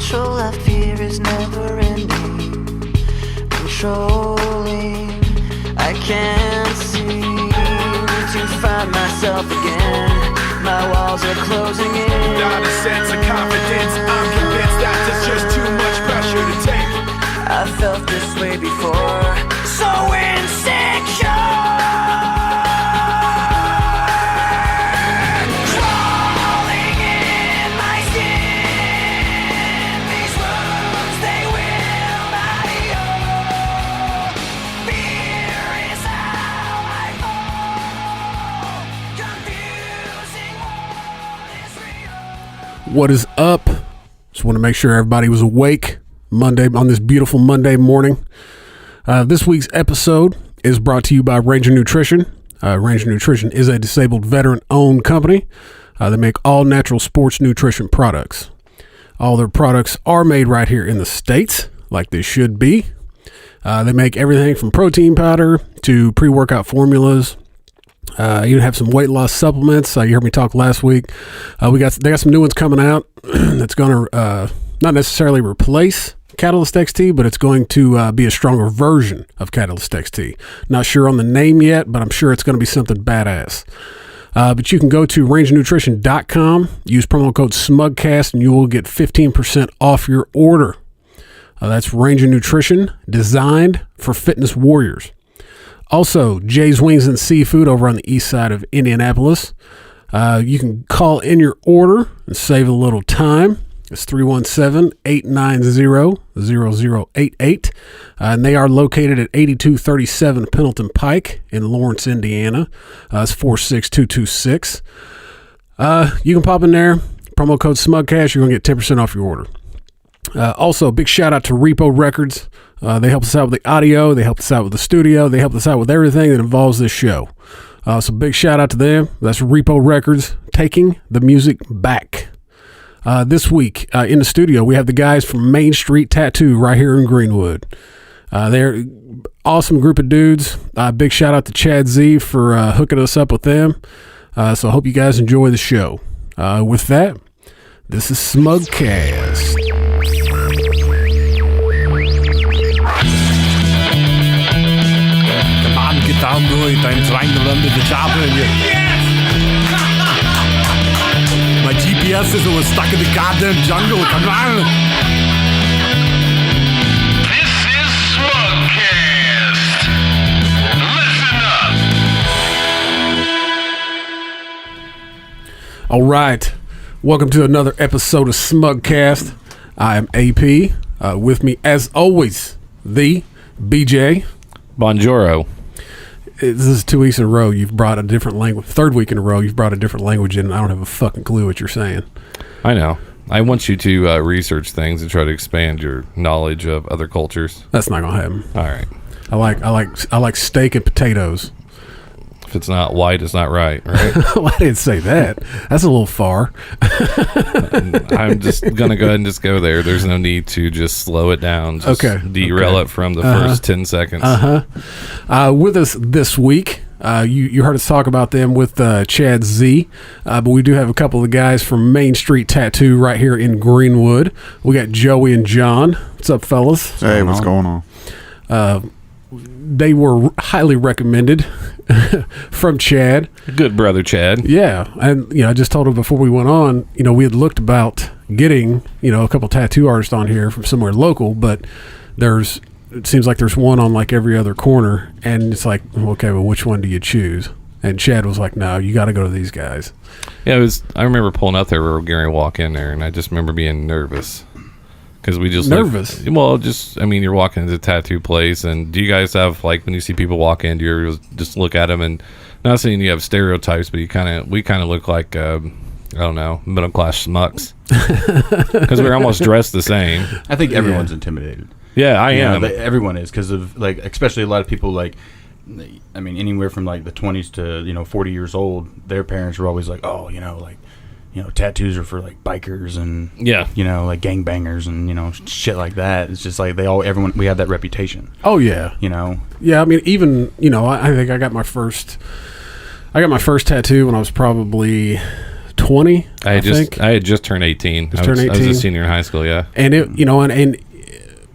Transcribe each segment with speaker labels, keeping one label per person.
Speaker 1: control I fear is never ending, controlling. I can't seem to find myself again. My walls are closing in.
Speaker 2: Not a sense of confidence. I'm convinced that there's just too much pressure to take.
Speaker 1: I felt this way before, so insecure. Crawling in my skin. These wounds, they will not heal. Fear is how I fall. Confusing what is real.
Speaker 3: What is up? Just want to make sure everybody was awake Monday on this beautiful Monday morning. This week's episode is brought to you by Ranger Nutrition. Ranger Nutrition is a disabled veteran-owned company. They make all natural sports nutrition products. All their products are made right here in the States, like they should be. They make everything from protein powder to pre-workout formulas. You have some weight loss supplements. You heard me talk last week. They got some new ones coming out that's going to not necessarily replace Catalyst XT, but it's going to be a stronger version of Catalyst XT. Not sure on the name yet, but I'm sure it's going to be something badass. But you can go to rangernutrition.com, use promo code SMUGCAST, and you will get 15% off your order. That's Ranger Nutrition, designed for fitness warriors. Also, Jay's Wings and Seafood over on the east side of Indianapolis. You can call in your order and save a little time. It's 317-890-0088. And they are located at 8237 Pendleton Pike in Lawrence, Indiana. It's 46226. You can pop in there, promo code SMUGCASH, you're going to get 10% off your order. Also, big shout out to Repo Records. They help us out with the audio. They help us out with the studio. They help us out with everything that involves this show. So big shout out to them. That's Repo Records, taking the music back. This week in the studio, we have the guys from Main Street Tattoo right here in Greenwood. They're an awesome group of dudes. Big shout out to Chad Z for hooking us up with them. So I hope you guys enjoy the show. With that, this is Smugcast.
Speaker 4: Come on, get down to it. I'm trying to run to the chopper. Yes! My GPS is always stuck in the goddamn jungle. Come on.
Speaker 2: This is Smugcast. Listen up.
Speaker 3: All right. Welcome to another episode of Smugcast. I am AP. With me, as always, the BJ.
Speaker 5: Bonjoro.
Speaker 3: This is 2 weeks in a row you've brought a different language. Third week in a row you've brought a different language in, and I don't have a fucking clue what you're saying.
Speaker 5: I know. I want you to research things and try to expand your knowledge of other cultures.
Speaker 3: That's not gonna happen.
Speaker 5: All right.
Speaker 3: I like steak and potatoes.
Speaker 5: If it's not white, it's not right, right?
Speaker 3: Well, I didn't say that. That's a little far.
Speaker 5: I'm just going to go ahead and just go there. There's no need to just slow it down. Just derail it from the first 10 seconds.
Speaker 3: With us this week, you heard us talk about them with Chad Z, but we do have a couple of guys from Main Street Tattoo right here in Greenwood. We got Joey and John. What's up, fellas?
Speaker 6: Hey, what's going on?
Speaker 3: They were highly recommended from Chad.
Speaker 5: Good brother, Chad.
Speaker 3: Yeah, and I just told him before we went on, we had looked about getting, a couple tattoo artists on here from somewhere local, but it seems like there's one on like every other corner, and it's like, okay, well, which one do you choose? And Chad was like, no, you got to go to these guys.
Speaker 5: Yeah, I remember pulling up there where Gary walk in there, and I just remember being nervous. Because we just
Speaker 3: nervous.
Speaker 5: You're walking into a tattoo place, and do you guys have, like, when you see people walk in, do you ever just look at them, and not saying you have stereotypes, but we kind of look like I don't know, middle class schmucks, because we're almost dressed the same.
Speaker 6: I think everyone's intimidated.
Speaker 5: Yeah, I am.
Speaker 6: Everyone is, because of, like, especially a lot of people, like, I mean, anywhere from like the 20s to 40 years old, their parents were always like, oh, tattoos are for like bikers and like gangbangers and shit like that. It's just like we have that reputation.
Speaker 3: Oh yeah, yeah. I mean, even I think I got my first tattoo when I was probably 20.
Speaker 5: I had just turned 18. I was a senior in high school. Yeah,
Speaker 3: and it, and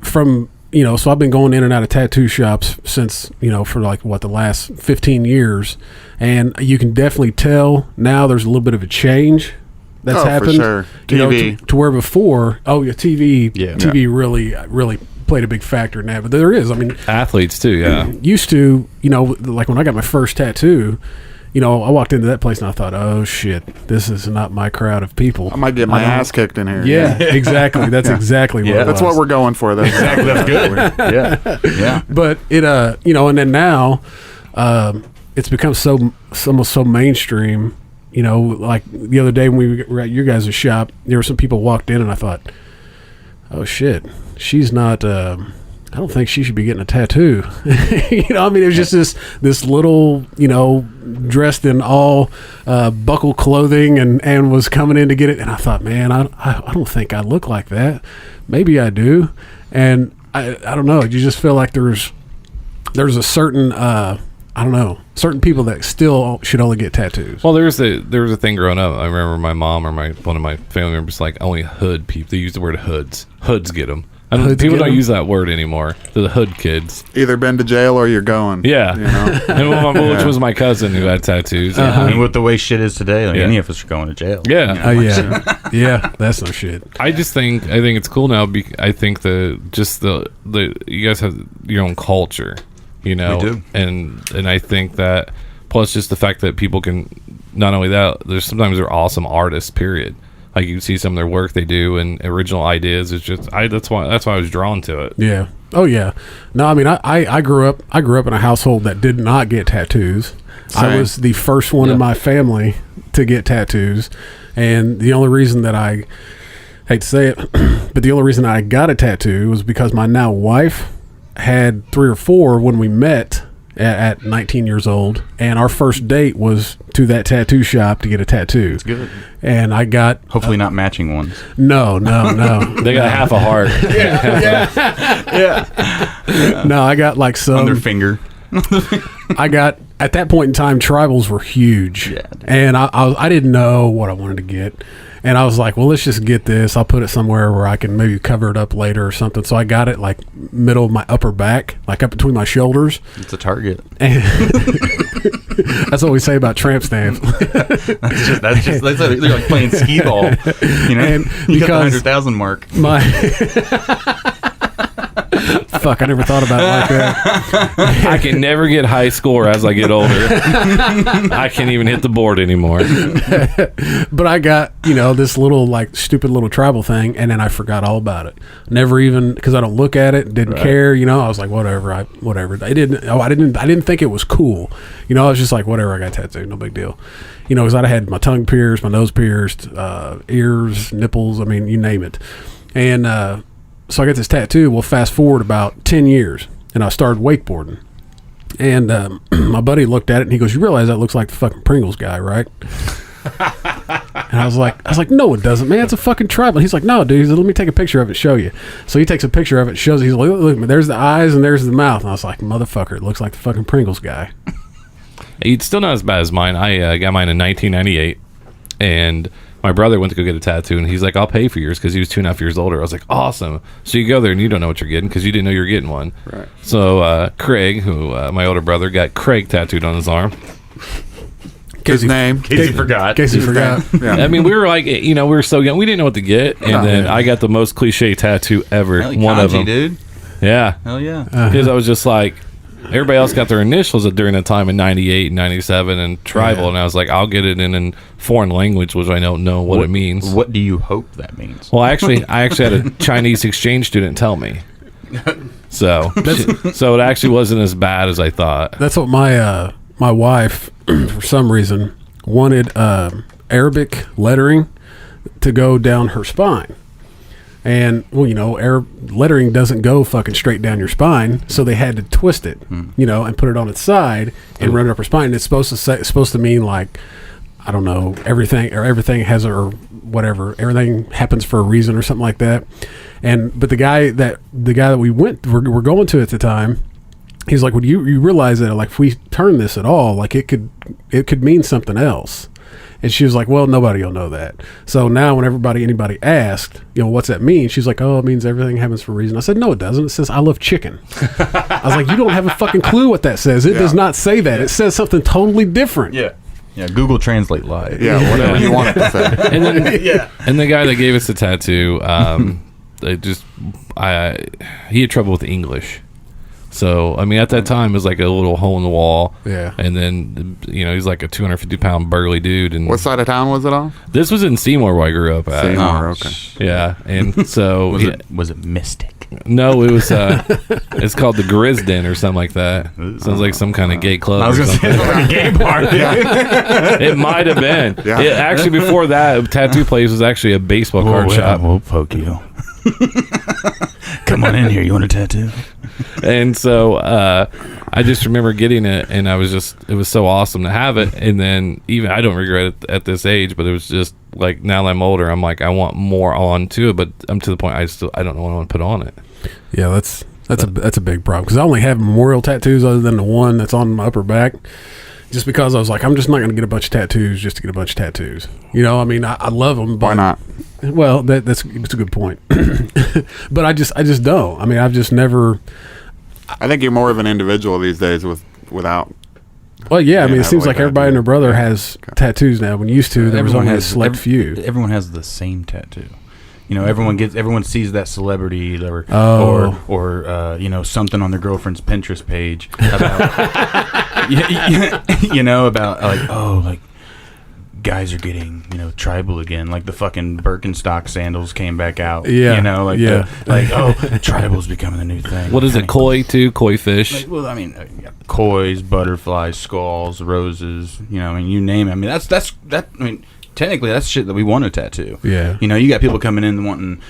Speaker 3: from so I've been going in and out of tattoo shops since for like the last 15 years, and you can definitely tell now there's a little bit of a change that's happened.
Speaker 7: For sure. TV.
Speaker 3: To where before, TV really played a big factor in that. But there is,
Speaker 5: athletes too. Yeah,
Speaker 3: used to, like when I got my first tattoo, I walked into that place and I thought, oh shit, this is not my crowd of people.
Speaker 7: I might get my ass kicked in here.
Speaker 3: Yeah, exactly. That's exactly what it was.
Speaker 7: That's what we're going for. That's
Speaker 6: exactly. That's good. Yeah.
Speaker 3: But it, and then now, it's become almost so mainstream. Like the other day when we were at your guys' shop, there were some people walked in and I thought, oh shit, she's not, I don't think she should be getting a tattoo. It was just this little, dressed in all buckle clothing and was coming in to get it. And I thought, man, I don't think I look like that. Maybe I do. And I don't know. You just feel like there's a certain, certain people that still should only get tattoos.
Speaker 5: Well, there was a thing growing up. I remember my mom or one of my family members like only hood people. They use the word hoods. Hoods get them. People don't use that word anymore. They're the hood kids.
Speaker 7: Either been to jail or you're going.
Speaker 5: Yeah. And which was my cousin who had tattoos.
Speaker 6: And with the way shit is today, any of us are going to jail.
Speaker 5: Yeah.
Speaker 3: Yeah, that's no shit.
Speaker 5: I think it's cool now. I think the you guys have your own culture. We do. And I think that plus just the fact that people can not only that, sometimes they're awesome artists, period. Like you see some of their work they do and original ideas. It's just that's why I was drawn to it.
Speaker 3: Yeah. Oh yeah. No, I grew up in a household that did not get tattoos.
Speaker 7: Same.
Speaker 3: I was the first one in my family to get tattoos, and the only reason that I hate to say it, but the only reason I got a tattoo was because my now wife had 3 or 4 when we met at 19 years old, and our first date was to that tattoo shop to get a tattoo.
Speaker 6: That's good.
Speaker 3: And I got
Speaker 6: hopefully not matching ones.
Speaker 3: No.
Speaker 5: They got half a heart.
Speaker 3: Yeah. No, I got like some
Speaker 6: on their finger.
Speaker 3: I got at that point in time, tribals were huge, and I didn't know what I wanted to get. And I was like, well, let's just get this. I'll put it somewhere where I can maybe cover it up later or something. So I got it like middle of my upper back, like up between my shoulders.
Speaker 6: It's a target.
Speaker 3: And that's what we say about tramp stamps.
Speaker 6: that's like playing skee ball. And you got the 100,000 mark.
Speaker 3: Fuck, I never thought about it like that.
Speaker 5: I can never get high score as I get older. I can't even hit the board anymore.
Speaker 3: But I got, this little like stupid little tribal thing, and then I forgot all about it. Never even, because I don't look at it, didn't care, I was like, whatever. I didn't think it was cool. I was just like, whatever, I got tattooed, no big deal. Because I had my tongue pierced, my nose pierced, ears, nipples, you name it. And so I got this tattoo. Well, fast forward about 10 years, and I started wakeboarding. And my buddy looked at it, and he goes, "You realize that looks like the fucking Pringles guy, right?" And I was like, "No, it doesn't, man. It's a fucking tribal." He's like, "No, dude." He said, "Let me take a picture of it, show you." So he takes a picture of it, shows it. He's like, "Look, there's the eyes and there's the mouth." And I was like, "Motherfucker, it looks like the fucking Pringles guy."
Speaker 5: It's still not as bad as mine. I got mine in 1998, and my brother went to go get a tattoo, and he's like, "I'll pay for yours," because he was 2.5 years older. I was like, awesome. So you go there, and you don't know what you're getting because you didn't know you were getting one.
Speaker 7: Right.
Speaker 5: So Craig, who my older brother, got Craig tattooed on his arm.
Speaker 7: His name.
Speaker 6: In case you forgot.
Speaker 7: Yeah.
Speaker 5: We were like, we were so young. We didn't know what to get. And then I got the most cliche tattoo ever. One of them.
Speaker 6: Dude.
Speaker 5: Yeah.
Speaker 6: Hell yeah.
Speaker 5: Because I was just like, everybody else got their initials during that time in 98 and 97 and tribal. And I was like, I'll get it in foreign language, which I don't know what it means.
Speaker 6: What do you hope that means?
Speaker 5: Well, I actually had a Chinese exchange student tell me. So it actually wasn't as bad as I thought.
Speaker 3: That's what my wife, for some reason, wanted Arabic lettering to go down her spine. And, well, Arab lettering doesn't go fucking straight down your spine, so they had to twist it, and put it on its side and run it up her spine. And it's supposed to mean like, I don't know, everything has or whatever, everything happens for a reason or something like that. But the guy that we were going to at the time, he's like, well, you realize that like if we turn this at all, like it could mean something else. And she was like, well, nobody will know that. So now when anybody asked, what's that mean? She's like, oh, it means everything happens for a reason. I said, no, it doesn't. It says, I love chicken. I was like, you don't have a fucking clue what that says. It does not say that. It says something totally different.
Speaker 6: Yeah. Yeah, Google Translate live.
Speaker 7: Yeah, whatever you want it to say.
Speaker 5: And then, and the guy that gave us the tattoo, he had trouble with English. So, I mean, at that time, it was like a little hole in the wall.
Speaker 3: Yeah.
Speaker 5: And then, he's like a 250-pound burly dude. And
Speaker 7: What side of town was it on?
Speaker 5: this was in Seymour where I grew up at.
Speaker 7: Seymour, okay.
Speaker 5: Yeah. And so...
Speaker 6: Was it Mystic?
Speaker 5: No, it was... it's called the Grisden or something like that. Sounds like some kind of gay club.
Speaker 6: I was going to say, it's like a gay bar.
Speaker 5: It might have been.
Speaker 7: Yeah.
Speaker 5: It, actually, before that, tattoo place was actually a baseball card shop.
Speaker 6: We'll poke you. Come on in here. You want a tattoo?
Speaker 5: And so I just remember getting it, and it was so awesome to have it. And then even I don't regret it at this age, but it was just like, now that I'm older, I'm like, I want more on to it, but I'm to the point I don't know what I want to put on it.
Speaker 3: Yeah, that's a big problem, because I only have memorial tattoos other than the one that's on my upper back. Just because I was like, I'm just not going to get a bunch of tattoos just to get a bunch of tattoos. I mean, I love them. But,
Speaker 7: Why not?
Speaker 3: Well, that's a good point. But I just don't. I mean, I've just never.
Speaker 7: I think you're more of an individual these days without.
Speaker 3: Well, yeah. I mean, it
Speaker 7: have
Speaker 3: seems like everybody and their brother
Speaker 7: Yeah.
Speaker 3: has tattoos now. When used to, there was only a select few.
Speaker 6: Everyone has the same tattoo. Everyone sees that celebrity or something on their girlfriend's Pinterest page about guys are getting tribal again, like the fucking Birkenstock sandals came back out. Tribal's becoming the new thing.
Speaker 5: What is it? Koi too? Koi fish?
Speaker 6: Kois, butterflies, skulls, roses. You name it. I mean, that's that. I mean, technically, that's shit that we want to tattoo.
Speaker 3: Yeah.
Speaker 6: You got people coming in wanting,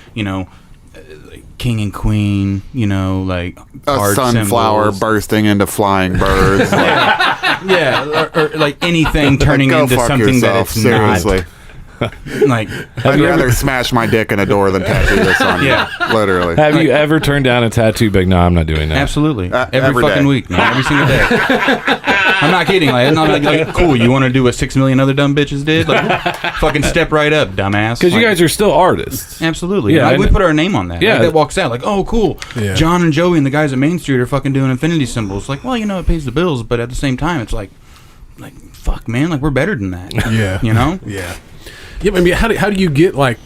Speaker 6: king and queen, like
Speaker 7: A
Speaker 6: card
Speaker 7: sunflower
Speaker 6: symbols.
Speaker 7: bursting into flying birds.
Speaker 6: or like anything turning
Speaker 7: Go
Speaker 6: into
Speaker 7: fuck
Speaker 6: something
Speaker 7: yourself,
Speaker 6: that it's
Speaker 7: seriously.
Speaker 6: not. Like,
Speaker 7: I'd rather smash my dick in a door than tattoo this on you. Literally.
Speaker 5: Have you ever turned down a tattoo? Like, no, I'm not doing that.
Speaker 6: absolutely, every
Speaker 7: every
Speaker 6: fucking
Speaker 7: day.
Speaker 6: week, man, every single day. I'm not kidding. Like, cool. You want to do what 6 million other dumb bitches did? Like, fucking step right up, dumbass.
Speaker 5: Because you guys are still artists.
Speaker 6: Absolutely.
Speaker 5: Yeah,
Speaker 6: We put our name on that.
Speaker 5: Yeah.
Speaker 6: That walks out like, oh, cool.
Speaker 3: Yeah.
Speaker 6: John and Joey and the guys at Main Street are fucking doing infinity symbols. Like, well, it pays the bills, but at the same time, it's like, fuck, man, like, we're better than that.
Speaker 3: Yeah.
Speaker 6: Yeah.
Speaker 3: Yeah, I mean, how do you get, like,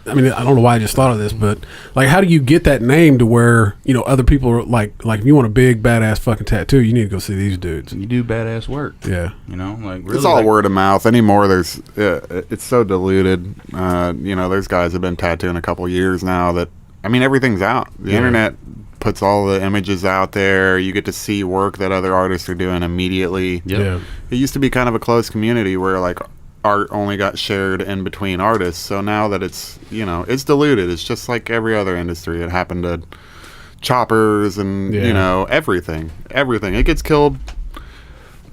Speaker 3: I mean, I don't know why I just thought of this, but, like, how do you get that name to where, other people are, like if you want a big, badass fucking tattoo, you need to go see these dudes.
Speaker 6: You do badass work.
Speaker 3: Yeah.
Speaker 6: Like, really.
Speaker 7: It's all word of mouth anymore. It's so diluted. There's guys have been tattooing a couple years now that, I mean, everything's out. The internet puts all the images out there. You get to see work that other artists are doing immediately.
Speaker 6: Yep.
Speaker 3: Yeah.
Speaker 7: It used to be kind of a close community where, like, art only got shared in between artists. So now that it's it's diluted, it's just like every other industry. It happened to choppers and everything it gets killed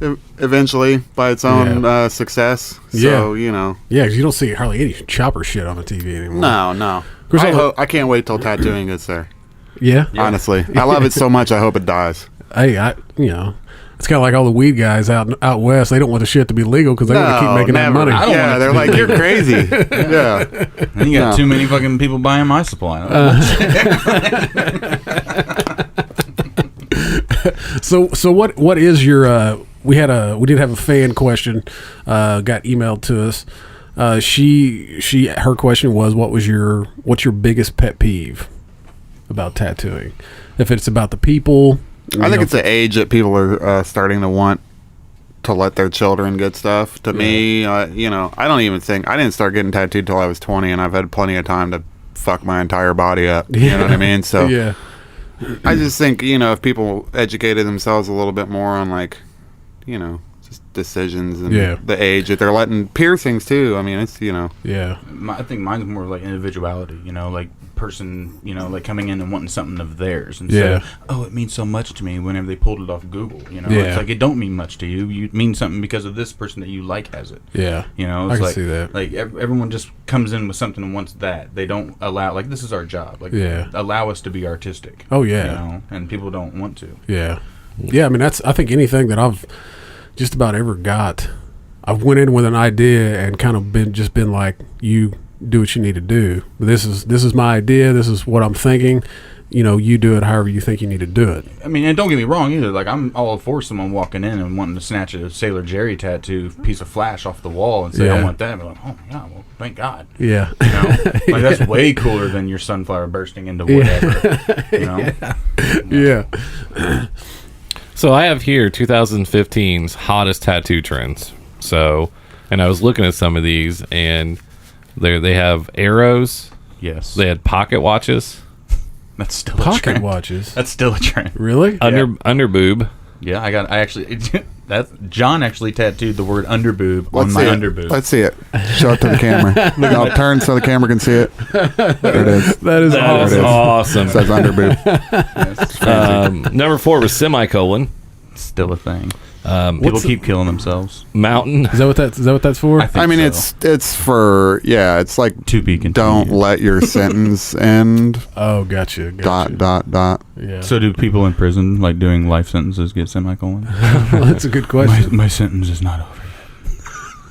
Speaker 7: eventually by its own success. So
Speaker 3: yeah, because you don't see hardly any chopper shit on the TV anymore.
Speaker 7: no
Speaker 3: Of course,
Speaker 7: I can't wait till tattooing gets there.
Speaker 3: Yeah.
Speaker 7: Honestly, I love it so much. I hope it dies.
Speaker 3: Hey, it's kind of like all the weed guys out west. They don't want the shit to be legal because they want to keep making that money.
Speaker 6: I don't want it
Speaker 7: they're
Speaker 6: to be
Speaker 7: like, you're crazy. Yeah.
Speaker 6: And you got too many fucking people buying my supply.
Speaker 3: So what is your? We did have a fan question, got emailed to us. Her question was, what's your biggest pet peeve about tattooing? If it's about the people.
Speaker 7: I think it's the age that people are starting to want to let their children get stuff. To me, I didn't start getting tattooed till I was 20, and I've had plenty of time to fuck my entire body up. You know what I mean? So
Speaker 3: yeah.
Speaker 7: I just think, if people educated themselves a little bit more on, like, just decisions and the age that they're letting piercings too. I mean, it's,
Speaker 3: Yeah.
Speaker 6: I think mine's more like individuality, like person, like coming in and wanting something of theirs. And so, it means so much to me whenever they pulled it off Google, It's like, it don't mean much to you. You mean something because of this person that you like has it.
Speaker 3: Yeah.
Speaker 6: It's
Speaker 3: I can
Speaker 6: like,
Speaker 3: see that.
Speaker 6: Like, everyone just comes in with something and wants that. They don't allow, like, this is our job. Like, allow us to be artistic.
Speaker 3: Oh, yeah.
Speaker 6: And people don't want to.
Speaker 3: Yeah. Yeah, I mean, I think anything that I've just about ever got, I've went in with an idea and kind of been like, you do what you need to do. This is my idea. This is what I'm thinking. You do it however you think you need to do it.
Speaker 6: I mean, and don't get me wrong either. Like, I'm all for someone walking in and wanting to snatch a Sailor Jerry tattoo piece of flash off the wall and say, I want that. And be like, oh my God, well, thank God.
Speaker 3: Yeah.
Speaker 6: Like, that's way cooler than your sunflower bursting into whatever.
Speaker 3: Yeah.
Speaker 5: So I have here 2015's hottest tattoo trends. So, and I was looking at some of these, and they have arrows.
Speaker 6: Yes.
Speaker 5: They had pocket watches.
Speaker 6: That's still a
Speaker 3: Pocket
Speaker 6: trend.
Speaker 3: watches.
Speaker 6: That's still a trend.
Speaker 3: Really?
Speaker 5: Under boob.
Speaker 6: Yeah, I actually John actually tattooed the word underboob on my underboob.
Speaker 7: Let's see it. Show it to the camera. I'll turn so the camera can see it. There it is.
Speaker 3: That is
Speaker 5: Awesome.
Speaker 7: It says underboob.
Speaker 5: Number 4 was semicolon.
Speaker 6: Still a thing. People keep killing themselves.
Speaker 5: Mountain.
Speaker 3: Is that what that's for?
Speaker 6: I
Speaker 7: mean,
Speaker 6: so.
Speaker 7: it's for it's like
Speaker 6: To be continued.
Speaker 7: don't let your sentence end.
Speaker 3: Oh, gotcha.
Speaker 7: Dot.
Speaker 3: Yeah.
Speaker 6: So do people in prison, like doing life sentences, get semicolon?
Speaker 3: Well, that's a good question.
Speaker 6: My sentence is not over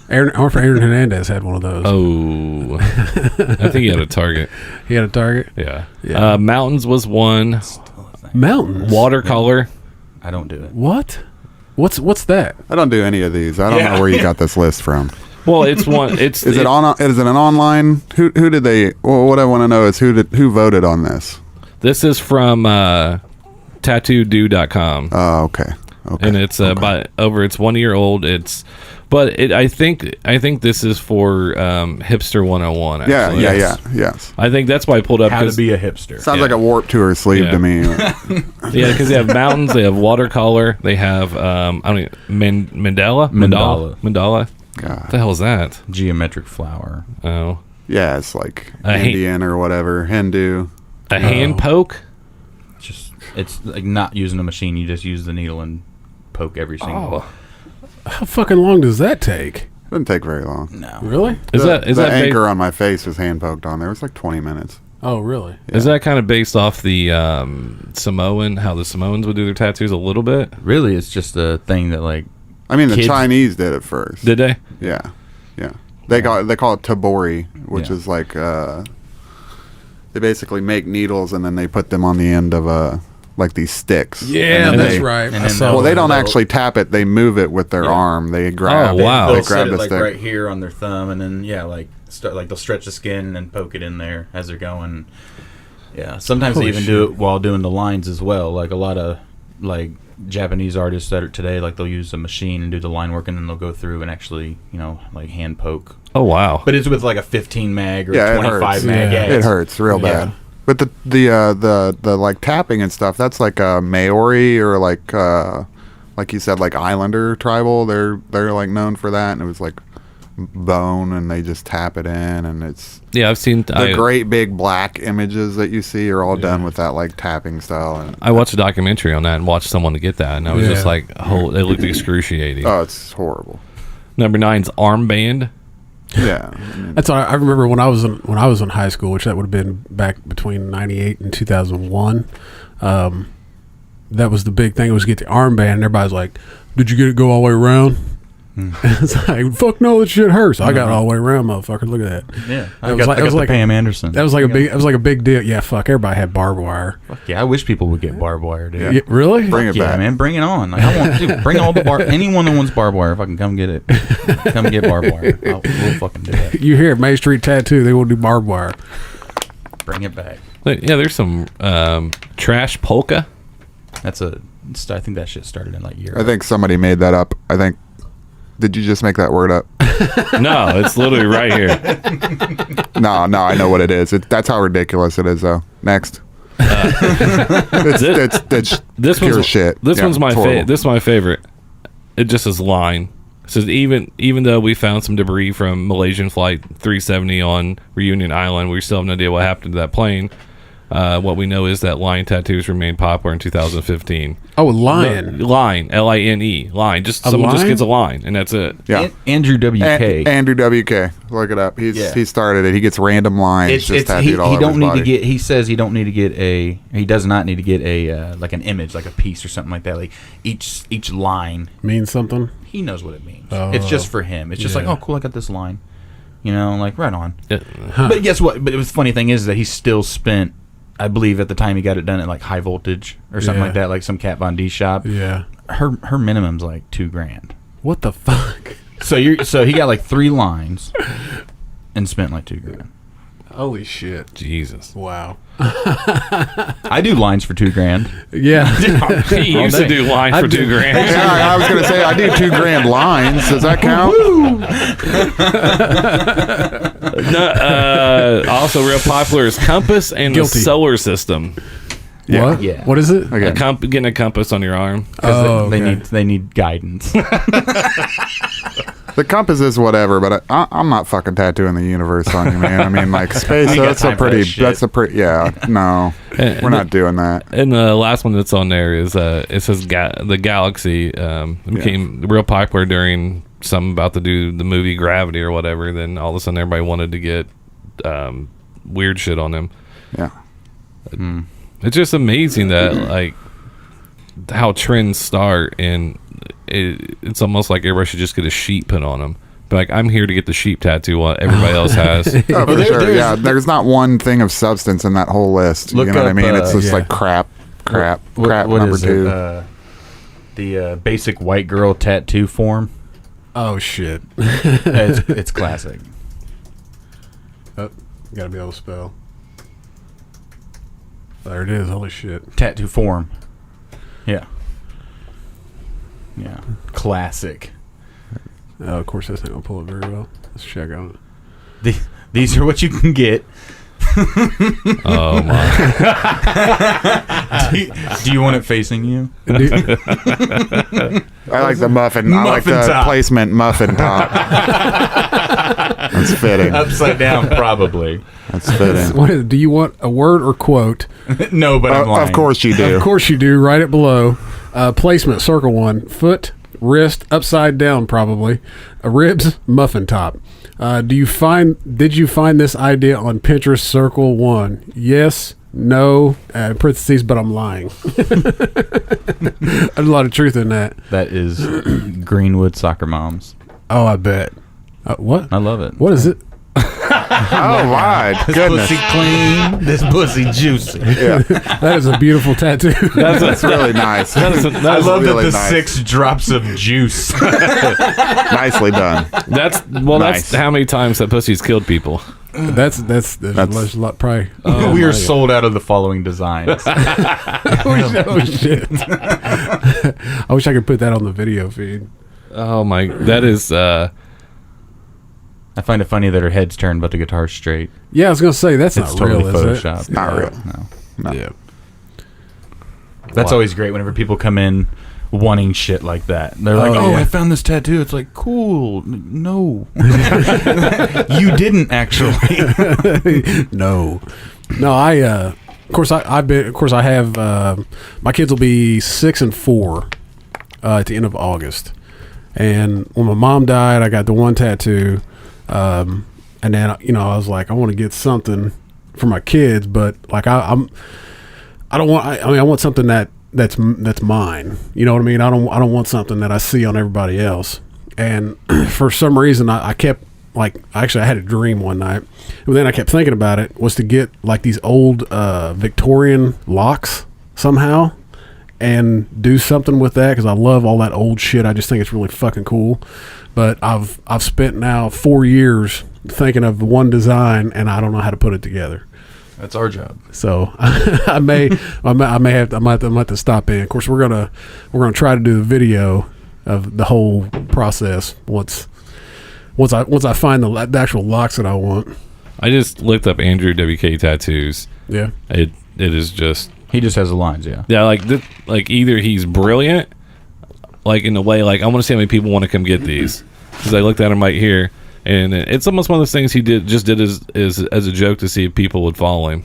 Speaker 6: yet.
Speaker 3: Aaron Hernandez had one of those.
Speaker 5: Oh. I think he had a target.
Speaker 3: He had a target.
Speaker 5: Yeah. Mountains was one.
Speaker 3: Mountains.
Speaker 5: Watercolor.
Speaker 6: I don't do it.
Speaker 3: What? What's that?
Speaker 7: I don't do any of these. I don't know where you got this list from.
Speaker 5: Well, it's one. It's
Speaker 7: Is it an online? Who did they? Well, what I want to know is who voted on this.
Speaker 5: This is from tattoodo.com.
Speaker 7: Oh, okay.
Speaker 5: And it's it's 1 year old. I think this is for hipster 101. Actually.
Speaker 7: Yes.
Speaker 5: I think that's why I pulled up.
Speaker 6: How to be a hipster.
Speaker 7: Sounds like a Warped Tour sleeve to me.
Speaker 5: Yeah, because they have mountains, they have watercolor, they have mandala.
Speaker 7: God.
Speaker 5: What the hell is that?
Speaker 6: Geometric flower.
Speaker 5: Oh,
Speaker 7: Yeah, it's like
Speaker 5: A
Speaker 7: Indian or whatever, Hindu.
Speaker 5: a hand poke.
Speaker 6: It's like not using a machine. You just use the needle and poke every single.
Speaker 5: Oh,
Speaker 3: How fucking long does that take?
Speaker 7: Doesn't take very long.
Speaker 6: No.
Speaker 3: Really?
Speaker 5: is
Speaker 7: the
Speaker 5: that
Speaker 7: anchor on my face was hand poked on there. It was like 20 minutes.
Speaker 3: Oh, really?
Speaker 5: Is that kind of based off the Samoan? How the Samoans would do their tattoos a little bit?
Speaker 6: Really, it's just a thing that like.
Speaker 7: I mean, the
Speaker 6: Kids-
Speaker 7: Chinese did it first.
Speaker 5: Did they?
Speaker 7: Yeah. They call it tabori, which
Speaker 6: Yeah.
Speaker 7: is like they basically make needles and then they put them on the end of like these sticks.
Speaker 3: Yeah,
Speaker 7: And
Speaker 3: that's
Speaker 7: they-
Speaker 3: right.
Speaker 6: and
Speaker 3: I
Speaker 6: then
Speaker 3: saw
Speaker 7: Well, they
Speaker 3: that.
Speaker 7: don't actually tap it; they move it with their arm. They grab.
Speaker 5: Oh, wow.
Speaker 7: They
Speaker 6: They'll
Speaker 7: grab
Speaker 6: set
Speaker 7: the
Speaker 6: it like
Speaker 7: stick.
Speaker 6: right here on their thumb, and then they'll stretch the skin and poke it in there as they're going. Yeah, sometimes
Speaker 3: Holy
Speaker 6: they even
Speaker 3: shit.
Speaker 6: do it while doing the lines as well. Like a lot of like Japanese artists that are today, like they'll use a machine and do the line work, and then they'll go through and actually, like hand poke.
Speaker 5: Oh wow!
Speaker 6: But it's with like a 15 mag or
Speaker 7: Yeah,
Speaker 6: a
Speaker 7: it
Speaker 6: 25
Speaker 7: hurts.
Speaker 6: mag.
Speaker 3: Yeah.
Speaker 7: It hurts real bad. But the like tapping and stuff, that's like Maori or like you said, like Islander tribal. They're like known for that, and it was like bone, and they just tap it in, and it's
Speaker 5: Yeah, I've seen
Speaker 7: the great big black images that you see are all done with that like tapping style. And
Speaker 5: I watched a documentary on that and watched someone to get that, and I was just
Speaker 3: Yeah.
Speaker 5: like, "Oh, it looked excruciating."
Speaker 7: oh, it's horrible.
Speaker 5: Number 9's armband.
Speaker 7: Yeah,
Speaker 3: That's all I remember when I was in high school, which that would have been back between 98 and 2001. That was the big thing, was get the armband, and everybody's like, "Did you get it go all the way around?" It's like, fuck no, that shit hurts. I got it all the way around, motherfucker. Look at that.
Speaker 6: Yeah,
Speaker 3: That
Speaker 6: I
Speaker 3: was
Speaker 6: got
Speaker 3: like
Speaker 6: the Pam Anderson.
Speaker 3: That was like a big deal. Yeah, fuck. Everybody had barbed wire.
Speaker 6: Yeah, I wish people would get barbed wire, dude.
Speaker 3: Yeah, really?
Speaker 7: bring it
Speaker 6: Yeah,
Speaker 7: back.
Speaker 6: man, bring it on. Like, I want, bring all the anyone that wants barbed wire, if I can come get it, come get barbed wire. We'll fucking do that.
Speaker 3: You hear Main Street Tattoo? They will do barbed wire.
Speaker 6: Bring it back.
Speaker 5: Yeah, there's some trash polka.
Speaker 6: I think that shit started in like Europe.
Speaker 7: I think somebody made that up. Did you just make that word up?
Speaker 5: No, it's literally right here.
Speaker 7: No, I know what it is. That's how ridiculous it is, though. Next. It's
Speaker 5: This
Speaker 7: pure
Speaker 5: one's
Speaker 7: shit.
Speaker 5: This
Speaker 7: Yeah,
Speaker 5: one's my
Speaker 7: it's horrible.
Speaker 5: favorite. This is my favorite. It just says line. It says even though we found some debris from Malaysian flight 370 on Reunion Island, we still have no idea what happened to that plane. What we know is that lion tattoos remained popular in 2015.
Speaker 3: Oh, lion.
Speaker 5: Line, Line, line. Just someone just
Speaker 3: lion?
Speaker 5: gets a line, and that's it.
Speaker 7: Yeah.
Speaker 6: Andrew WK.
Speaker 7: Andrew WK. Look it up. He started it. He gets random lines just tattooed all
Speaker 6: he
Speaker 7: over
Speaker 6: don't
Speaker 7: his
Speaker 6: need
Speaker 7: body.
Speaker 6: to get. He says he don't need to get a. He does not need to get a like an image, like a piece or something like that. Like each line,
Speaker 3: Means something?
Speaker 6: he knows what it means.
Speaker 3: Oh.
Speaker 6: It's just for him. It's just like,
Speaker 3: Yeah.
Speaker 6: oh, cool, I got this line. You know, like right on.
Speaker 5: Yeah.
Speaker 6: But guess what? But the funny thing is that he still spent, I believe, at the time he got it done at like High Voltage or something
Speaker 3: Yeah.
Speaker 6: like that, like some Kat Von D shop.
Speaker 3: Yeah.
Speaker 6: Her minimum's like $2,000.
Speaker 3: What the fuck?
Speaker 6: So he got like 3 lines and spent like $2,000.
Speaker 3: Holy shit.
Speaker 5: Jesus.
Speaker 3: Wow.
Speaker 6: I do lines for $2,000.
Speaker 3: Yeah.
Speaker 5: He used to do line for $2,000.
Speaker 7: Yeah, I was going to say, I do $2,000 lines. Does that count?
Speaker 5: Also, real popular is compass and
Speaker 3: Guilty.
Speaker 5: the solar system.
Speaker 3: What?
Speaker 6: Yeah.
Speaker 3: What is it?
Speaker 7: Okay.
Speaker 5: Getting a compass on your arm.
Speaker 3: Oh,
Speaker 6: they
Speaker 3: okay.
Speaker 6: need guidance.
Speaker 7: The compass is whatever, but I'm not fucking tattooing the universe on you, man. I mean, like space.
Speaker 6: ain't got
Speaker 7: That's a
Speaker 6: time for that
Speaker 7: pretty.
Speaker 6: shit.
Speaker 7: That's a pretty. Yeah. No,
Speaker 5: And-
Speaker 7: we're not doing that.
Speaker 5: And the last one that's on there is it says the Galaxy became real popular during something about to do the movie Gravity or whatever. Then all of a sudden everybody wanted to get weird shit on them.
Speaker 7: Yeah.
Speaker 5: It's just amazing that like how trends start, and it's almost like everybody should just get a sheep put on them. But like, I'm here to get the sheep tattoo what everybody else has.
Speaker 7: Oh, for sure. Yeah. There's not one thing of substance in that whole list. You
Speaker 6: Look
Speaker 7: know what I
Speaker 6: up,
Speaker 7: mean? It's just
Speaker 3: yeah.
Speaker 7: like crap.
Speaker 6: What
Speaker 7: Number
Speaker 6: is it?
Speaker 7: 2.
Speaker 6: The basic white girl tattoo form.
Speaker 3: Oh, shit.
Speaker 6: It's classic.
Speaker 3: Oh, gotta be able to spell. There it is. Holy shit.
Speaker 6: Tattoo form. Yeah. Yeah. Classic.
Speaker 3: Oh, of course, that's not gonna pull it very well. Let's check on it.
Speaker 6: These are what you can get.
Speaker 5: Oh my!
Speaker 6: Do you want it facing you?
Speaker 7: I like the muffin. I like
Speaker 6: Muffin
Speaker 7: the
Speaker 6: top.
Speaker 7: placement muffin top. That's fitting.
Speaker 6: Upside down, probably.
Speaker 7: That's fitting.
Speaker 3: What is, do you want a word or quote?
Speaker 6: No, but I'm lying.
Speaker 7: Of course you do.
Speaker 3: Of course you do. Write it below. Placement, circle 1. Foot, wrist, upside down, probably. Ribs, muffin top. Did you find this idea on Pinterest? Circle 1. Yes, no, parentheses, but I'm lying. There's a lot of truth in that.
Speaker 6: That is Greenwood Soccer Moms.
Speaker 3: Oh, I bet. What?
Speaker 6: I love it.
Speaker 3: What is it?
Speaker 7: Oh my
Speaker 6: This
Speaker 7: goodness!
Speaker 6: pussy clean. This pussy juicy.
Speaker 7: Yeah,
Speaker 3: That is a beautiful tattoo.
Speaker 7: that's really nice.
Speaker 6: I love
Speaker 7: really
Speaker 6: that the
Speaker 7: nice.
Speaker 6: 6 drops of juice.
Speaker 7: Nicely done.
Speaker 5: That's
Speaker 7: Nice.
Speaker 5: how many times that pussy's killed people.
Speaker 3: That's a lot, probably.
Speaker 6: We are sold out of the following designs.
Speaker 3: Oh shit! I wish I could put that on the video feed.
Speaker 5: Oh my! That is.
Speaker 6: I find it funny that her head's turned, but the guitar's straight.
Speaker 3: Yeah, I was gonna say that's
Speaker 6: It's
Speaker 3: not
Speaker 6: totally
Speaker 3: real, is it?
Speaker 6: photoshopped.
Speaker 7: Not real.
Speaker 6: No.
Speaker 7: No.
Speaker 3: Yeah.
Speaker 6: That's always great whenever people come in wanting shit like that. They're like,
Speaker 3: Oh,
Speaker 6: "Oh,
Speaker 3: yeah.
Speaker 6: I found this tattoo." It's like, "Cool." No. You didn't actually.
Speaker 3: No. I of course I have my kids will be 6 and 4 at the end of August. And when my mom died, I got the one tattoo. And then I was like, I want to get something for my kids, but like I want something that's mine. You know what I mean? I don't want something that I see on everybody else. And for some reason I kept I had a dream one night, and then I kept thinking about it, was to get like these old Victorian locks somehow and do something with that, because I love all that old shit. I just think it's really fucking cool. But I've spent now 4 years thinking of one design, and I don't know how to put it together.
Speaker 6: That's our job.
Speaker 3: So I might have to stop in. Of course, we're gonna try to do the video of the whole process once I find the actual locks that I want.
Speaker 5: I just looked up Andrew WK tattoos.
Speaker 3: Yeah.
Speaker 5: It is just
Speaker 6: He just has the lines, yeah.
Speaker 5: like either he's brilliant, like in a way, like I want to see how many people want to come get these, because I looked at him right here, and it's almost one of those things he did as a joke to see if people would follow him.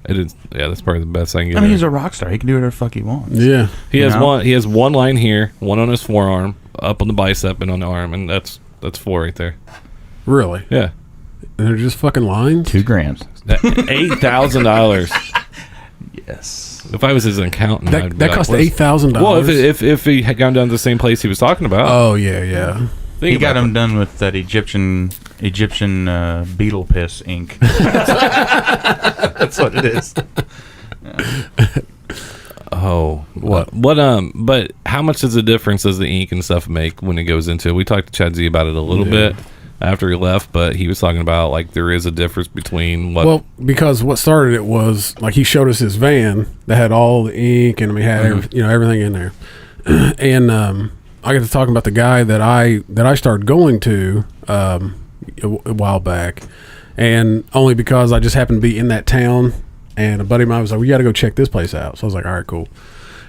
Speaker 5: It is. Yeah, that's probably the best thing.
Speaker 6: I mean, he's a rock star. He can do whatever the fuck he wants.
Speaker 3: Yeah.
Speaker 5: He has one. He has one line here, one on his forearm, up on the bicep, and on the arm, and that's 4 right there.
Speaker 3: Really?
Speaker 5: Yeah.
Speaker 3: And they're just fucking lines?
Speaker 6: $2,000.
Speaker 5: $8,000.
Speaker 6: Yes.
Speaker 5: If I was his accountant, I'd be
Speaker 3: That
Speaker 5: like,
Speaker 3: cost
Speaker 5: "What's-"
Speaker 3: $8,000.
Speaker 5: Well, if he had gone down to the same place he was talking about,
Speaker 3: Oh yeah.
Speaker 5: think
Speaker 6: He got
Speaker 5: about
Speaker 6: him done with that Egyptian beetle piss ink. That's what it is.
Speaker 5: Oh, what? But how much does the difference does the ink and stuff make when it goes into it? We talked to Chad Z about it a little bit after he left, but he was talking about like there is a difference between what.
Speaker 3: Well, because what started it was like he showed us his van that had all the ink and we had everything in there, and I got to talking about the guy that I started going to a while back, and only because I just happened to be in that town. And a buddy of mine was like, "We got to go check this place out." So I was like, "All right, cool."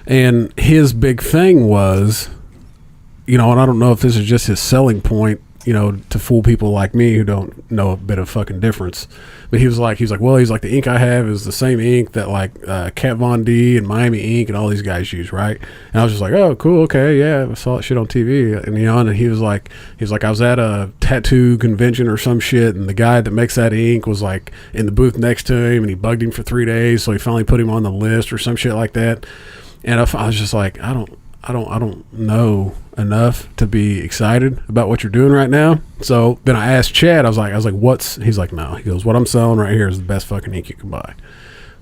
Speaker 3: And his big thing was, and I don't know if this is just his selling point, to fool people like me who don't know a bit of fucking difference. But he was like, the ink I have is the same ink that like Kat Von D and Miami Ink and all these guys use, right? And I was just like, "Oh, cool, okay, yeah, I saw that shit on TV." And and he was like, I was at a tattoo convention or some shit, and the guy that makes that ink was like in the booth next to him, and he bugged him for 3 days, so he finally put him on the list or some shit like that. And I was just like, I don't know enough to be excited about what you're doing right now. So then I asked Chad, I was like, he's like, no. He goes, what I'm selling right here is the best fucking ink you can buy.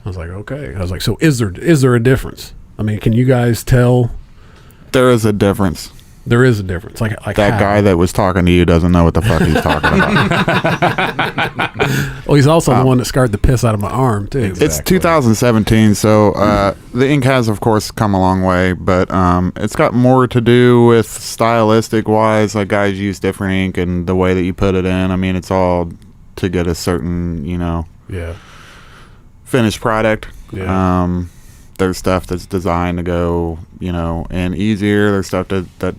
Speaker 3: I was like, okay. I was like, so is there a difference? I mean, can you guys tell?
Speaker 7: There is a difference.
Speaker 3: There is a difference. Like
Speaker 7: That
Speaker 3: how?
Speaker 7: guy that was talking to you doesn't know what the fuck he's talking about.
Speaker 3: Well, he's also the one that scarred the piss out of my arm too.
Speaker 7: It's 2017, so the ink has, of course, come a long way, but it's got more to do with stylistic wise. Like guys use different ink and the way that you put it in. I mean, it's all to get a certain, finished product.
Speaker 3: Yeah.
Speaker 7: There's stuff that's designed to go, in easier. There's stuff that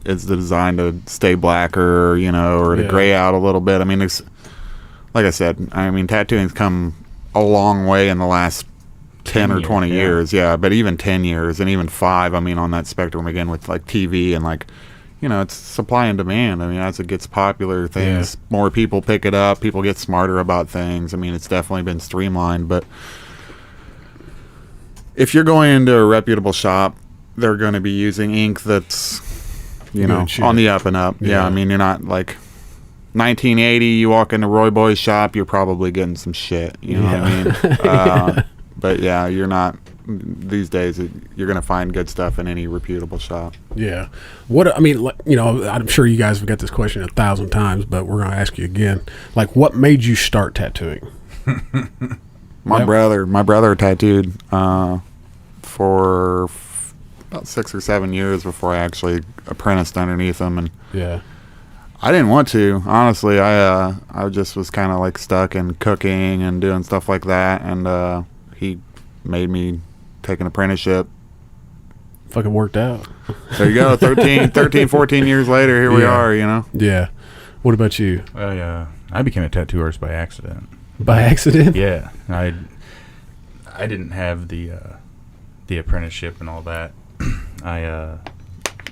Speaker 7: is designed to stay blacker, or to gray out a little bit. I mean, there's, like I said, tattooing's come a long way in the last 10 or 20 years. Yeah, but even 10 years and even 5, on that spectrum again with like TV and like, it's supply and demand. As it gets popular, more people pick it up, people get smarter about things. It's definitely been streamlined, but if you're going into a reputable shop, they're going to be using ink that's, on the up and up. Yeah, you're not like 1980, you walk into Roy Boy's shop, you're probably getting some shit. You know what I mean? But yeah, you're not, these days, you're going to find good stuff in any reputable shop.
Speaker 3: Yeah. I'm sure you guys have got this question 1,000 times, but we're going to ask you again. Like, what made you start tattooing?
Speaker 7: My brother tattooed for about 6 or 7 years before I actually apprenticed underneath him, and I didn't want to, honestly. I just was kind of like stuck in cooking and doing stuff like that, and he made me take an apprenticeship.
Speaker 3: Fucking worked out.
Speaker 7: There you go. 13, 14 years later, here we are,
Speaker 3: Yeah. What about you?
Speaker 6: I became a tattoo artist by accident.
Speaker 3: By accident?
Speaker 6: Yeah, I didn't have the apprenticeship and all that.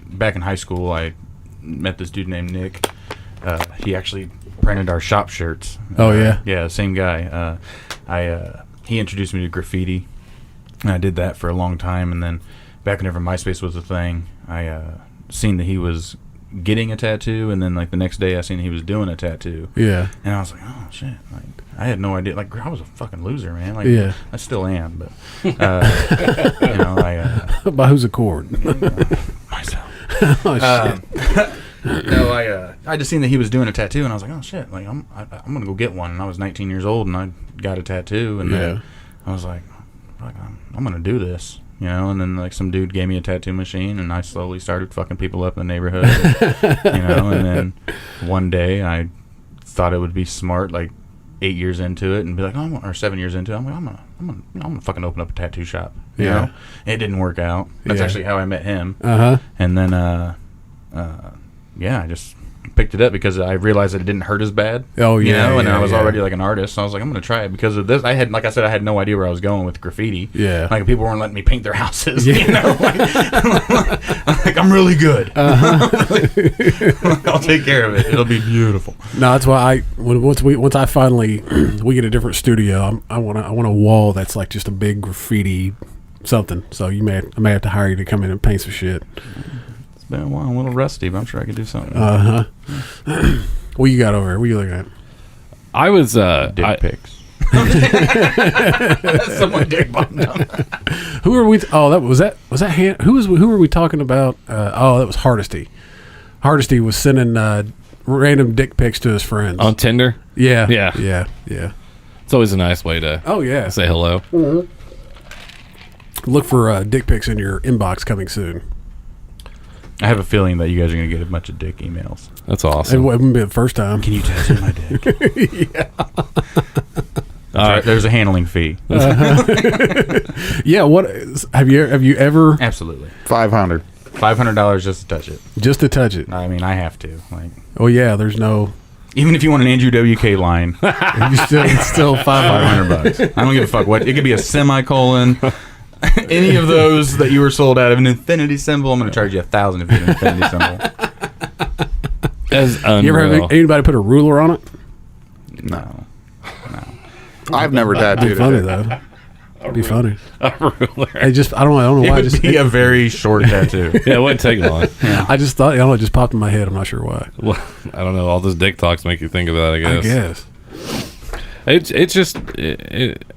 Speaker 6: Back in high school, I met this dude named Nick. He actually printed our shop shirts.
Speaker 3: Oh yeah,
Speaker 6: yeah, same guy. He introduced me to graffiti, and I did that for a long time. And then back whenever MySpace was a thing, I seen that he was getting a tattoo, and then like the next day I seen he was doing a tattoo.
Speaker 3: Yeah,
Speaker 6: and I was like, oh shit, like I had no idea. Like I was a fucking loser, man. Like I still am, but
Speaker 3: by whose accord?
Speaker 6: Myself.
Speaker 3: Oh shit.
Speaker 6: No, I just seen that he was doing a tattoo, and I was like, oh shit, like I'm gonna go get one. And I was 19 years old, and I got a tattoo, and then I was like, fuck, I'm gonna do this. And then like some dude gave me a tattoo machine, and I slowly started fucking people up in the neighborhood. And then one day I thought it would be smart, like 8 years into it, and be like, or 7 years into it, I'm like, I'm gonna fucking open up a tattoo shop. You know? It didn't work out. That's actually how I met him. And then I just picked it up because I realized that it didn't hurt as bad.
Speaker 3: Oh, yeah,
Speaker 6: and
Speaker 3: yeah,
Speaker 6: I was
Speaker 3: yeah.
Speaker 6: already like an artist, so I was like, I'm going to try it because of this. Like I said, I had no idea where I was going with graffiti.
Speaker 3: Yeah.
Speaker 6: Like people weren't letting me paint their houses.
Speaker 3: Yeah.
Speaker 6: You know, like I'm really good. I'll take care of it. It'll be beautiful.
Speaker 3: No, that's why once I finally we get a different studio, I want a wall that's like just a big graffiti something. So I may have to hire you to come in and paint some shit.
Speaker 6: It's been a while, I'm a little rusty, but I'm sure I could do something.
Speaker 3: What you got over here? What you looking at?
Speaker 5: I was
Speaker 6: Dick pics. Someone dick bombed them.
Speaker 3: Who are we? Was that who were we talking about? That was Hardesty. Hardesty was sending random dick pics to his friends
Speaker 5: on Tinder.
Speaker 3: Yeah.
Speaker 5: It's always a nice way to say hello.
Speaker 3: Mm-hmm. Look for dick pics in your inbox coming soon.
Speaker 6: I have a feeling that you guys are going to get a bunch of dick emails.
Speaker 5: That's
Speaker 3: It
Speaker 5: awesome.
Speaker 3: wouldn't be the first time.
Speaker 6: Can you tattoo my dick?
Speaker 5: All right.
Speaker 6: There's a handling fee.
Speaker 3: Yeah. Have you ever
Speaker 6: Absolutely.
Speaker 7: $500
Speaker 6: just to touch it.
Speaker 3: just to touch it?
Speaker 6: I mean, I have to. Like,
Speaker 3: Oh yeah. There's no.
Speaker 6: even if you want an Andrew WK line,
Speaker 3: It's still $500.
Speaker 6: $500. I don't give a fuck what. It could be a semicolon. Any of those that you were sold out of an infinity symbol, I'm going to charge you $1,000 if you do an infinity symbol.
Speaker 5: That's
Speaker 3: You ever
Speaker 5: unreal.
Speaker 3: have anybody put a ruler on it?
Speaker 6: No.
Speaker 7: I've never
Speaker 3: It'd be
Speaker 7: tattooed
Speaker 3: funny
Speaker 7: it.
Speaker 3: though. It'd be funny.
Speaker 5: A ruler.
Speaker 3: I don't know
Speaker 6: It
Speaker 3: why.
Speaker 6: would be a very short tattoo.
Speaker 5: Yeah, it wouldn't take long.
Speaker 3: I just thought, it just popped in my head. I'm not sure why.
Speaker 5: Well, I don't know. All this dick talks make you think of that, I
Speaker 3: I
Speaker 5: guess.
Speaker 3: guess.
Speaker 5: It's just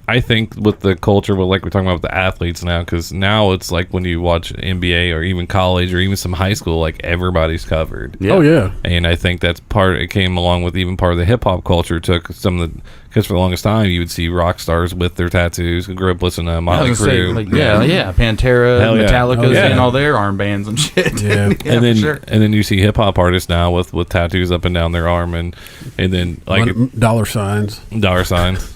Speaker 5: I think with the culture, like we're talking about with the athletes now, because now it's like when you watch NBA or even college or even some high school, like everybody's covered.
Speaker 6: Yeah.
Speaker 3: Oh yeah.
Speaker 5: And I think that's it came along with even part of the hip hop culture. Took some of the, because for the longest time you would see rock stars with their tattoos. Grew up listening to
Speaker 6: I
Speaker 5: Motley
Speaker 6: was gonna say,
Speaker 5: Crue.
Speaker 6: like, yeah, Pantera,
Speaker 5: Hell yeah.
Speaker 6: Metallica,
Speaker 3: Oh, yeah.
Speaker 6: and all their armbands and shit.
Speaker 3: Yeah.
Speaker 5: and then
Speaker 6: for sure.
Speaker 5: and then you see hip hop artists now with tattoos up and down their arm and then like
Speaker 3: Dollar signs.
Speaker 5: dollar signs.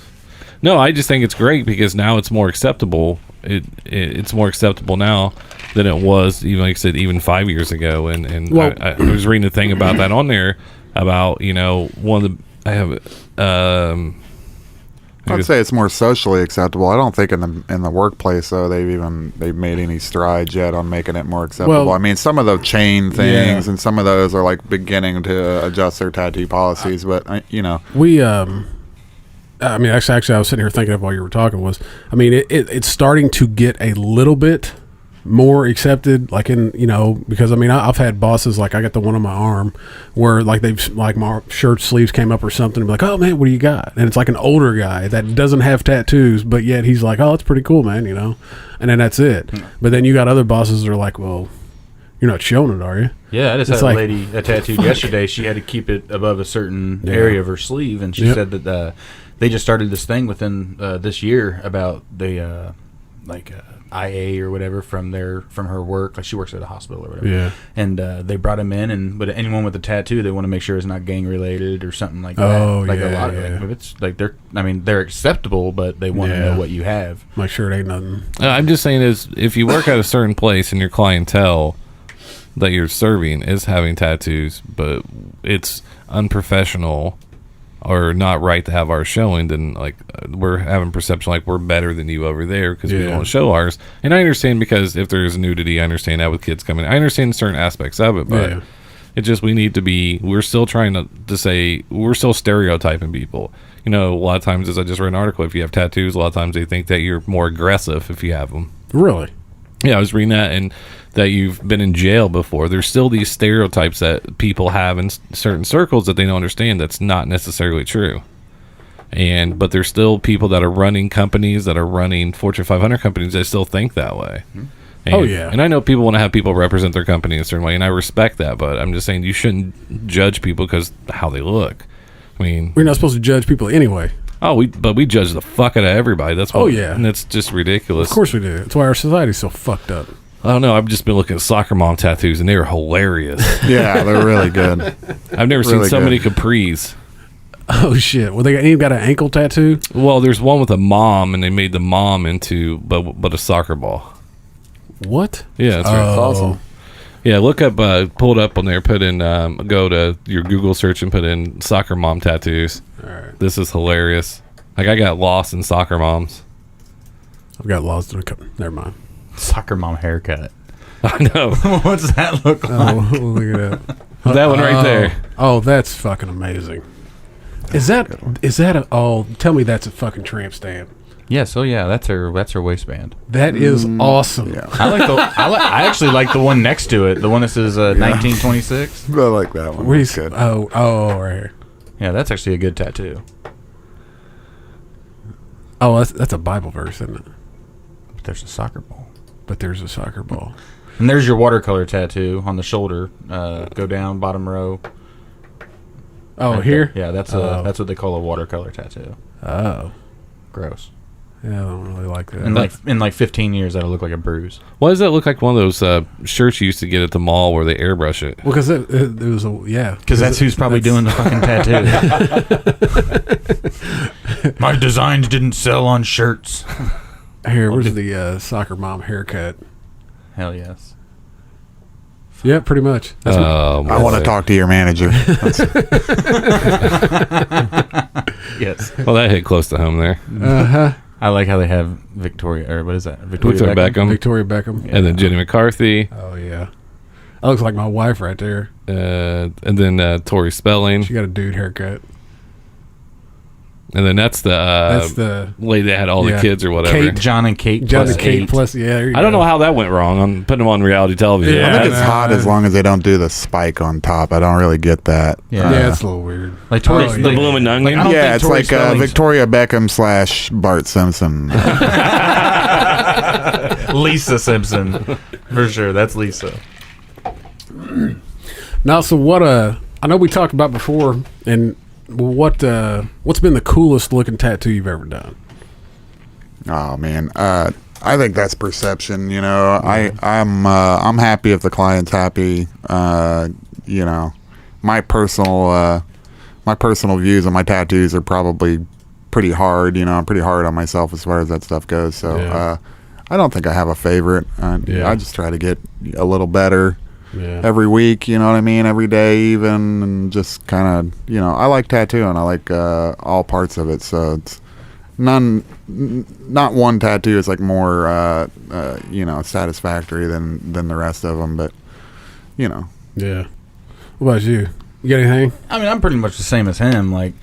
Speaker 5: No, I just think it's great because now it's more acceptable. It's more acceptable now than it was, even like I said, even 5 years ago. And
Speaker 3: Well-
Speaker 5: I was reading a thing about that on there about one of the I have
Speaker 7: I'd say it's more socially acceptable. I don't think in the workplace though they've made any strides yet on making it more acceptable.
Speaker 3: Well-
Speaker 7: I mean, some of the chain things and some of those are like beginning to adjust their tattoo policies, but
Speaker 3: We I mean, actually, I was sitting here thinking of while you were talking it's starting to get a little bit more accepted, like because I've had bosses, like I got the one on my arm where like my shirt sleeves came up or something and be like, oh man, what do you got? And it's like an older guy that doesn't have tattoos, but yet he's like, oh, it's pretty cool, man, and then that's it. But then you got other bosses that are like, well, you're not showing it, are you?
Speaker 6: Yeah, I just
Speaker 3: It's
Speaker 6: had
Speaker 3: like,
Speaker 6: a lady that tattooed yesterday. She had to keep it above a certain area of her sleeve, and she
Speaker 3: Yep.
Speaker 6: said that they just started this thing within this year about the IA or whatever from her work. Like she works at a hospital or whatever.
Speaker 3: Yeah.
Speaker 6: And they brought him in, but anyone with a tattoo, they want to make sure it's not gang related or something like that.
Speaker 3: Oh,
Speaker 6: like
Speaker 3: yeah,
Speaker 6: a lot
Speaker 3: yeah.
Speaker 6: of it. It's like they're acceptable, but they want to
Speaker 3: Yeah.
Speaker 6: know what you have.
Speaker 3: My shirt ain't nothing.
Speaker 5: I'm just saying is if you work at a certain place and your clientele that you're serving is having tattoos, but it's unprofessional or not right to have ours showing, then like we're having perception like we're better than you over there because we
Speaker 3: Yeah.
Speaker 5: don't want to show ours. And I understand because if there's nudity, I understand that with kids coming. I understand certain aspects of it, but
Speaker 3: Yeah.
Speaker 5: it just we're still trying to say we're still stereotyping people. A lot of times, as I just read an article, if you have tattoos, a lot of times they think that you're more aggressive if you have them.
Speaker 3: Really?
Speaker 5: Yeah, I was reading that, and that you've been in jail before. There's still these stereotypes that people have in certain circles that they don't understand. That's not necessarily true. But there's still people that are running companies, that are running Fortune 500 companies that still think that way. And,
Speaker 3: Oh, yeah.
Speaker 5: And I know people want to have people represent their company in a certain way, and I respect that. But I'm just saying you shouldn't judge people because how they look. I mean,
Speaker 3: We're not supposed to judge people anyway.
Speaker 5: but we judge the fuck out of everybody. That's what,
Speaker 3: Oh, yeah.
Speaker 5: and that's just ridiculous.
Speaker 3: Of course we do. That's why our society's so fucked up.
Speaker 5: I don't know. I've just been looking at soccer mom tattoos, and they're hilarious.
Speaker 7: yeah, they're really good.
Speaker 5: I've never seen
Speaker 7: Really
Speaker 5: so
Speaker 7: good.
Speaker 5: many capris.
Speaker 3: Oh shit! Well, they even got an ankle tattoo.
Speaker 5: Well, there's one with a mom, and they made the mom into but a soccer ball.
Speaker 3: What?
Speaker 5: Yeah, that's right.
Speaker 3: Oh.
Speaker 5: Awesome. Yeah, look up, pull it up on there, put in, go to your Google search and put in soccer mom tattoos.
Speaker 3: All right.
Speaker 5: This is hilarious. Like, I got lost in soccer moms.
Speaker 3: I've got lost in a couple. Never mind.
Speaker 6: Soccer mom haircut.
Speaker 5: I know.
Speaker 6: What's that look like?
Speaker 3: Oh, look at that.
Speaker 5: That one right there.
Speaker 3: Oh, that's fucking amazing. Is that tell me that's a fucking tramp stamp.
Speaker 6: Yes, oh yeah, that's her waistband.
Speaker 3: That is awesome.
Speaker 7: Yeah.
Speaker 6: I actually like the one next to it, the one that says 1926.
Speaker 7: I like that one.
Speaker 3: Where's
Speaker 7: That's good.
Speaker 3: oh, right here.
Speaker 6: Yeah, that's actually a good tattoo.
Speaker 3: Oh, that's a Bible verse, isn't it?
Speaker 6: But there's a soccer ball.
Speaker 3: But there's a soccer ball.
Speaker 6: And there's your watercolor tattoo on the shoulder. Go down, bottom row.
Speaker 3: Oh,
Speaker 6: Right
Speaker 3: here?
Speaker 6: there. Yeah, that's what they call a watercolor tattoo.
Speaker 3: Oh.
Speaker 6: Gross.
Speaker 3: Yeah, I don't really like that.
Speaker 6: In like 15 years, that'll look like a bruise.
Speaker 5: Why does that look like one of those shirts you used to get at the mall where they airbrush it?
Speaker 3: Well, because it was
Speaker 6: Because that's who's probably doing the fucking tattoo. My designs didn't sell on shirts.
Speaker 3: Here, where's the soccer mom haircut?
Speaker 6: Hell yes.
Speaker 3: Yeah, pretty much. That's
Speaker 7: I want to talk to your manager.
Speaker 6: Yes.
Speaker 5: Well, that hit close to home there.
Speaker 3: Uh-huh.
Speaker 6: I like how they have Victoria, or what is that?
Speaker 5: Victoria Beckham.
Speaker 3: Victoria Beckham.
Speaker 5: And then Jenny McCarthy.
Speaker 3: Oh, yeah. That looks like my wife right there.
Speaker 5: And then Tori Spelling.
Speaker 3: She got a dude haircut.
Speaker 5: And then that's the lady that had all the kids or whatever.
Speaker 3: Kate.
Speaker 6: John and Kate
Speaker 3: John
Speaker 6: plus
Speaker 3: and Kate
Speaker 6: 8.
Speaker 3: plus, yeah. There you
Speaker 5: I don't
Speaker 3: go.
Speaker 5: know how that went wrong. I'm putting them on reality television.
Speaker 3: Yeah.
Speaker 7: I think it's
Speaker 3: I know.
Speaker 7: hot as long as they don't do the spike on top. I don't really get that.
Speaker 6: Yeah.
Speaker 3: Yeah, it's a little weird.
Speaker 6: Like Tori,
Speaker 3: Oh, yeah.
Speaker 5: The blooming onion.
Speaker 6: I don't
Speaker 7: Yeah,
Speaker 6: think
Speaker 7: it's
Speaker 6: Tori
Speaker 7: like
Speaker 6: Spelling's-
Speaker 7: Victoria Beckham / Bart Simpson.
Speaker 6: Lisa Simpson. For sure, that's Lisa.
Speaker 3: Now, so what? I know we talked about before, and what's been the coolest looking tattoo you've ever done?
Speaker 7: Oh man, I think that's perception. You know, I'm happy if the client's happy. You know, my personal views on my tattoos are probably pretty hard. You know, I'm pretty hard on myself as far as that stuff goes. So
Speaker 3: Yeah.
Speaker 7: I don't think I have a favorite.
Speaker 3: Yeah.
Speaker 7: I just try to get a little better.
Speaker 3: Yeah.
Speaker 7: Every week, you know what I mean? Every day even, and just kind of, you know, I like tattooing. I like all parts of it. So it's not one tattoo is like more, you know, satisfactory than the rest of them. But, you know.
Speaker 3: Yeah. What about you? You got anything?
Speaker 6: I mean, I'm pretty much the same as him. Like,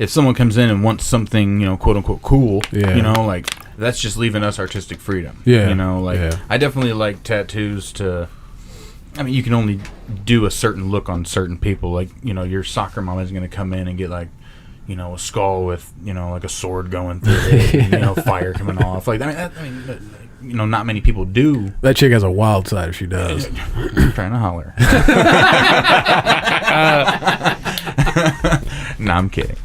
Speaker 6: if someone comes in and wants something, you know, quote unquote cool,
Speaker 3: Yeah.
Speaker 6: you know, like, that's just leaving us artistic freedom.
Speaker 3: Yeah.
Speaker 6: You know, like,
Speaker 3: Yeah.
Speaker 6: I definitely like tattoos to. I mean, you can only do a certain look on certain people. Like, you know, your soccer mom is going to come in and get, like, you know, a skull with, you know, like a sword going through it, and, you know, fire coming off. Like, you know, not many people do.
Speaker 3: That chick has a wild side if she does.
Speaker 6: I'm trying to holler. No, I'm kidding.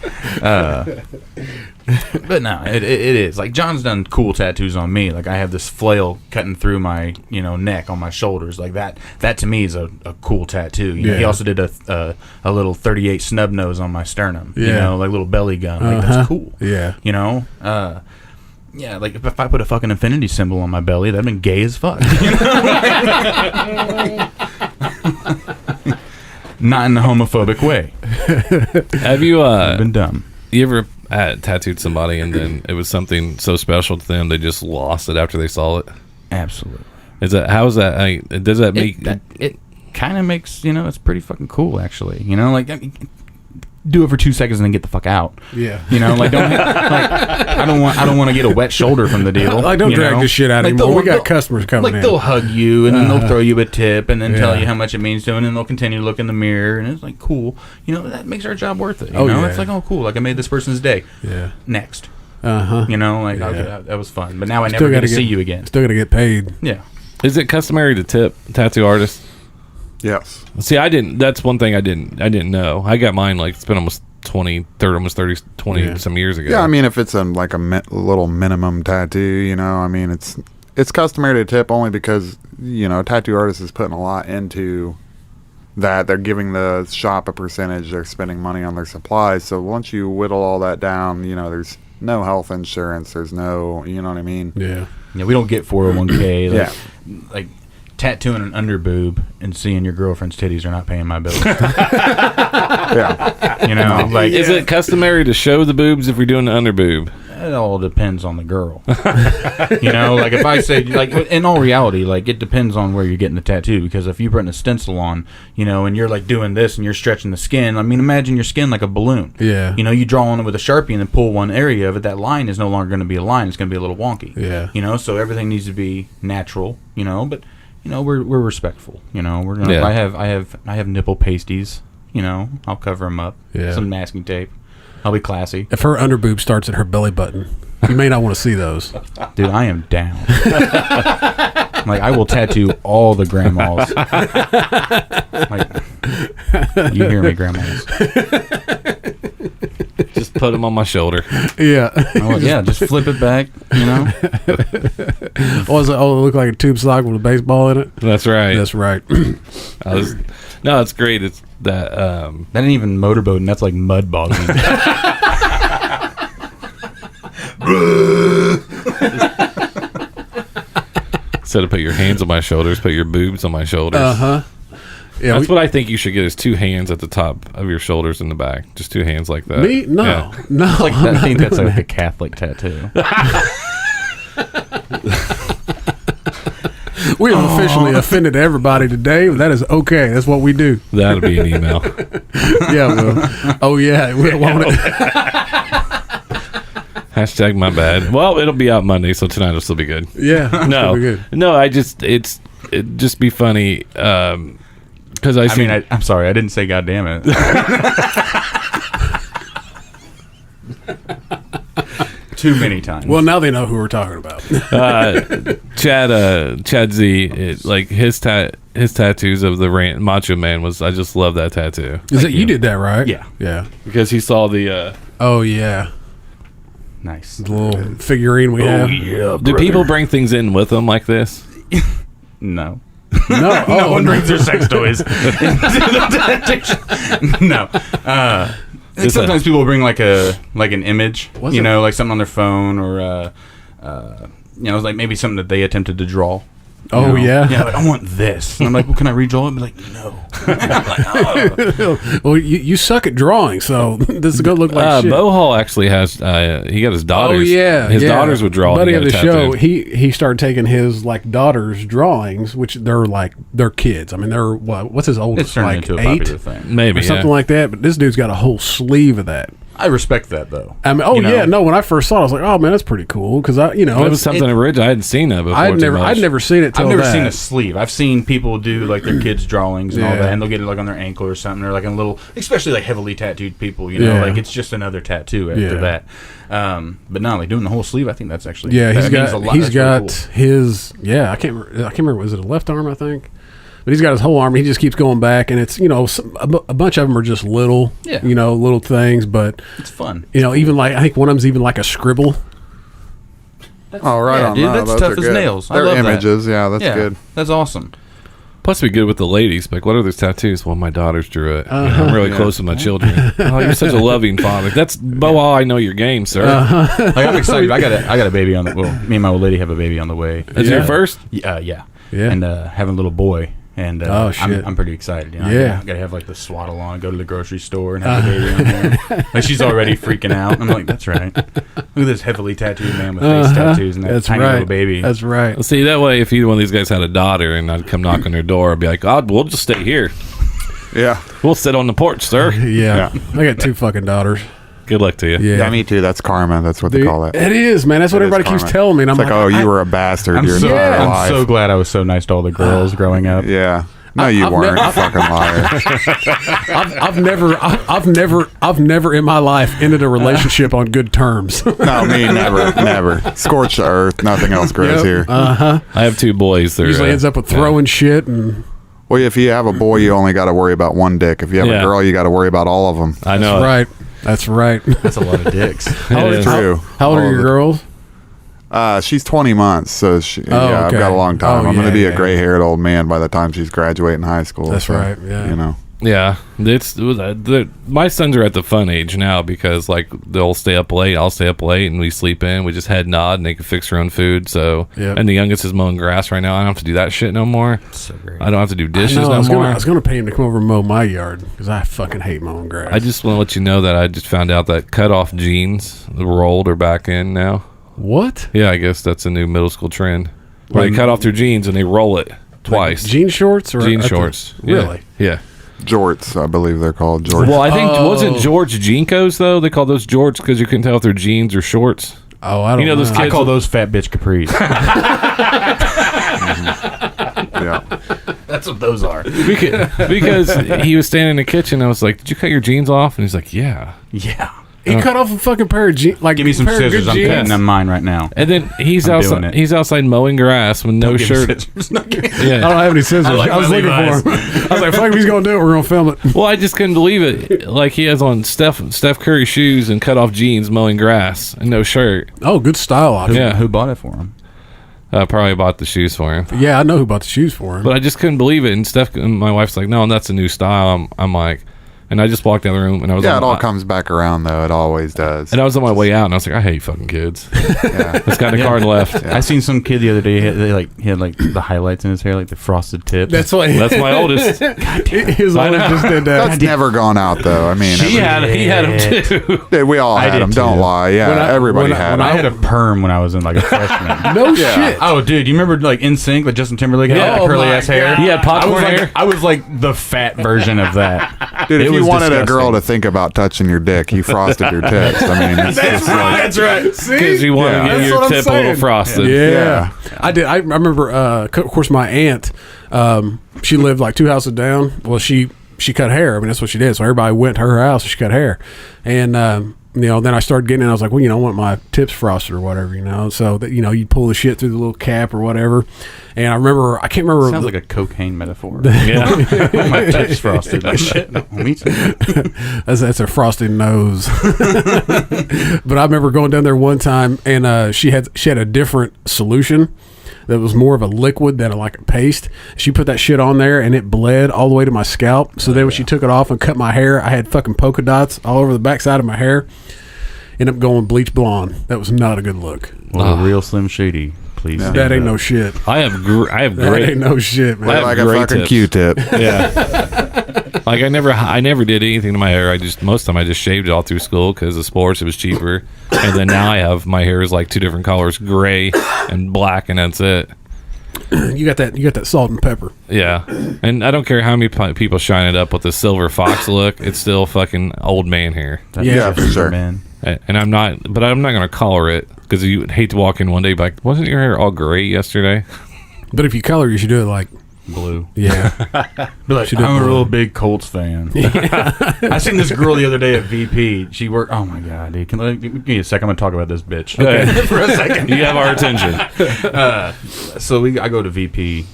Speaker 6: But no, it is. Like, John's done cool tattoos on me. Like, I have this flail cutting through my, you know, neck on my shoulders. Like, that to me is a cool tattoo. You know, he
Speaker 3: Yeah.
Speaker 6: also did a little 38 snub nose on my sternum. You
Speaker 3: Yeah.
Speaker 6: know, like little belly gun. Like,
Speaker 3: Uh-huh.
Speaker 6: that's cool.
Speaker 3: Yeah.
Speaker 6: You know? Yeah, like if I put a fucking infinity symbol on my belly, that'd been gay as fuck. You know? Not in a homophobic way.
Speaker 5: Have you
Speaker 6: I've been dumb.
Speaker 5: you ever tattooed somebody and then it was something so special to them they just lost it after they saw it?
Speaker 6: Absolutely.
Speaker 5: Does that does that make
Speaker 6: It kind of makes, you know, it's pretty fucking cool, actually. You know, like, I mean, do it for 2 seconds and then get the fuck out.
Speaker 3: Yeah.
Speaker 6: You know, like, I don't want to get a wet shoulder from the deal.
Speaker 3: Like, don't
Speaker 6: you
Speaker 3: drag
Speaker 6: know?
Speaker 3: this shit out
Speaker 6: Like,
Speaker 3: anymore. We
Speaker 6: they'll-
Speaker 3: got customers coming
Speaker 6: Like,
Speaker 3: in.
Speaker 6: they'll hug you, and then they'll throw you a tip, and then tell
Speaker 3: Yeah.
Speaker 6: you how much it means to them, and then they'll continue to look in the mirror, and it's like, cool. You know, that makes our job worth it. You
Speaker 3: Oh,
Speaker 6: know,
Speaker 3: yeah.
Speaker 6: it's like, oh, cool. Like, I made this person's day.
Speaker 3: Yeah.
Speaker 6: Next.
Speaker 3: Uh-huh.
Speaker 6: You know, like,
Speaker 3: Yeah.
Speaker 6: okay, that was fun. But now I
Speaker 3: Still
Speaker 6: never get
Speaker 3: gotta
Speaker 6: to see you again.
Speaker 3: Still got to get paid.
Speaker 6: Yeah.
Speaker 5: is it customary to tip tattoo artists?
Speaker 7: Yes.
Speaker 5: See, I didn't. That's one thing I didn't know. I got mine like it's been almost 20
Speaker 3: Yeah.
Speaker 5: some years ago.
Speaker 7: Yeah, I mean, if it's like a little minimum tattoo, you know, I mean, it's customary to tip only because, you know, a tattoo artist is putting a lot into that. They're giving the shop a percentage. They're spending money on their supplies. So once you whittle all that down, you know, there's no health insurance. There's no, you know what I mean?
Speaker 3: Yeah.
Speaker 6: Yeah, we don't get 401k. Like,
Speaker 7: Yeah.
Speaker 6: like tattooing an underboob and seeing your girlfriend's titties are not paying my bills.
Speaker 7: Yeah.
Speaker 6: You know, like
Speaker 5: Is it customary to show the boobs if you're doing the underboob?
Speaker 6: it all depends on the girl. You know, like if I say, like in all reality, like it depends on where you're getting the tattoo. Because if you're putting a stencil on, you know, and you're like doing this and you're stretching the skin, I mean, imagine your skin like a balloon.
Speaker 3: Yeah.
Speaker 6: You know, you draw on it with a Sharpie and then pull one area of it. That line is no longer going to be a line. It's going to be a little wonky.
Speaker 3: Yeah.
Speaker 6: You know, so everything needs to be natural. You know, but you know we're respectful. You know, we're gonna.
Speaker 5: Yeah.
Speaker 6: I have nipple pasties. You know, I'll cover them up.
Speaker 3: Yeah.
Speaker 6: Some masking tape. I'll be classy.
Speaker 3: If her underboob starts at her belly button, you may not want to see those.
Speaker 6: Dude, I am down. Like, I will tattoo all the grandmas. Like, you hear me, grandmas?
Speaker 5: Just put them on my shoulder.
Speaker 3: Yeah.
Speaker 6: Oh, yeah, just flip it back, you know?
Speaker 3: Was it? Oh, it looked like a tube sock with a baseball in it.
Speaker 5: That's right.
Speaker 3: That's right.
Speaker 5: No, it's great. It's that.
Speaker 6: That ain't even motorboating. That's like mud bogging.
Speaker 5: Instead of put your hands on my shoulders, put your boobs on my shoulders.
Speaker 3: Yeah.
Speaker 5: That's what I think you should get is 2 hands at the top of your shoulders in the back. Just 2 hands like that.
Speaker 3: Me? No.
Speaker 5: Yeah.
Speaker 3: No.
Speaker 6: Like,
Speaker 3: I'm
Speaker 6: I think
Speaker 3: not
Speaker 6: that's
Speaker 3: doing
Speaker 6: like a
Speaker 3: that.
Speaker 6: Catholic tattoo.
Speaker 3: We have officially offended everybody today. That is okay. That's what we do.
Speaker 5: That'll be an email.
Speaker 3: Yeah. Well, oh, yeah. We want it.
Speaker 5: Hashtag my bad. Well, it'll be out Monday, so tonight will still be good.
Speaker 3: Yeah.
Speaker 5: No,
Speaker 3: Be good.
Speaker 5: no. It just be funny because I
Speaker 6: mean, I'm sorry. I didn't say goddamn it. Too many times.
Speaker 3: Well, now they know who we're talking about.
Speaker 5: Chad Z, like his tattoos of the Macho Man was. I just love that tattoo.
Speaker 3: Is it you did that, right?
Speaker 6: Yeah.
Speaker 3: Yeah.
Speaker 5: Because he saw the.
Speaker 3: Oh, yeah.
Speaker 6: Nice.
Speaker 3: The little figurine we have.
Speaker 6: Yeah,
Speaker 5: Do people bring things in with them like this?
Speaker 6: No.
Speaker 3: No.
Speaker 6: No
Speaker 3: Oh,
Speaker 6: one
Speaker 3: no.
Speaker 6: brings their sex toys into the tattoo. No. Sometimes people bring like an image,
Speaker 3: Was
Speaker 6: you
Speaker 3: it-
Speaker 6: know, like something on their phone or you know, like maybe something that they attempted to draw. You
Speaker 3: Oh,
Speaker 6: know?
Speaker 3: yeah.
Speaker 6: Yeah, like, I want this. And I'm like, well, can I redraw it? Be like, no. I'm like, oh.
Speaker 3: Well, you suck at drawing, so this is going to look like shit.
Speaker 5: Bohol actually has. He got his daughters.
Speaker 3: Oh, yeah.
Speaker 5: his
Speaker 3: yeah.
Speaker 5: daughters would draw.
Speaker 3: Buddy
Speaker 5: and
Speaker 3: of
Speaker 5: he
Speaker 3: the
Speaker 5: got a
Speaker 3: show,
Speaker 5: tattoo.
Speaker 3: he started taking his like daughter's drawings, which they're kids. I mean, they're what's his oldest?
Speaker 6: It's turned
Speaker 3: like
Speaker 6: into a
Speaker 3: 8
Speaker 6: popular thing.
Speaker 5: Maybe
Speaker 3: or something like that. But this dude's got a whole sleeve of that.
Speaker 6: I respect that, though.
Speaker 3: I mean, oh
Speaker 6: You know?
Speaker 3: yeah, no. When I first saw it, I was like, oh man, that's pretty cool because
Speaker 5: It was something original. I hadn't seen that before.
Speaker 3: I'd never seen it. Till
Speaker 6: I've never
Speaker 3: that.
Speaker 6: seen a sleeve. I've seen people do like their kids' drawings and all
Speaker 3: Yeah.
Speaker 6: that, and they'll get it like on their ankle or something, or like a little, especially like heavily tattooed people. You know,
Speaker 3: Yeah.
Speaker 6: like it's just another tattoo after
Speaker 3: Yeah.
Speaker 6: that. But no, like doing the whole sleeve, I think that's actually
Speaker 3: Yeah,
Speaker 6: that means a lot.
Speaker 3: he's
Speaker 6: That's really
Speaker 3: got
Speaker 6: cool.
Speaker 3: his I can't remember. Was it a left arm? I think. But he's got his whole arm. He just keeps going back, and it's a bunch of them are just little,
Speaker 6: Yeah.
Speaker 3: little things. But
Speaker 6: It's fun.
Speaker 3: even like I think one of them's even like a scribble.
Speaker 7: Oh, right
Speaker 6: Yeah,
Speaker 7: on.
Speaker 6: dude,
Speaker 7: No,
Speaker 6: that's
Speaker 7: those
Speaker 6: tough
Speaker 7: are
Speaker 6: as
Speaker 7: good.
Speaker 6: nails. I
Speaker 7: They're
Speaker 6: love that.
Speaker 7: images. Yeah, that's
Speaker 6: Yeah,
Speaker 7: good.
Speaker 6: that's awesome.
Speaker 5: Plus, be good with the ladies. Like, what are those tattoos? Well, my daughters drew it. I'm really close with my children. Oh, you're such a loving father. That's Boa. I know your game, sir.
Speaker 6: Like I'm excited. I got a baby on the. Well, me and my old lady have a baby on the way.
Speaker 5: Is it your first?
Speaker 6: Yeah.
Speaker 3: Yeah.
Speaker 6: And having a little boy. And
Speaker 3: Oh, shit.
Speaker 6: I'm pretty excited. You know?
Speaker 3: Yeah.
Speaker 6: I gotta have like the swaddle on, go to the grocery store, and have the baby on there. Like she's already freaking out. I'm like, that's right. Look at this heavily tattooed man with face tattoos and that
Speaker 3: That's
Speaker 6: tiny
Speaker 3: right.
Speaker 6: little baby.
Speaker 3: That's right.
Speaker 5: See, that way, if either one of these guys had a daughter and I'd come knock on their door, I'd be like, oh, we'll just stay here.
Speaker 7: Yeah.
Speaker 5: We'll sit on the porch, sir.
Speaker 3: Yeah. I got 2 fucking daughters.
Speaker 5: Good luck to you.
Speaker 3: Yeah.
Speaker 7: Yeah, me too. That's karma. That's what they call it.
Speaker 3: It is, man. That's what
Speaker 7: It is
Speaker 3: everybody keeps
Speaker 7: karma.
Speaker 3: telling me. And I'm
Speaker 7: It's like, oh, you were a bastard your entire
Speaker 6: I'm
Speaker 7: life.
Speaker 6: so glad I was so nice to all the girls growing up.
Speaker 7: Yeah. No, you weren't. Fucking liar.
Speaker 3: I've never in my life ended a relationship on good terms.
Speaker 7: No, me never. Scorched the earth. Nothing else grows here.
Speaker 5: I have 2 boys. They're,
Speaker 3: Usually ends up with throwing shit and.
Speaker 7: Well, if you have a boy, you only got to worry about one dick. If you have
Speaker 5: Yeah.
Speaker 7: a girl, you got to worry about all of them.
Speaker 5: I know.
Speaker 3: Right. That's right.
Speaker 6: That's a lot of dicks.
Speaker 3: How old,
Speaker 5: is.
Speaker 7: True.
Speaker 3: how old
Speaker 7: All
Speaker 3: are
Speaker 7: of
Speaker 3: your
Speaker 7: it.
Speaker 3: girls?
Speaker 7: She's 20 months, so
Speaker 3: okay.
Speaker 7: I've got a long time.
Speaker 3: Oh,
Speaker 7: I'm going
Speaker 3: yeah,
Speaker 7: to be
Speaker 3: yeah.
Speaker 7: a gray-haired old man by the time she's graduating high school.
Speaker 3: That's
Speaker 7: so,
Speaker 3: right, yeah.
Speaker 7: You know.
Speaker 5: Yeah, my sons are at the fun age now because like they'll stay up late, I'll stay up late, and we sleep in. We just head nod, and they can fix their own food. So,
Speaker 3: Yep.
Speaker 5: And the youngest is mowing grass right now. I don't have to do that shit no more.
Speaker 6: So great.
Speaker 5: I don't have to do dishes
Speaker 3: I
Speaker 5: no more.
Speaker 3: I was gonna pay him to come over and mow my yard because I fucking hate mowing grass.
Speaker 5: I just want to let you know that I just found out that cutoff jeans, the rolled, are back in now.
Speaker 3: what?
Speaker 5: Yeah, I guess that's a new middle school trend. Where they cut off their jeans and they roll it twice.
Speaker 3: Like jean shorts or
Speaker 5: Jean
Speaker 3: at the-
Speaker 5: shorts. Yeah.
Speaker 3: Really?
Speaker 5: Yeah.
Speaker 7: Jorts, I believe they're called jorts.
Speaker 5: Well, I think wasn't George Jinkos though? They call those jorts because you couldn't tell if they're jeans or shorts.
Speaker 3: Oh, I don't.
Speaker 5: You know those
Speaker 6: I
Speaker 5: kids-
Speaker 6: call those fat bitch capris.
Speaker 7: Yeah.
Speaker 6: That's what those are.
Speaker 5: Because he was standing in the kitchen. I was like, "Did you cut your jeans off?" And he's like, "Yeah."
Speaker 6: Yeah.
Speaker 3: He cut off a fucking pair of jeans. Like
Speaker 6: Give me some
Speaker 3: pair of good
Speaker 6: scissors. I'm
Speaker 3: jeans.
Speaker 6: cutting them mine right now.
Speaker 5: And then he's
Speaker 6: I'm doing
Speaker 5: outside.
Speaker 6: it.
Speaker 5: He's outside mowing grass with no
Speaker 6: Don't give me
Speaker 5: shirt.
Speaker 6: scissors. No, give me-
Speaker 3: I
Speaker 5: Yeah.
Speaker 3: don't have any scissors.
Speaker 6: I like
Speaker 3: I was
Speaker 6: my
Speaker 3: looking
Speaker 6: Levi's.
Speaker 3: for him. I was like, "Fuck, if he's gonna do it, we're gonna film it."
Speaker 5: Well, I just couldn't believe it. Like he has on Steph Curry shoes and cut off jeans, mowing grass, and no shirt.
Speaker 3: Oh, good style option.
Speaker 5: Yeah.
Speaker 6: Who bought it for him?
Speaker 5: Probably bought the shoes for him.
Speaker 3: Yeah, I know who bought the shoes for him.
Speaker 5: But I just couldn't believe it. And my wife's like, "No, that's a new style." I'm like, and I just walked down the room, and I was
Speaker 7: Yeah,
Speaker 5: on
Speaker 7: it all
Speaker 5: my-
Speaker 7: comes back around though. It always does.
Speaker 5: And I was on my way out, and I was like, "I hate fucking kids."
Speaker 7: Yeah.
Speaker 5: Just got in the car and left.
Speaker 6: I seen some kid the other day. He had like the highlights in his hair, like the frosted tips.
Speaker 3: That's why.
Speaker 5: That's my oldest.
Speaker 3: His
Speaker 5: I know.
Speaker 3: oldest just did that.
Speaker 7: That's never gone out though. I mean,
Speaker 5: He had him too.
Speaker 7: yeah, we all
Speaker 6: I
Speaker 7: had
Speaker 6: did
Speaker 7: them. Don't
Speaker 6: too.
Speaker 7: lie. Yeah,
Speaker 3: When I-
Speaker 7: everybody
Speaker 3: when I-
Speaker 7: had
Speaker 3: when
Speaker 7: them.
Speaker 6: I had a perm when I was in like a freshman.
Speaker 3: No
Speaker 7: Yeah.
Speaker 3: shit.
Speaker 6: Oh, dude, you remember like NSYNC, like Justin Timberlake had
Speaker 5: Yeah.
Speaker 6: that curly ass hair?
Speaker 5: He had popcorn hair.
Speaker 6: I was like the fat version of that.
Speaker 7: Dude, if
Speaker 6: It
Speaker 7: you
Speaker 6: was
Speaker 7: wanted a
Speaker 6: disgusting.
Speaker 7: girl to think about touching your dick, you frosted your tips. I mean, it's just like,
Speaker 3: That's right. See?
Speaker 5: Because you want
Speaker 7: Yeah.
Speaker 5: to get
Speaker 3: That's
Speaker 5: your
Speaker 3: what I'm
Speaker 5: tip a little
Speaker 3: saying.
Speaker 5: frosted.
Speaker 3: Yeah. I did. I remember. Of course, my aunt. She lived like 2 houses down. Well, she cut hair. I mean, that's what she did. So everybody went to her house and she cut hair. And then I started getting it. I was like, well, I want my tips frosted or whatever. So that you'd pull the shit through the little cap or whatever. And I remember. I can't remember.
Speaker 6: Sounds like a cocaine metaphor.
Speaker 5: Yeah.
Speaker 6: My tips frosted. Like shit. No, me too.
Speaker 3: That's a frosted nose. But I remember going down there one time, and she had a different solution that was more of a liquid than like a paste. She put that shit on there, and it bled all the way to my scalp. So then when she took it off and cut my hair, I had fucking polka dots all over the backside of my hair. Ended up going bleach blonde. That was not a good look.
Speaker 6: Well, a real Slim Shady, please. stand
Speaker 3: That ain't
Speaker 6: up.
Speaker 3: no shit.
Speaker 5: I have
Speaker 3: That
Speaker 5: great.
Speaker 3: ain't no shit, man.
Speaker 5: I have
Speaker 7: like a
Speaker 5: great
Speaker 7: fucking
Speaker 5: tips.
Speaker 7: Q-tip.
Speaker 5: Yeah. Like I never did anything to my hair. Most of the time I just shaved it all through school because of sports. It was cheaper. And then now I have my hair is like two different colors, gray and black, and that's it.
Speaker 3: You got that salt and pepper.
Speaker 5: Yeah. And I don't care how many people shine it up with the silver fox look. It's still fucking old man hair.
Speaker 6: That's
Speaker 3: Yeah,
Speaker 6: just
Speaker 7: for sure.
Speaker 6: man.
Speaker 5: And I'm not going to color it because you would hate to walk in one day and be like, wasn't your hair all gray yesterday?
Speaker 3: But if you color, you should do it like,
Speaker 6: Blue.
Speaker 3: yeah.
Speaker 6: Be like,
Speaker 3: She did
Speaker 6: I'm a
Speaker 3: blue.
Speaker 6: real big Colts fan. I seen this girl the other day at VP. She worked. Oh my god, dude! Give me a second. I'm gonna talk about this bitch for a second.
Speaker 5: You have our attention.
Speaker 6: So I go to VP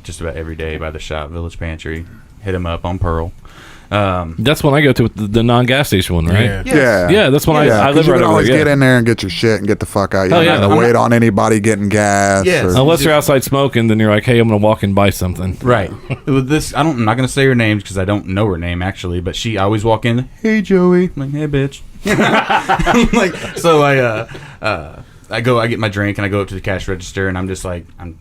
Speaker 6: just about every day by the shop, Village Pantry. Hit him up on Pearl.
Speaker 5: That's when I go to the non-gas station one, right?
Speaker 3: Yeah.
Speaker 7: Yeah.
Speaker 5: Yeah, that's when I
Speaker 7: 'cause
Speaker 5: live
Speaker 7: you
Speaker 5: right
Speaker 7: can
Speaker 5: over
Speaker 7: always
Speaker 5: there.
Speaker 7: get in there and get your shit and get the fuck out. You
Speaker 5: Oh,
Speaker 7: don't
Speaker 5: yeah.
Speaker 7: have to wait on anybody getting gas.
Speaker 6: Yes.
Speaker 7: or-
Speaker 5: Unless you're outside smoking, then you're like, hey, I'm going to walk and buy something.
Speaker 6: Right. With this, I'm not gonna say her name because I don't know her name actually. But I always walk in. Hey Joey. I'm like, hey bitch. Like, so I get my drink and I go up to the cash register and I'm just like, I'm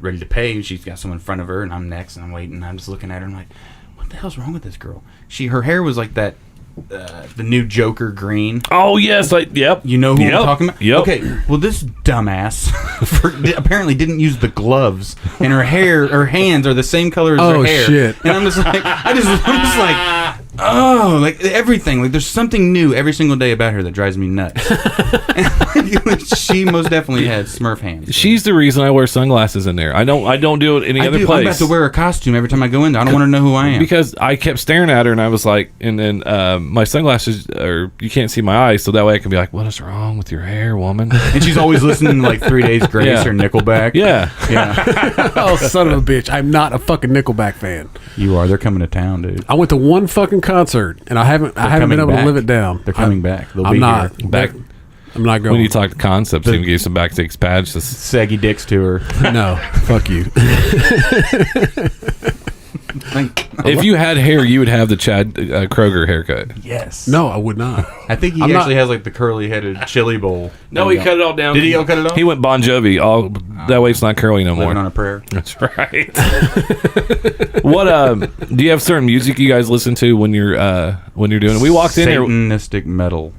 Speaker 6: ready to pay. She's got someone in front of her and I'm next and I'm waiting. And I'm just looking at her and I'm like, what the hell's wrong with this girl? Her hair was like that, the new Joker green.
Speaker 5: Oh, yes. Yep.
Speaker 6: You know who
Speaker 5: Yep.
Speaker 6: I'm talking about?
Speaker 5: Yep.
Speaker 6: Okay, well, this dumbass apparently didn't use the gloves, and her hands are the same color as
Speaker 3: Oh,
Speaker 6: her hair.
Speaker 3: shit.
Speaker 6: And I'm just like, oh, like everything. Like there's something new every single day about her that drives me nuts. She most definitely had Smurf hands.
Speaker 5: She's the reason I wear sunglasses in there. I don't do it any other
Speaker 6: I'm
Speaker 5: place.
Speaker 6: about to wear a costume every time I go in there. I don't want to know who I am.
Speaker 5: Because I kept staring at her and I was like, and then my sunglasses, or you can't see my eyes, so that way I can be like, what is wrong with your hair, woman?
Speaker 6: And she's always listening to like 3 Days Grace
Speaker 5: Yeah.
Speaker 6: or Nickelback.
Speaker 5: Yeah.
Speaker 6: Yeah.
Speaker 3: Oh, son of a bitch. I'm not a fucking Nickelback fan.
Speaker 6: You are. They're coming to town, dude.
Speaker 3: I went to one fucking concert and I haven't been
Speaker 6: coming
Speaker 3: able
Speaker 6: back.
Speaker 3: to live it down.
Speaker 6: They're coming back. They'll
Speaker 3: I'm
Speaker 6: be
Speaker 3: not.
Speaker 6: here.
Speaker 5: Back
Speaker 3: I'm not going.
Speaker 5: when you talk to Concepts, even gave some backstage badge.
Speaker 6: Saggy Dicks tour.
Speaker 3: No, fuck you.
Speaker 5: If you had hair, you would have the Chad Kroger haircut.
Speaker 6: Yes.
Speaker 3: No, I would not.
Speaker 6: I think he
Speaker 3: I'm
Speaker 6: actually
Speaker 3: not-
Speaker 6: has like the curly headed chili bowl.
Speaker 5: No, he cut it all down.
Speaker 6: Did he all cut it off?
Speaker 5: He went Bon Jovi. All that way, it's not curly no more.
Speaker 6: Living on a prayer.
Speaker 5: That's right. What do you have certain music you guys listen to when you're doing it? We walked in there.
Speaker 6: Satanistic metal.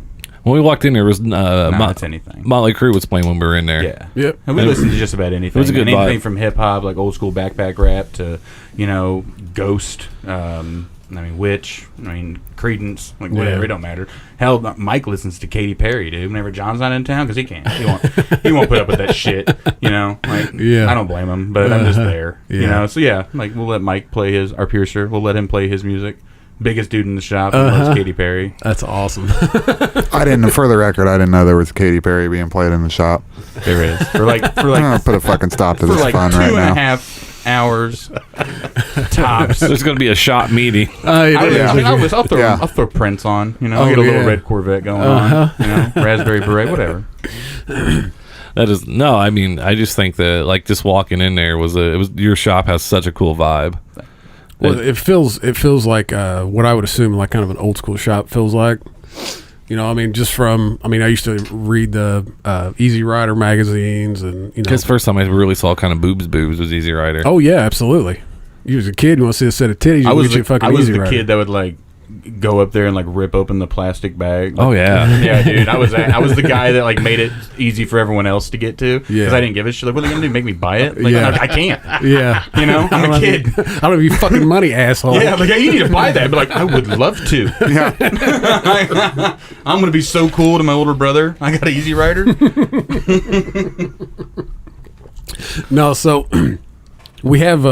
Speaker 5: When we walked in there was
Speaker 6: It's anything.
Speaker 5: Motley Crue was playing when we were in there.
Speaker 6: Yeah.
Speaker 3: Yep.
Speaker 6: And we listened to just about anything.
Speaker 5: It was a good
Speaker 6: anything
Speaker 5: vibe.
Speaker 6: from hip hop, like old school backpack rap, to Ghost. Witch. Credence. Like whatever.
Speaker 3: Yeah.
Speaker 6: It don't matter. Hell, Mike listens to Katy Perry, dude. Whenever John's not in town, because he can't. He won't put up with that shit.
Speaker 3: Yeah.
Speaker 6: I don't blame him, but I'm just there.
Speaker 3: Yeah.
Speaker 6: So yeah, like we'll let Mike play our piercer. We'll let him play his music. Biggest dude in the shop loves Katy Perry.
Speaker 3: That's awesome.
Speaker 7: I didn't. For the record, I didn't know there was Katy Perry being played in the shop.
Speaker 6: There is for
Speaker 7: I'm gonna put a fucking stop to
Speaker 6: for
Speaker 7: this
Speaker 6: like
Speaker 7: fun
Speaker 6: two
Speaker 7: right
Speaker 6: and a
Speaker 7: now.
Speaker 6: half hours tops.
Speaker 5: There's going to be a shop meeting.
Speaker 6: I'll throw
Speaker 7: Yeah.
Speaker 6: I'll throw Prince on.
Speaker 3: Oh,
Speaker 6: I'll get a little
Speaker 3: yeah.
Speaker 6: red Corvette going on. Raspberry Beret, whatever.
Speaker 5: That is no. I mean, I just think that like just walking in there was your shop has such a cool vibe.
Speaker 3: Well, it feels like what I would assume like kind of an old school shop feels like. Just from I used to read the Easy Rider magazines and
Speaker 5: Because first time I really saw kind of boobs was Easy Rider.
Speaker 3: Oh yeah, absolutely. You was a kid, you want to see a set of titties, you get you a fucking
Speaker 6: I was
Speaker 3: Easy
Speaker 6: the
Speaker 3: Rider.
Speaker 6: kid that would like go up there and like rip open the plastic bag.
Speaker 5: Oh, yeah.
Speaker 6: Yeah, dude. I was the guy that like made it easy for everyone else to get to because
Speaker 3: Yeah.
Speaker 6: I didn't give a shit. Like, what are they gonna do? Make me buy it? Like,
Speaker 3: Yeah.
Speaker 6: I can't.
Speaker 3: Yeah.
Speaker 6: I'm a kid.
Speaker 3: I don't have your fucking money, asshole.
Speaker 6: Yeah, like you need to buy that. But like, I would love to.
Speaker 7: Yeah.
Speaker 6: I'm gonna be so cool to my older brother. I got an Easy Rider.
Speaker 3: No, so we have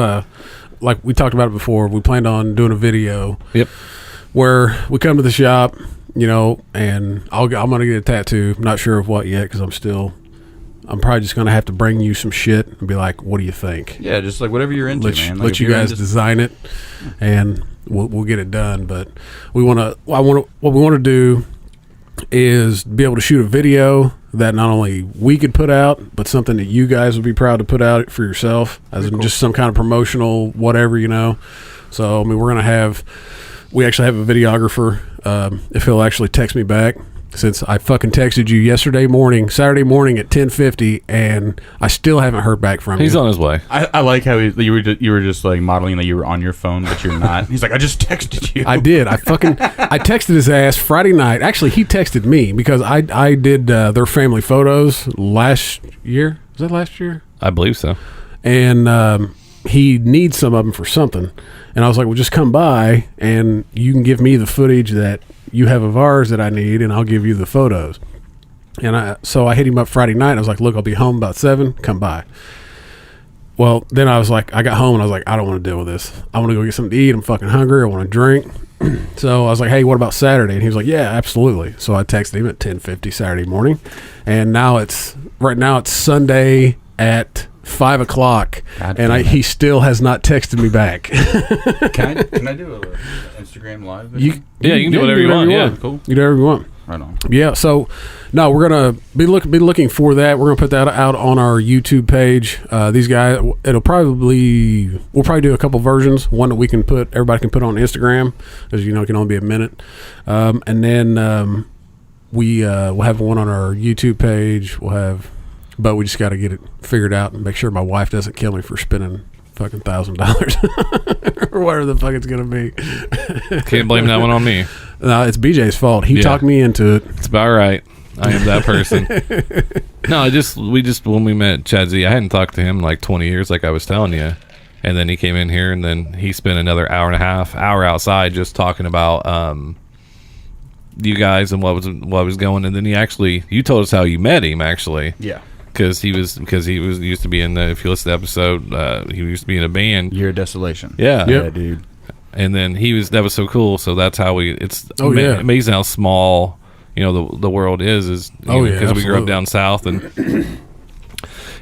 Speaker 3: like we talked about it before, we planned on doing a video
Speaker 5: Yep.
Speaker 3: where we come to the shop, and I'm gonna get a tattoo. I'm not sure of what yet because I'm probably just gonna have to bring you some shit and be like, what do you think?
Speaker 6: Yeah, just like whatever you're into, man. Like,
Speaker 3: Let
Speaker 6: if
Speaker 3: you
Speaker 6: you're
Speaker 3: guys
Speaker 6: into-
Speaker 3: design it, and we'll get it done. But what we want to do is be able to shoot a video that not only we could put out, but something that you guys would be proud to put out for yourself, as in just some kind of promotional whatever, So we actually have a videographer. If he'll actually text me back, since I fucking texted you Saturday morning at 10:50, and I still haven't heard back from
Speaker 5: He's
Speaker 3: you.
Speaker 5: on his way.
Speaker 6: I like how you were just like modeling that you were on your phone, but you're not. He's like, I just texted you.
Speaker 3: I did. I texted his ass Friday night. Actually, he texted me because I did their family photos last year. Was that last year?
Speaker 5: I believe so.
Speaker 3: And he needs some of them for something. And I was like, well, just come by and you can give me the footage that you have of ours that I need, and I'll give you the photos. And so I hit him up Friday night. I was like, look, I'll be home about 7. Come by. Well, then I was like, I got home and I was like, I don't want to deal with this. I want to go get something to eat. I'm fucking hungry. I want to drink. So I was like, hey, what about Saturday? And he was like, yeah, absolutely. So I texted him at 10:50 Saturday morning. And right now it's Sunday at 5 o'clock. And he still has not texted me back.
Speaker 6: Can I do an Instagram live video?
Speaker 5: You can do whatever you want. Yeah.
Speaker 6: Cool.
Speaker 3: You do whatever you want.
Speaker 6: Right on.
Speaker 3: Yeah, so no, we're gonna be looking for that. We're gonna put that out on our YouTube page. These guys, we'll probably do a couple versions. One that everybody can put on Instagram, as it can only be a minute, and then we'll have one on our YouTube page. But we just got to get it figured out and make sure my wife doesn't kill me for spending fucking $1,000 or whatever the fuck it's gonna be.
Speaker 5: Can't blame that one on me.
Speaker 3: No, it's BJ's fault. He talked me into it.
Speaker 5: It's about right. I am that person. No, we just when we met Chad Z, I hadn't talked to him in like 20 years, like I was telling you. And then he came in here, and then he spent another hour outside just talking about you guys and what was going. And then you told us how you met him actually.
Speaker 6: Yeah.
Speaker 5: Because he used to be in if you listen to the episode, he used to be in a band.
Speaker 6: Year of Desolation.
Speaker 5: Yeah.
Speaker 3: Yep.
Speaker 6: Yeah, dude.
Speaker 5: And then that was so cool. So that's how it's
Speaker 3: yeah.
Speaker 5: amazing how small the world is because we grew up
Speaker 3: absolutely.
Speaker 5: down south and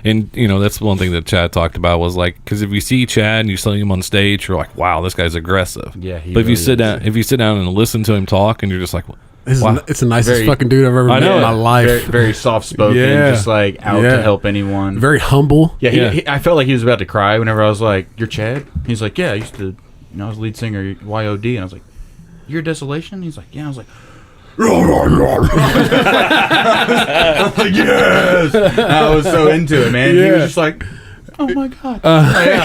Speaker 5: that's one thing that Chad talked about was like, because if you see Chad and you see him on stage, you're like, wow, this guy's aggressive.
Speaker 6: Yeah, he
Speaker 5: but if you
Speaker 6: really
Speaker 5: sit down and listen to him talk, and you're just like, wow.
Speaker 3: It's the nicest
Speaker 6: Very-
Speaker 3: fucking dude I've ever
Speaker 5: I
Speaker 3: met
Speaker 5: know.
Speaker 3: in my life.
Speaker 6: Very, very soft spoken,
Speaker 3: Yeah.
Speaker 6: just like out
Speaker 3: Yeah.
Speaker 6: to help anyone.
Speaker 3: Very humble.
Speaker 6: Yeah,
Speaker 5: Yeah.
Speaker 6: I felt like he was about to cry whenever I was like, "You're Chad." He's like, "Yeah, I used to I was lead singer YOD, and I was like, "You're Desolation?" He's like, "Yeah." I was like, I was like, yes. I was so into it, man. He was just like, oh my god.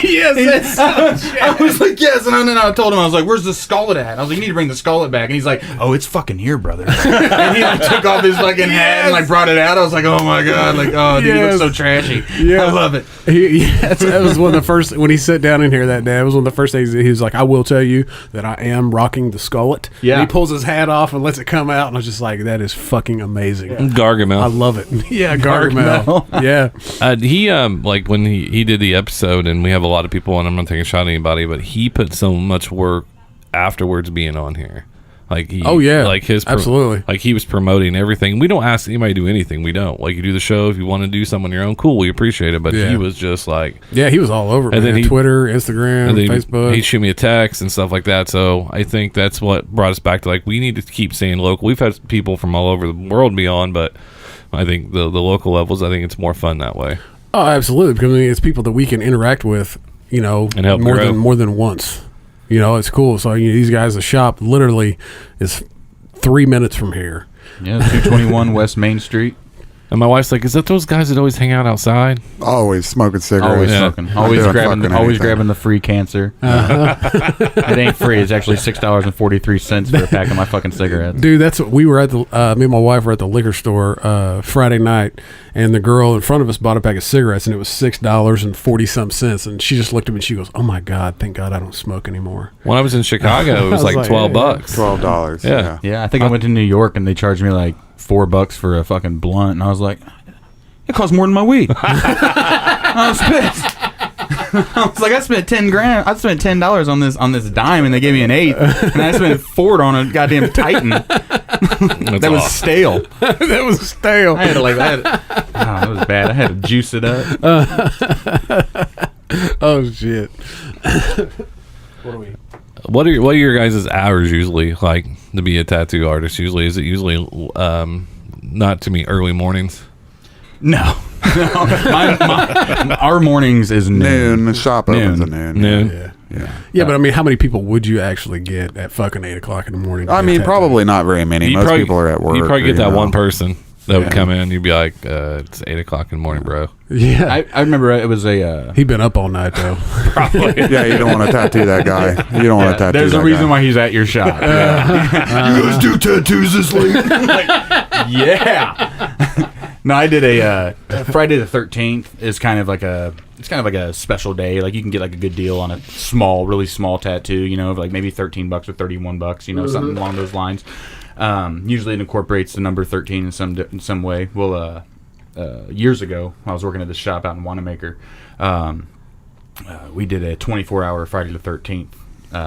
Speaker 3: Yes,
Speaker 6: I was like, yes. And then I told him, I was like, where's the skullet at? I was like, you need to bring the skullet back. And he's like, oh, it's fucking here, brother. And he like took off his fucking hat and like brought it out. I was like, oh my god, like, oh, dude, he looks so trashy.
Speaker 3: Yeah.
Speaker 6: I love it.
Speaker 3: That was one of the first, when he sat down in here that day, it was one of the first things he was like, I will tell you that I am rocking the skullet.
Speaker 6: Yeah.
Speaker 3: And he pulls his hat off and lets it come out, and I was just like, that is fucking amazing.
Speaker 5: Gargamel.
Speaker 3: I love it. Yeah, Gargamel. Yeah.
Speaker 5: He like when he did the episode, and we have a lot of people, and I'm not taking a shot at anybody, but he put so much work afterwards being on here. Like he, like his
Speaker 3: absolutely.
Speaker 5: Like he was promoting everything. We don't ask anybody to do anything. We don't. Like you do the show, if you want to do something on your own, cool, we appreciate it. But he was just like,
Speaker 3: he was all over.
Speaker 5: And
Speaker 3: man.
Speaker 5: then
Speaker 3: Twitter, Instagram,
Speaker 5: and then
Speaker 3: Facebook.
Speaker 5: He'd shoot me a text and stuff like that. So I think that's what brought us back to like we need to keep staying local. We've had people from all over the world be on, but I think the local levels, I think it's more fun that way.
Speaker 3: Oh, absolutely, because I mean, it's people that we can interact with, and help more than once. It's cool. So these guys, the shop literally is 3 minutes from here.
Speaker 6: Yeah, 221 West Main Street.
Speaker 5: And my wife's like, "Is that those guys that always hang out outside?"
Speaker 7: Always smoking cigarettes.
Speaker 6: Always smoking. Always grabbing the free cancer. It ain't free. It's actually $6.43 for a pack of my fucking cigarettes.
Speaker 3: Dude, that's what we were at the. Me and my wife were at the liquor store Friday night, and the girl in front of us bought a pack of cigarettes, and it was $6.40, and she just looked at me and she goes, "Oh my god, thank God I don't smoke anymore."
Speaker 5: When I was in Chicago, it was like $12.
Speaker 7: $12.
Speaker 5: Yeah.
Speaker 6: Yeah, I think I went to New York and they charged me like $4 for a fucking blunt, and I was like, it costs more than my weed. I was pissed. I was like, I spent $10 on this dime, and they gave me an eighth, and I spent $4 on a goddamn Titan. That was stale.
Speaker 3: That was stale.
Speaker 6: I had to that was bad. I had to juice it up.
Speaker 3: Oh shit.
Speaker 5: What are your guys' hours usually like to be a tattoo artist? Is it usually not to me early mornings?
Speaker 6: No. Our mornings is noon.
Speaker 7: The shop opens at noon.
Speaker 3: Yeah, but I mean, how many people would you actually get at fucking 8 o'clock in the morning?
Speaker 7: I mean, probably not very many. Most people are at work.
Speaker 5: You probably get that one person that would come in. You'd be like, "It's 8 o'clock in the morning, bro."
Speaker 3: Yeah,
Speaker 6: I remember it was a.
Speaker 3: He'd been up all night though.
Speaker 5: Probably.
Speaker 7: Yeah, you don't want to tattoo that guy. You don't want to tattoo.
Speaker 6: There's a reason why he's at your shop.
Speaker 7: You guys do tattoos this late?
Speaker 6: Yeah. No, I did a Friday the 13th is kind of like a special day. Like you can get like a good deal on a really small tattoo, like maybe $13 or $31, something along those lines. Usually it incorporates the number 13 in some way. Well, years ago, I was working at this shop out in Wanamaker. We did a 24-hour Friday the 13th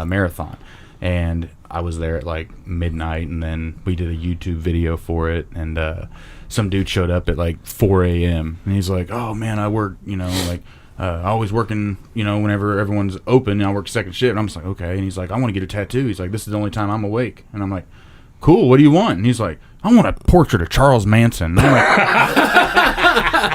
Speaker 6: marathon, and I was there at like midnight, and then we did a YouTube video for it, and some dude showed up at like 4 a.m. and he's like, "Oh man, I work, always working, whenever everyone's open, I work second shift." And I'm just like, "Okay." And he's like, "I want to get a tattoo." He's like, "This is the only time I'm awake." And I'm like, "Cool, what do you want?" And he's like, "I want a portrait of Charles Manson." And I'm like,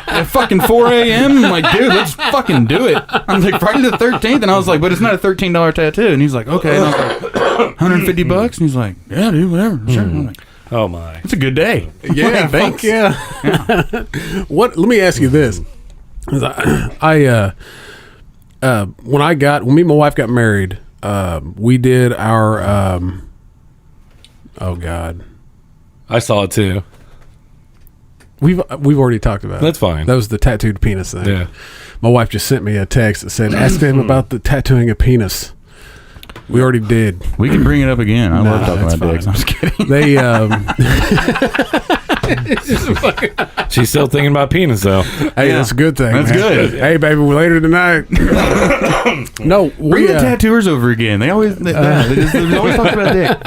Speaker 6: at fucking 4 a.m.? I'm like, "Dude, let's fucking do it." I'm like, Friday the 13th? And I was like, "But it's not a $13 tattoo." And he's like, "Okay." And I was like, $150? And he's like, "Yeah, dude, whatever. Sure." And I'm like,
Speaker 5: oh my,
Speaker 6: it's a good day.
Speaker 3: Yeah,
Speaker 6: thanks.
Speaker 3: Yeah. Let me ask you this. When me and my wife got married, we did our oh god,
Speaker 5: I saw it too.
Speaker 3: We've already talked about it.
Speaker 5: That's fine.
Speaker 3: That was the tattooed penis thing.
Speaker 5: Yeah.
Speaker 3: My wife just sent me a text that said, "Ask them about the tattooing a penis." We already did.
Speaker 6: We can bring it up again. I love talking
Speaker 3: that's
Speaker 6: about dicks. I'm just kidding.
Speaker 3: They
Speaker 5: She's still thinking about penis though.
Speaker 3: hey, that's a good thing.
Speaker 6: That's
Speaker 3: man.
Speaker 6: good.
Speaker 3: Hey, baby, we're later tonight. No,
Speaker 6: Bring the tattooers over again. They always they always talk about dick.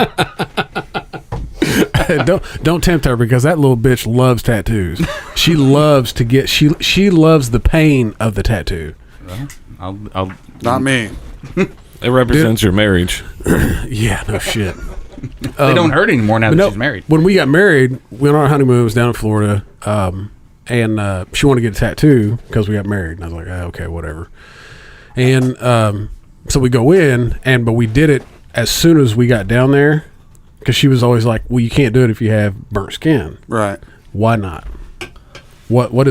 Speaker 3: don't tempt her, because that little bitch loves tattoos. She loves to get she loves the pain of the tattoo.
Speaker 6: I'll
Speaker 7: Not me.
Speaker 5: It represents your marriage.
Speaker 3: Yeah, no shit.
Speaker 6: they don't hurt anymore now that she's married.
Speaker 3: When we got married, we went on our honeymoon. It was down in Florida, and she wanted to get a tattoo because we got married. And I was like, okay, whatever. And So we go in, but we did it as soon as we got down there, because she was always like, "Well, you can't do it if you have burnt skin."
Speaker 7: Right.
Speaker 3: Why not? How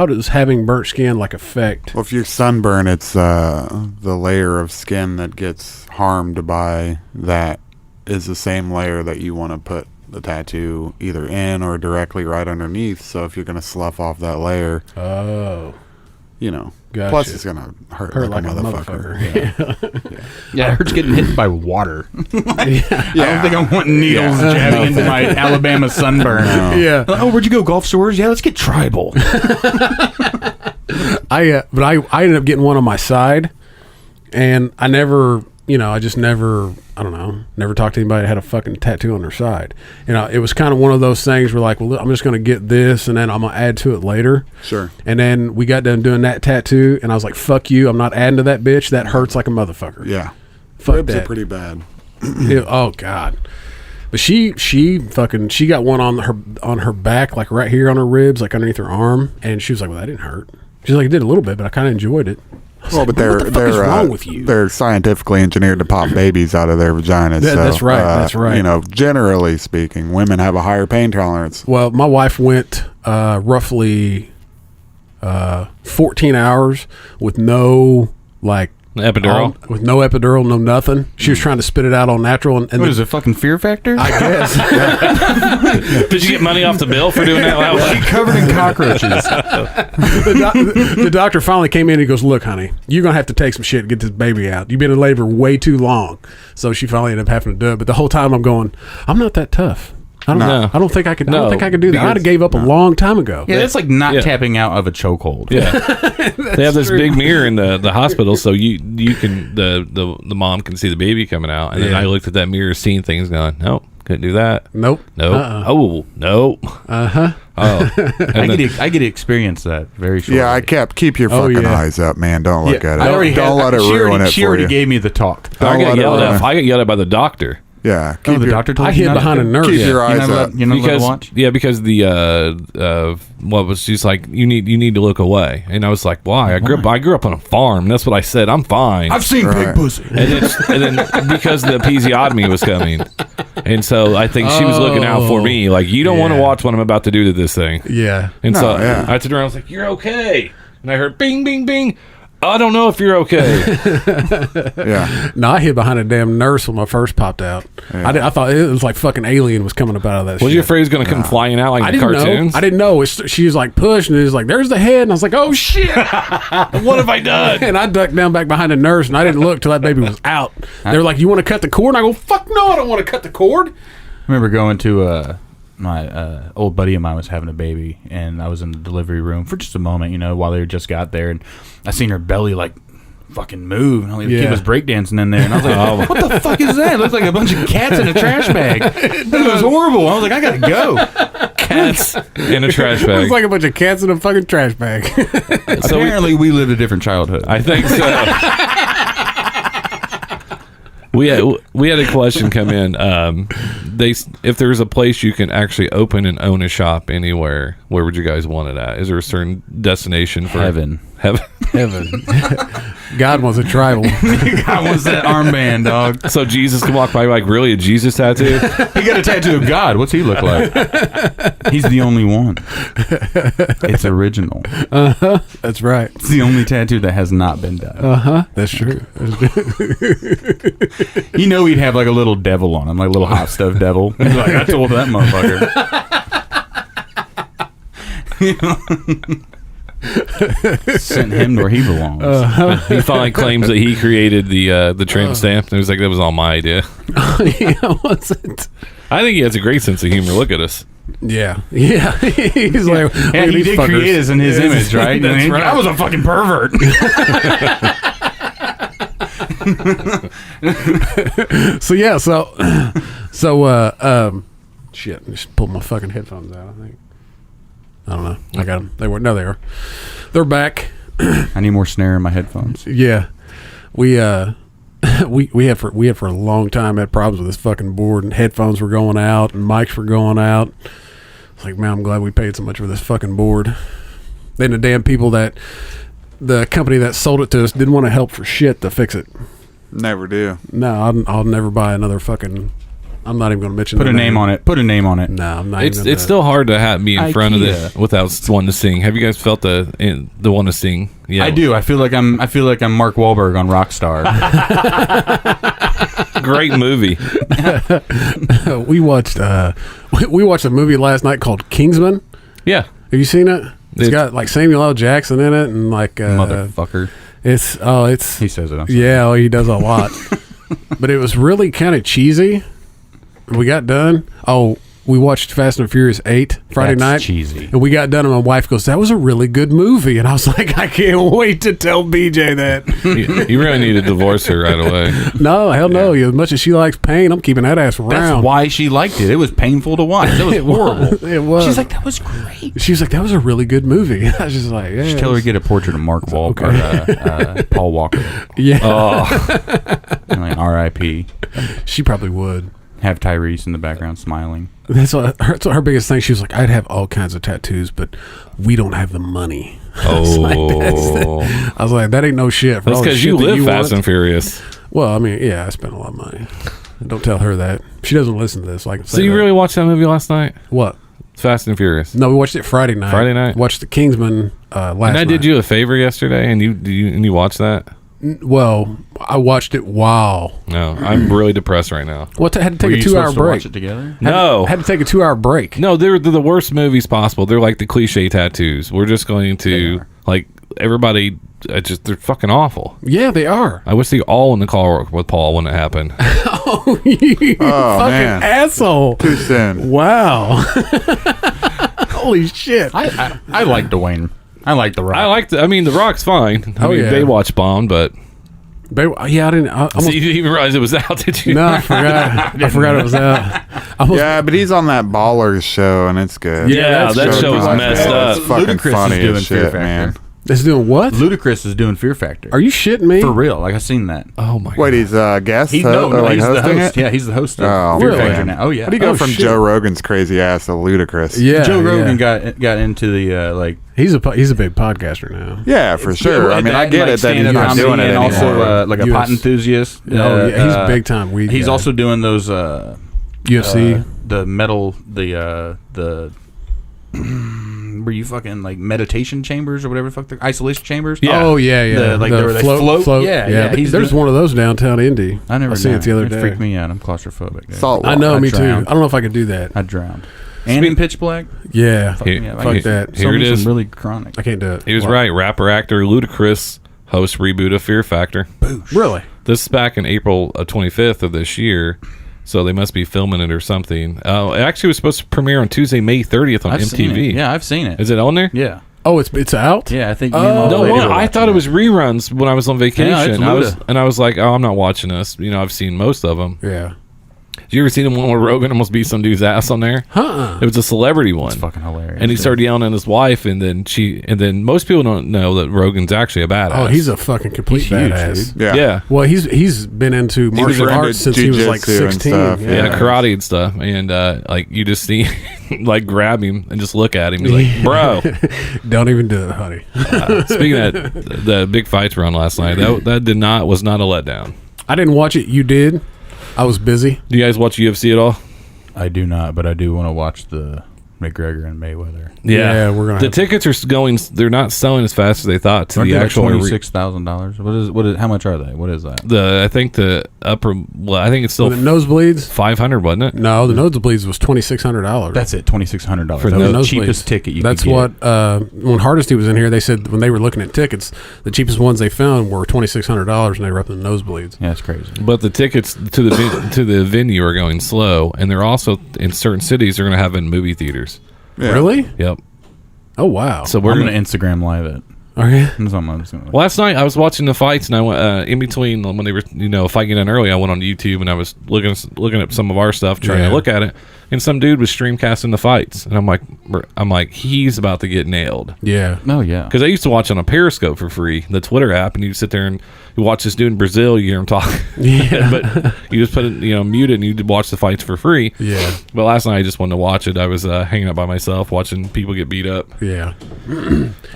Speaker 3: does having burnt skin like affect?
Speaker 7: Well, if you're sunburn, it's the layer of skin that gets harmed by that is the same layer that you want to put the tattoo either in or directly right underneath. So if you're going to slough off that layer,
Speaker 3: Gotcha.
Speaker 7: Plus it's going to hurt like a motherfucker.
Speaker 6: Yeah, it hurts getting hit by water. I don't think I want needles jabbing into my Alabama sunburn.
Speaker 7: No.
Speaker 3: Yeah.
Speaker 6: Oh, where'd you go? Gulf Shores? Yeah, let's get tribal.
Speaker 3: I ended up getting one on my side, and I never, I don't know, never talked to anybody that had a fucking tattoo on their side. It was kind of one of those things where like, well, I'm just going to get this and then I'm going to add to it later.
Speaker 7: Sure.
Speaker 3: And then we got done doing that tattoo and I was like, fuck you, I'm not adding to that bitch. That hurts like a motherfucker.
Speaker 7: Yeah.
Speaker 3: Fuck
Speaker 7: Ribs
Speaker 3: that.
Speaker 7: are pretty bad.
Speaker 3: Oh God. But she got one on her back, like right here on her ribs, like underneath her arm, and she was like, well, that didn't hurt. She's like, it did a little bit, but I kind of enjoyed it.
Speaker 7: Well, but
Speaker 3: what the fuck is wrong with you?
Speaker 7: They're scientifically engineered to pop babies out of their vaginas.
Speaker 3: That's right. That's right.
Speaker 7: Generally speaking, women have a higher pain tolerance.
Speaker 3: Well, my wife went roughly 14 hours with no
Speaker 5: Epidural?
Speaker 3: with no epidural, no nothing. She was trying to spit it out all natural. And
Speaker 6: What is it, fucking Fear Factor?
Speaker 3: I guess.
Speaker 5: Did you get money off the bill for doing that?
Speaker 6: She covered in cockroaches.
Speaker 3: The doctor finally came in and he goes, look, honey, you're going to have to take some shit to get this baby out. You've been in labor way too long. So she finally ended up having to do it. But the whole time I'm going, I'm not that tough. I don't think I could. I don't think I could do that. I'd have gave up a long time ago.
Speaker 6: Yeah, that's like not tapping out of a chokehold.
Speaker 5: Yeah, they have this big mirror in the hospital, so you can the mom can see the baby coming out, and then I looked at that mirror, seeing things, going, nope, couldn't do that.
Speaker 3: Nope.
Speaker 5: Oh, nope. Oh,
Speaker 6: I get to experience that very shortly.
Speaker 7: Yeah, keep your fucking eyes up, man. Don't look at it. Don't let it ruin it for you.
Speaker 6: She already gave me the talk.
Speaker 5: I got yelled at by the doctor.
Speaker 7: Yeah,
Speaker 6: the doctor told
Speaker 3: I
Speaker 6: you
Speaker 3: hid behind a nurse.
Speaker 7: Keep your eyes up.
Speaker 5: Because what was she's like, you need to look away, and I was like, why? I grew up on a farm. That's what I said. I'm fine.
Speaker 6: I've seen big pussy.
Speaker 5: And then because the episiotomy was coming, and so I think she was looking out for me. Like, you don't want to watch what I'm about to do to this thing.
Speaker 3: Yeah.
Speaker 5: And I turned around. I was like, you're okay. And I heard bing, bing, bing. I don't know if you're okay.
Speaker 7: Yeah.
Speaker 3: No, I hid behind a damn nurse when my first popped out. Yeah. I thought it was like fucking alien was coming up out of that shit.
Speaker 5: Was you afraid he was going to come flying out like the cartoons?
Speaker 3: I didn't know. She was like push, and it was like, there's the head. And I was like, oh shit.
Speaker 5: What have I done?
Speaker 3: And I ducked down back behind a nurse, and I didn't look till that baby was out. They were like, you want to cut the cord? And I go, fuck no, I don't want to cut the cord.
Speaker 6: I remember going to my old buddy of mine was having a baby, and I was in the delivery room for just a moment, while they just got there, and I seen her belly like fucking move, and the kid was breakdancing in there, and I was like, what the fuck is that? It looks like a bunch of cats in a trash bag. It was horrible. I was like, I gotta go.
Speaker 5: Cats in a trash bag.
Speaker 3: It was like a bunch of cats in a fucking trash bag.
Speaker 6: So apparently we lived a different childhood.
Speaker 5: I think so. We had a question come in. If there's a place you can actually open and own a shop anywhere, where would you guys want it at? Is there a certain destination for
Speaker 6: Heaven?
Speaker 3: God wants a tribal.
Speaker 6: God wants that armband, dog.
Speaker 5: So Jesus can walk by like, really, a Jesus tattoo?
Speaker 6: He got a tattoo of God. What's he look like? He's the only one. It's original.
Speaker 3: That's right.
Speaker 6: It's the only tattoo that has not been done.
Speaker 3: That's true.
Speaker 6: He'd have like a little devil on him, like a little hot stuffed devil. He's like, I told that motherfucker. Sent him where he belongs.
Speaker 5: He finally claims that he created the tramp stamp. It was like, that was all my idea.
Speaker 3: What's it?
Speaker 5: I think he has a great sense of humor. Look at us.
Speaker 3: Yeah. He's like,
Speaker 6: yeah, he did create us in his image, right?
Speaker 3: That's right.
Speaker 6: I was a fucking pervert.
Speaker 3: Shit, I just pulled my fucking headphones out, I think. I don't know. I got them. They are. They're back.
Speaker 6: I need more snare in my headphones.
Speaker 3: Yeah. We have for a long time had problems with this fucking board, and headphones were going out and mics were going out. It's like, man, I'm glad we paid so much for this fucking board. Then the damn people that the company that sold it to us didn't want to help for shit to fix it.
Speaker 7: Never do.
Speaker 3: No, I'll never buy another fucking. I'm not even going to mention.
Speaker 6: Put a name on it. Put a name on it.
Speaker 3: No, I'm not.
Speaker 5: It's still hard to be in front of
Speaker 6: IKEA.
Speaker 5: it without one to sing. Have you guys felt the one to sing? Yeah,
Speaker 6: I do. I feel like I'm Mark Wahlberg on Rockstar.
Speaker 5: Great movie.
Speaker 3: We watched a movie last night called Kingsman.
Speaker 5: Yeah,
Speaker 3: Have you seen it? It's got like Samuel L. Jackson in it, and like
Speaker 6: Motherfucker.
Speaker 3: It's
Speaker 6: He says it. I'm sorry.
Speaker 3: yeah, he does a lot. But it was really kind of cheesy. We got done. Oh, we watched Fast and Furious 8 Friday
Speaker 6: That's
Speaker 3: night.
Speaker 6: cheesy.
Speaker 3: And we got done, and my wife goes, "That was a really good movie." And I was like, "I can't wait to tell BJ that."
Speaker 5: you really need to divorce her right away.
Speaker 3: No, hell no. As much as she likes pain, I'm keeping that ass around.
Speaker 6: That's why she liked it. It was painful to watch. It was horrible.
Speaker 3: It was.
Speaker 6: She's like, that was great.
Speaker 3: She was like, "That was a really good movie." I was just like, "Yeah."
Speaker 6: Just tell her to get a portrait of Mark Wahlberg, Paul Walker.
Speaker 3: Yeah.
Speaker 6: And like, R.I.P.
Speaker 3: She probably would.
Speaker 6: Have Tyrese in the background smiling.
Speaker 3: That's what her biggest thing. She was like, "I'd have all kinds of tattoos, but we don't have the money." I was like, "That ain't no shit." For
Speaker 5: That's
Speaker 3: all the
Speaker 5: because
Speaker 3: shit
Speaker 5: you
Speaker 3: that
Speaker 5: live
Speaker 3: want."
Speaker 5: Fast and Furious.
Speaker 3: Well, I mean, yeah, I spent a lot of money. Don't tell her that. She doesn't listen to this. Like,
Speaker 5: So you really watched that movie last night?
Speaker 3: what?
Speaker 5: Fast and Furious.
Speaker 3: No, we watched it Friday night.
Speaker 5: Friday night?
Speaker 3: Watched the Kingsman last night.
Speaker 5: And I did you a favor yesterday, and you watched that?
Speaker 3: Well, I watched it while.
Speaker 5: No, I'm really depressed right now.
Speaker 3: Had to
Speaker 6: Were
Speaker 3: take a
Speaker 6: you
Speaker 3: 2-hour
Speaker 6: supposed to
Speaker 3: break.
Speaker 6: watch it together?
Speaker 5: No,
Speaker 3: Had to take a 2-hour break.
Speaker 5: no, they're the worst movies possible. They're like the cliche tattoos. We're just going to like everybody. They're fucking awful.
Speaker 3: Yeah, they are.
Speaker 5: I wish they all in the car with Paul when it happened.
Speaker 3: Oh, you fucking
Speaker 7: man.
Speaker 3: asshole.
Speaker 7: Too soon.
Speaker 3: Wow. Holy shit.
Speaker 6: I like Dwayne. I like The Rock.
Speaker 5: I mean, The Rock's fine. I mean,
Speaker 3: yeah.
Speaker 5: Baywatch bombed, but
Speaker 3: Yeah, I didn't. I
Speaker 5: so
Speaker 3: almost,
Speaker 5: you didn't even realize it was out, did you?
Speaker 3: no, I forgot. I forgot it was out.
Speaker 7: Yeah, but he's on that Ballers show, and it's good.
Speaker 5: Yeah, that show was
Speaker 7: Showtime,
Speaker 5: messed
Speaker 7: man.
Speaker 5: up.
Speaker 7: It's fucking
Speaker 6: Ludacris is
Speaker 7: funny
Speaker 6: doing
Speaker 7: as
Speaker 6: Fear
Speaker 7: shit,
Speaker 6: Factor.
Speaker 7: man.
Speaker 3: It's doing what?
Speaker 6: Ludacris is doing Fear Factor.
Speaker 3: Are you shitting me?
Speaker 6: For real? Like, I've seen that.
Speaker 5: Oh my
Speaker 7: Wait,
Speaker 5: god!
Speaker 7: he's a guest?
Speaker 6: He's
Speaker 7: or like
Speaker 6: he's the
Speaker 7: hosting
Speaker 6: host.
Speaker 7: it?
Speaker 6: Yeah, he's the host of
Speaker 7: Oh,
Speaker 6: Fear
Speaker 3: really?
Speaker 6: Factor now. Oh yeah.
Speaker 7: How do you go
Speaker 3: Oh,
Speaker 7: from
Speaker 3: shit.
Speaker 7: Joe Rogan's crazy ass to Ludacris?
Speaker 3: Yeah,
Speaker 6: Joe Rogan
Speaker 3: yeah.
Speaker 6: got into the like.
Speaker 3: He's a big podcaster now.
Speaker 7: Yeah, for sure. I mean, I get it that he's
Speaker 6: stand-up
Speaker 7: not
Speaker 6: comedy
Speaker 7: doing it
Speaker 6: and
Speaker 7: anymore.
Speaker 6: also like a pot
Speaker 3: US.
Speaker 6: enthusiast.
Speaker 3: Oh, yeah, he's big time weed
Speaker 6: He's
Speaker 3: guy.
Speaker 6: also doing those
Speaker 3: UFC.
Speaker 6: the metal the where you fucking like meditation chambers or whatever the fuck the isolation chambers.
Speaker 5: Yeah.
Speaker 3: Oh yeah.
Speaker 6: Like where they float. Yeah, yeah.
Speaker 3: There's one of those downtown Indy.
Speaker 6: I never
Speaker 3: seen it the other day.
Speaker 6: freaked me out. I'm claustrophobic. dude.
Speaker 7: Salt
Speaker 3: I know,
Speaker 7: water.
Speaker 3: me too.
Speaker 6: drowned.
Speaker 3: I don't know if I could do that.
Speaker 6: I drowned. And in Pitch Black.
Speaker 3: Yeah,
Speaker 6: Fuck
Speaker 5: Here-
Speaker 6: me up.
Speaker 3: fuck
Speaker 6: I
Speaker 3: that.
Speaker 5: Here it is.
Speaker 6: Some really chronic.
Speaker 3: I can't do it.
Speaker 5: He was
Speaker 3: What?
Speaker 5: right. Rapper, actor, Ludacris host reboot of Fear Factor.
Speaker 3: Really?
Speaker 5: This is back in April 25th of this year, so they must be filming it or something. It actually was supposed to premiere on Tuesday, May 30th on
Speaker 6: I've seen
Speaker 5: MTV.
Speaker 6: it. Yeah, I've seen it.
Speaker 5: Is it on there?
Speaker 6: Yeah.
Speaker 3: Oh, it's out.
Speaker 6: Yeah, I think
Speaker 3: Oh.
Speaker 6: me and my
Speaker 5: No,
Speaker 6: lady
Speaker 5: what?
Speaker 6: were
Speaker 5: I
Speaker 6: watching
Speaker 5: thought it was reruns when I was on vacation.
Speaker 6: Yeah, it's
Speaker 5: I was like, oh, I'm not watching this. You know, I've seen most of them.
Speaker 3: Yeah.
Speaker 5: Did you ever see the one where Rogan almost beat some dude's ass on there?
Speaker 3: Huh.
Speaker 5: It was a celebrity one.
Speaker 6: It's fucking hilarious.
Speaker 5: And he started yelling at his wife, and then most people don't know that Rogan's actually a badass.
Speaker 3: Oh, he's a fucking complete
Speaker 6: He's huge,
Speaker 3: badass.
Speaker 6: dude.
Speaker 7: Yeah.
Speaker 5: yeah.
Speaker 3: Well, he's been into martial
Speaker 7: into
Speaker 3: arts since he was like
Speaker 7: jujitsu and
Speaker 3: 16.
Speaker 7: stuff,
Speaker 5: Yeah, karate and stuff, and like you just see, like grab him and just look at him. He's like, "Bro."
Speaker 3: Don't even do it, honey.
Speaker 5: Speaking of that, the big fights were on last night. That was not a letdown.
Speaker 3: I didn't watch it. You did. I was busy.
Speaker 5: Do you guys watch UFC at all?
Speaker 6: I do not, but I do want to watch the McGregor and Mayweather.
Speaker 3: Yeah, we're gonna
Speaker 5: The
Speaker 3: have-
Speaker 5: tickets are going. They're not selling as fast as they thought to
Speaker 6: Aren't
Speaker 5: the
Speaker 6: they like
Speaker 5: actual.
Speaker 6: $26,000. What is? How much are they? What is that?
Speaker 5: I think the upper. Well, I think it's still
Speaker 3: the nosebleeds.
Speaker 5: 500, wasn't it?
Speaker 3: No, the nosebleeds was $2,600.
Speaker 6: That's it. $2,600.
Speaker 5: For
Speaker 6: That was the
Speaker 3: nosebleeds.
Speaker 6: cheapest ticket you
Speaker 3: That's
Speaker 6: could get.
Speaker 3: what when Hardesty was in here, they said when they were looking at tickets, the cheapest ones they found were $2,600, and they were up in the nosebleeds.
Speaker 6: Yeah, it's crazy.
Speaker 5: But the tickets to the to the venue are going slow, and they're also in certain cities. They're going to have it in movie theaters.
Speaker 7: Yeah.
Speaker 3: Really?
Speaker 5: Yep.
Speaker 3: Oh wow.
Speaker 5: So we're
Speaker 6: I'm
Speaker 5: gonna.
Speaker 6: gonna Instagram live it.
Speaker 3: Are you?
Speaker 6: That's something I'm just gonna.
Speaker 5: Last night I was watching the fights, and I went in between when they were fighting in early. I went on YouTube and I was looking at some of our stuff, trying
Speaker 3: Yeah.
Speaker 5: to look at it, and some dude was streamcasting the fights, and I'm like, he's about to get nailed.
Speaker 3: Yeah.
Speaker 6: Oh yeah.
Speaker 5: Because I used to watch on a Periscope for free, the Twitter app, and you sit there and you watch this dude in Brazil, you hear him talk,
Speaker 3: Yeah.
Speaker 5: but you just put it, mute it, and you watch the fights for free.
Speaker 3: Yeah.
Speaker 5: But last night I just wanted to watch it. I was hanging out by myself, watching people get beat up.
Speaker 3: Yeah.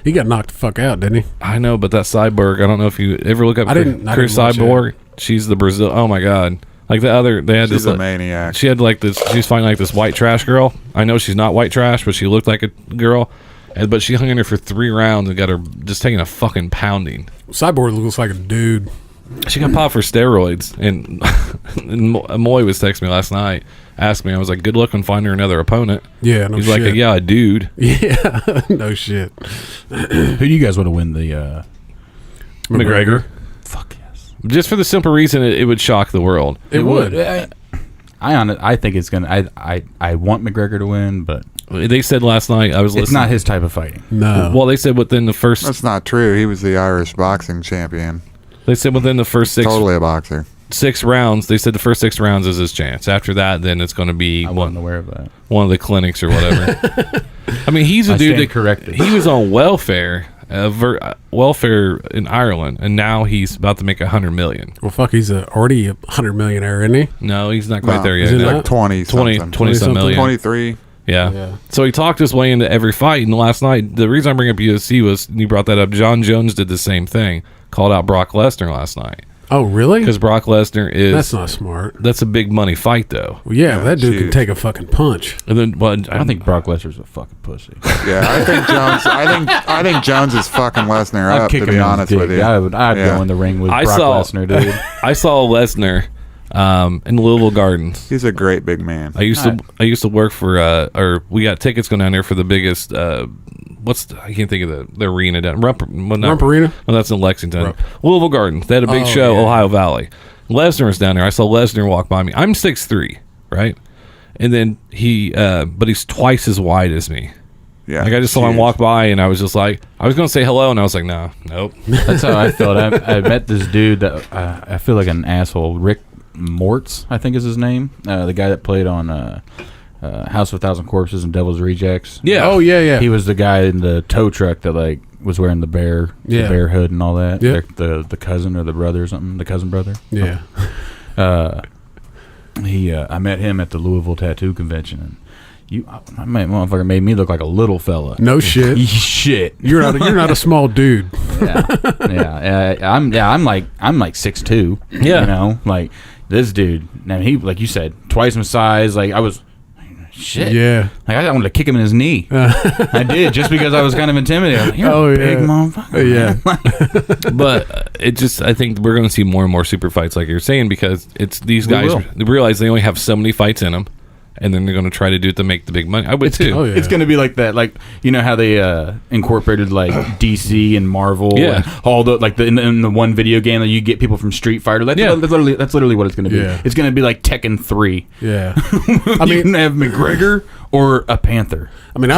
Speaker 3: He got knocked the fuck out. out, didn't he?
Speaker 5: I know, but that Cyborg, I don't know if you ever look up
Speaker 3: I didn't
Speaker 5: Chris
Speaker 3: watch
Speaker 5: Cyborg. She's the Brazil. Oh my god! Like they had
Speaker 7: She's
Speaker 5: this.
Speaker 7: a maniac.
Speaker 5: She had like this. She's fighting like this white trash girl. I know she's not white trash, but she looked like a girl. But she hung in there for 3 rounds and got her just taking a fucking pounding.
Speaker 3: Cyborg looks like a dude.
Speaker 5: She got popped for steroids, and, and Moy was texting me last night, asked me. I was like, "Good luck on finding her another opponent."
Speaker 3: Yeah, no
Speaker 5: He's
Speaker 3: shit.
Speaker 5: like, "Yeah, a dude."
Speaker 3: Yeah, no shit.
Speaker 6: Who do you guys want to win the?
Speaker 5: McGregor.
Speaker 6: Fuck yes.
Speaker 5: Just for the simple reason it would shock the world.
Speaker 3: It would.
Speaker 6: I think it's gonna. I want McGregor to win, but
Speaker 5: They said last night I was listening.
Speaker 6: it's not his type of fighting.
Speaker 3: No.
Speaker 5: Well, they said within the first.
Speaker 7: That's not true. He was the Irish boxing champion.
Speaker 5: They said within the first
Speaker 7: Totally a boxer.
Speaker 5: 6 rounds. They said the first 6 rounds is his chance. After that, then it's going to be
Speaker 6: I wasn't aware of that.
Speaker 5: one of the clinics or whatever. I mean, he's a
Speaker 6: I
Speaker 5: dude
Speaker 6: stand
Speaker 5: that
Speaker 6: corrected.
Speaker 5: He was on welfare, welfare in Ireland, and now he's about to make $100 million.
Speaker 3: Well, fuck, he's already a 100 millionaire, isn't he?
Speaker 5: No, he's not quite
Speaker 7: No,
Speaker 5: there yet.
Speaker 3: is it
Speaker 5: No.
Speaker 3: not?
Speaker 7: 20 something.
Speaker 5: 20 some million.
Speaker 7: 23.
Speaker 5: Yeah.
Speaker 3: Yeah.
Speaker 5: So he talked his way into every fight. And last night, the reason I bring up UFC was you brought that up. John Jones did the same thing. Called out Brock Lesnar last night
Speaker 3: Oh, really?
Speaker 5: because Brock Lesnar is
Speaker 3: That's not smart.
Speaker 5: that's a big money fight though.
Speaker 3: Well, yeah, that dude can
Speaker 7: huge.
Speaker 3: take a fucking punch.
Speaker 5: And then, well,
Speaker 6: I think Brock Lesnar's a fucking pussy.
Speaker 7: Yeah, I think Jones. I think Jones is fucking Lesnar
Speaker 6: I'd
Speaker 7: up.
Speaker 6: kick
Speaker 7: To
Speaker 6: him
Speaker 7: be
Speaker 6: in his
Speaker 7: honest
Speaker 6: dick.
Speaker 7: with you,
Speaker 6: I'd
Speaker 7: Yeah.
Speaker 6: go in the ring with
Speaker 5: I
Speaker 6: Brock
Speaker 5: saw
Speaker 6: Lesnar, dude.
Speaker 5: I saw Lesnar in Louisville Gardens.
Speaker 7: He's a great big man.
Speaker 5: I used to work for or we got tickets going down there for the biggest I can't think of the arena down Rump
Speaker 3: Arena?
Speaker 5: Well, that's in Lexington.
Speaker 3: Rump.
Speaker 5: Louisville Gardens. They had a big
Speaker 3: Oh,
Speaker 5: show,
Speaker 3: yeah.
Speaker 5: Ohio Valley. Lesnar was down there. I saw Lesnar walk by me. I'm 6'3", right? And then but he's twice as wide as me.
Speaker 7: Yeah,
Speaker 5: Like I just saw him
Speaker 7: huge.
Speaker 5: walk by, and I was just like, I was going to say hello, and I was like, no, nope.
Speaker 6: That's how I felt. I met this dude that I feel like an asshole. Rick Mortz, I think is his name. The guy that played on House of a Thousand Corpses and Devil's Rejects.
Speaker 5: Yeah.
Speaker 3: Oh, yeah, yeah.
Speaker 6: He was the guy in the tow truck that like was wearing the bear hood and all that.
Speaker 3: Yeah.
Speaker 6: The cousin or the brother or something. The cousin brother.
Speaker 3: Yeah.
Speaker 6: I met him at the Louisville Tattoo Convention, and motherfucker made me look like a little fella.
Speaker 3: No shit.
Speaker 6: Shit.
Speaker 3: You're not a small dude.
Speaker 6: I'm like 6'2".
Speaker 5: Yeah.
Speaker 6: You know, like this dude. Now he, like you said, twice my size. Like I was. Shit.
Speaker 3: Yeah.
Speaker 6: Like I wanted to kick him in his knee. I did just because I was kind of intimidated. Like, You're a big motherfucker.
Speaker 3: Yeah.
Speaker 5: But I think we're going to see more and more super fights, like you're saying, because it's these guys they realize they only have so many fights in them, and then they're going to try to do it to make the big money. I would too.
Speaker 3: Oh, yeah.
Speaker 6: It's going to be like that. Like, you know how they incorporated like DC and Marvel and all the like in the one video game that you get people from Street Fighter. That's literally what it's going to be.
Speaker 3: Yeah.
Speaker 6: It's going to be like Tekken 3.
Speaker 3: Yeah.
Speaker 6: I mean, you can have McGregor or a Panther.
Speaker 3: I mean,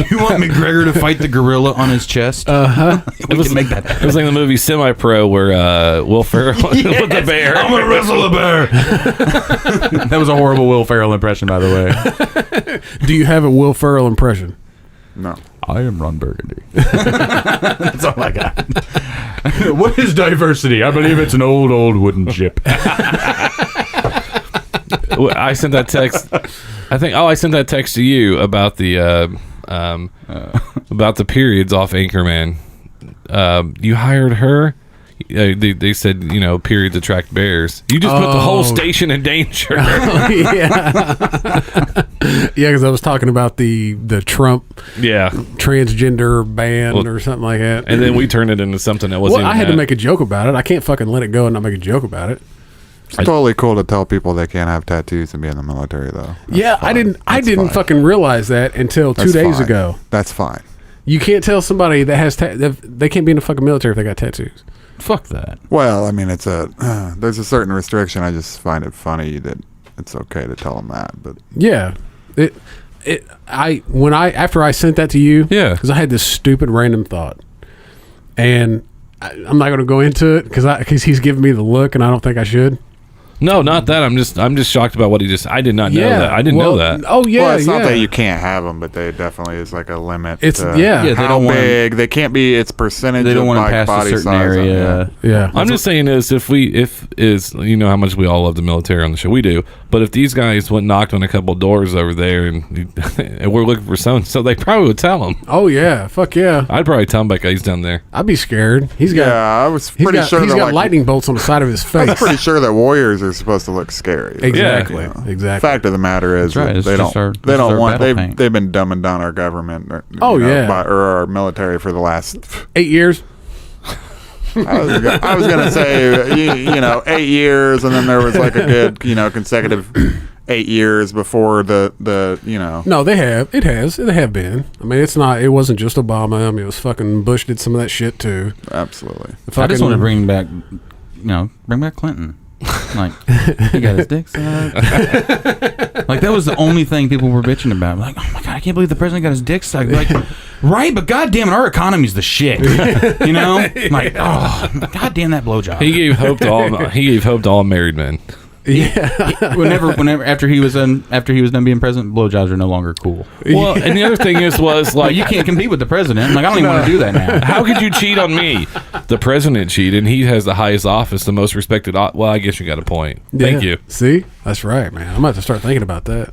Speaker 6: You want McGregor to fight the gorilla on his chest? We can make that
Speaker 5: It was like the movie Semi-Pro where Will Ferrell with the bear.
Speaker 6: I'm gonna wrestle a bear. That was a horrible Will Ferrell impression, by the way.
Speaker 3: do you have a Will Ferrell impression?
Speaker 7: No.
Speaker 6: I am Ron Burgundy. That's all I got. What is diversity? I believe it's an old wooden ship.
Speaker 5: I sent that text. I sent that text to you about the periods off Anchorman. You hired her. They said periods attract bears. You just put the whole station in danger.
Speaker 3: Yeah. Yeah, because I was talking about the Trump
Speaker 5: Yeah,
Speaker 3: transgender ban or something like that.
Speaker 5: and then we turned it into something that wasn't.
Speaker 3: Well, I had
Speaker 5: even
Speaker 3: to
Speaker 5: that.
Speaker 3: make a joke about it. I can't fucking let it go and not make a joke about it.
Speaker 7: It's totally cool to tell people they can't have tattoos and be in the military, though.
Speaker 3: Yeah, I didn't
Speaker 7: fine.
Speaker 3: fucking realize that until 2
Speaker 7: That's
Speaker 3: days
Speaker 7: fine.
Speaker 3: ago.
Speaker 7: That's fine.
Speaker 3: You can't tell somebody that has they can't be in the fucking military if they got tattoos.
Speaker 6: Fuck that.
Speaker 7: Well, I mean, there's a certain restriction. I just find it funny that it's okay to tell them that, but
Speaker 3: Yeah, after I sent that to you,
Speaker 5: Yeah.
Speaker 3: because I had this stupid random thought, and I'm not going to go into it because he's giving me the look, and I don't think I should.
Speaker 5: No, not that. I'm just shocked about what he just. I did not know that. I didn't know that.
Speaker 3: Oh yeah,
Speaker 7: Well, it's not that you can't have them, but they definitely is like a limit.
Speaker 3: It's
Speaker 7: to
Speaker 3: they
Speaker 7: how
Speaker 6: don't want
Speaker 7: big they can't be. It's percentage.
Speaker 6: They don't
Speaker 7: want to
Speaker 6: pass
Speaker 7: body
Speaker 6: a certain
Speaker 7: size
Speaker 6: area.
Speaker 3: Yeah.
Speaker 5: I'm just saying is if you know how much we all love the military on the show, we do. But if these guys went and knocked on a couple doors over there and we're looking for someone, so they probably would tell them.
Speaker 3: Oh yeah, fuck yeah.
Speaker 5: I'd probably tell him like he's down there.
Speaker 3: I'd be scared. He's got.
Speaker 7: Yeah, I was pretty sure
Speaker 3: he's
Speaker 7: they're
Speaker 3: got
Speaker 7: like,
Speaker 3: lightning bolts on the side of his face.
Speaker 7: I'm pretty sure that warriors are supposed to look scary.
Speaker 3: Exactly.
Speaker 7: You know.
Speaker 3: Exactly.
Speaker 7: Fact of the matter is,
Speaker 6: That's right.
Speaker 7: that
Speaker 6: It's
Speaker 7: they
Speaker 6: just
Speaker 7: don't.
Speaker 6: our-
Speaker 7: They
Speaker 6: this is
Speaker 7: don't
Speaker 6: our
Speaker 7: want.
Speaker 6: battle paint.
Speaker 7: They've been dumbing down our government. Or our military for the last
Speaker 3: 8 years.
Speaker 7: I was gonna say, 8 years, and then there was like a good, consecutive 8 years before the.
Speaker 3: No, they have. It has. They have been. I mean, it's not. It wasn't just Obama. I mean, it was fucking Bush did some of that shit too.
Speaker 7: Absolutely.
Speaker 6: I just want to bring back Clinton. Like, he got his dick sucked. Like, that was the only thing people were bitching about. Like, oh my god, I can't believe the president got his dick sucked. Like, right, but goddamn it, our economy's the shit. You know, like, oh, goddamn that blowjob.
Speaker 5: He gave hope to all. He gave hope to all married men.
Speaker 3: Yeah.
Speaker 6: Whenever after he was done being president, blowjobs are no longer cool.
Speaker 5: Well, and the other thing was
Speaker 6: Like,
Speaker 5: like
Speaker 6: you can't compete with the president. Like, I don't even want to do that now.
Speaker 5: how could you cheat on me? The president cheated, and he has the highest office, the most respected. Well, I guess you got a point. Thank you.
Speaker 3: See, that's right, man. I'm about to start thinking about that.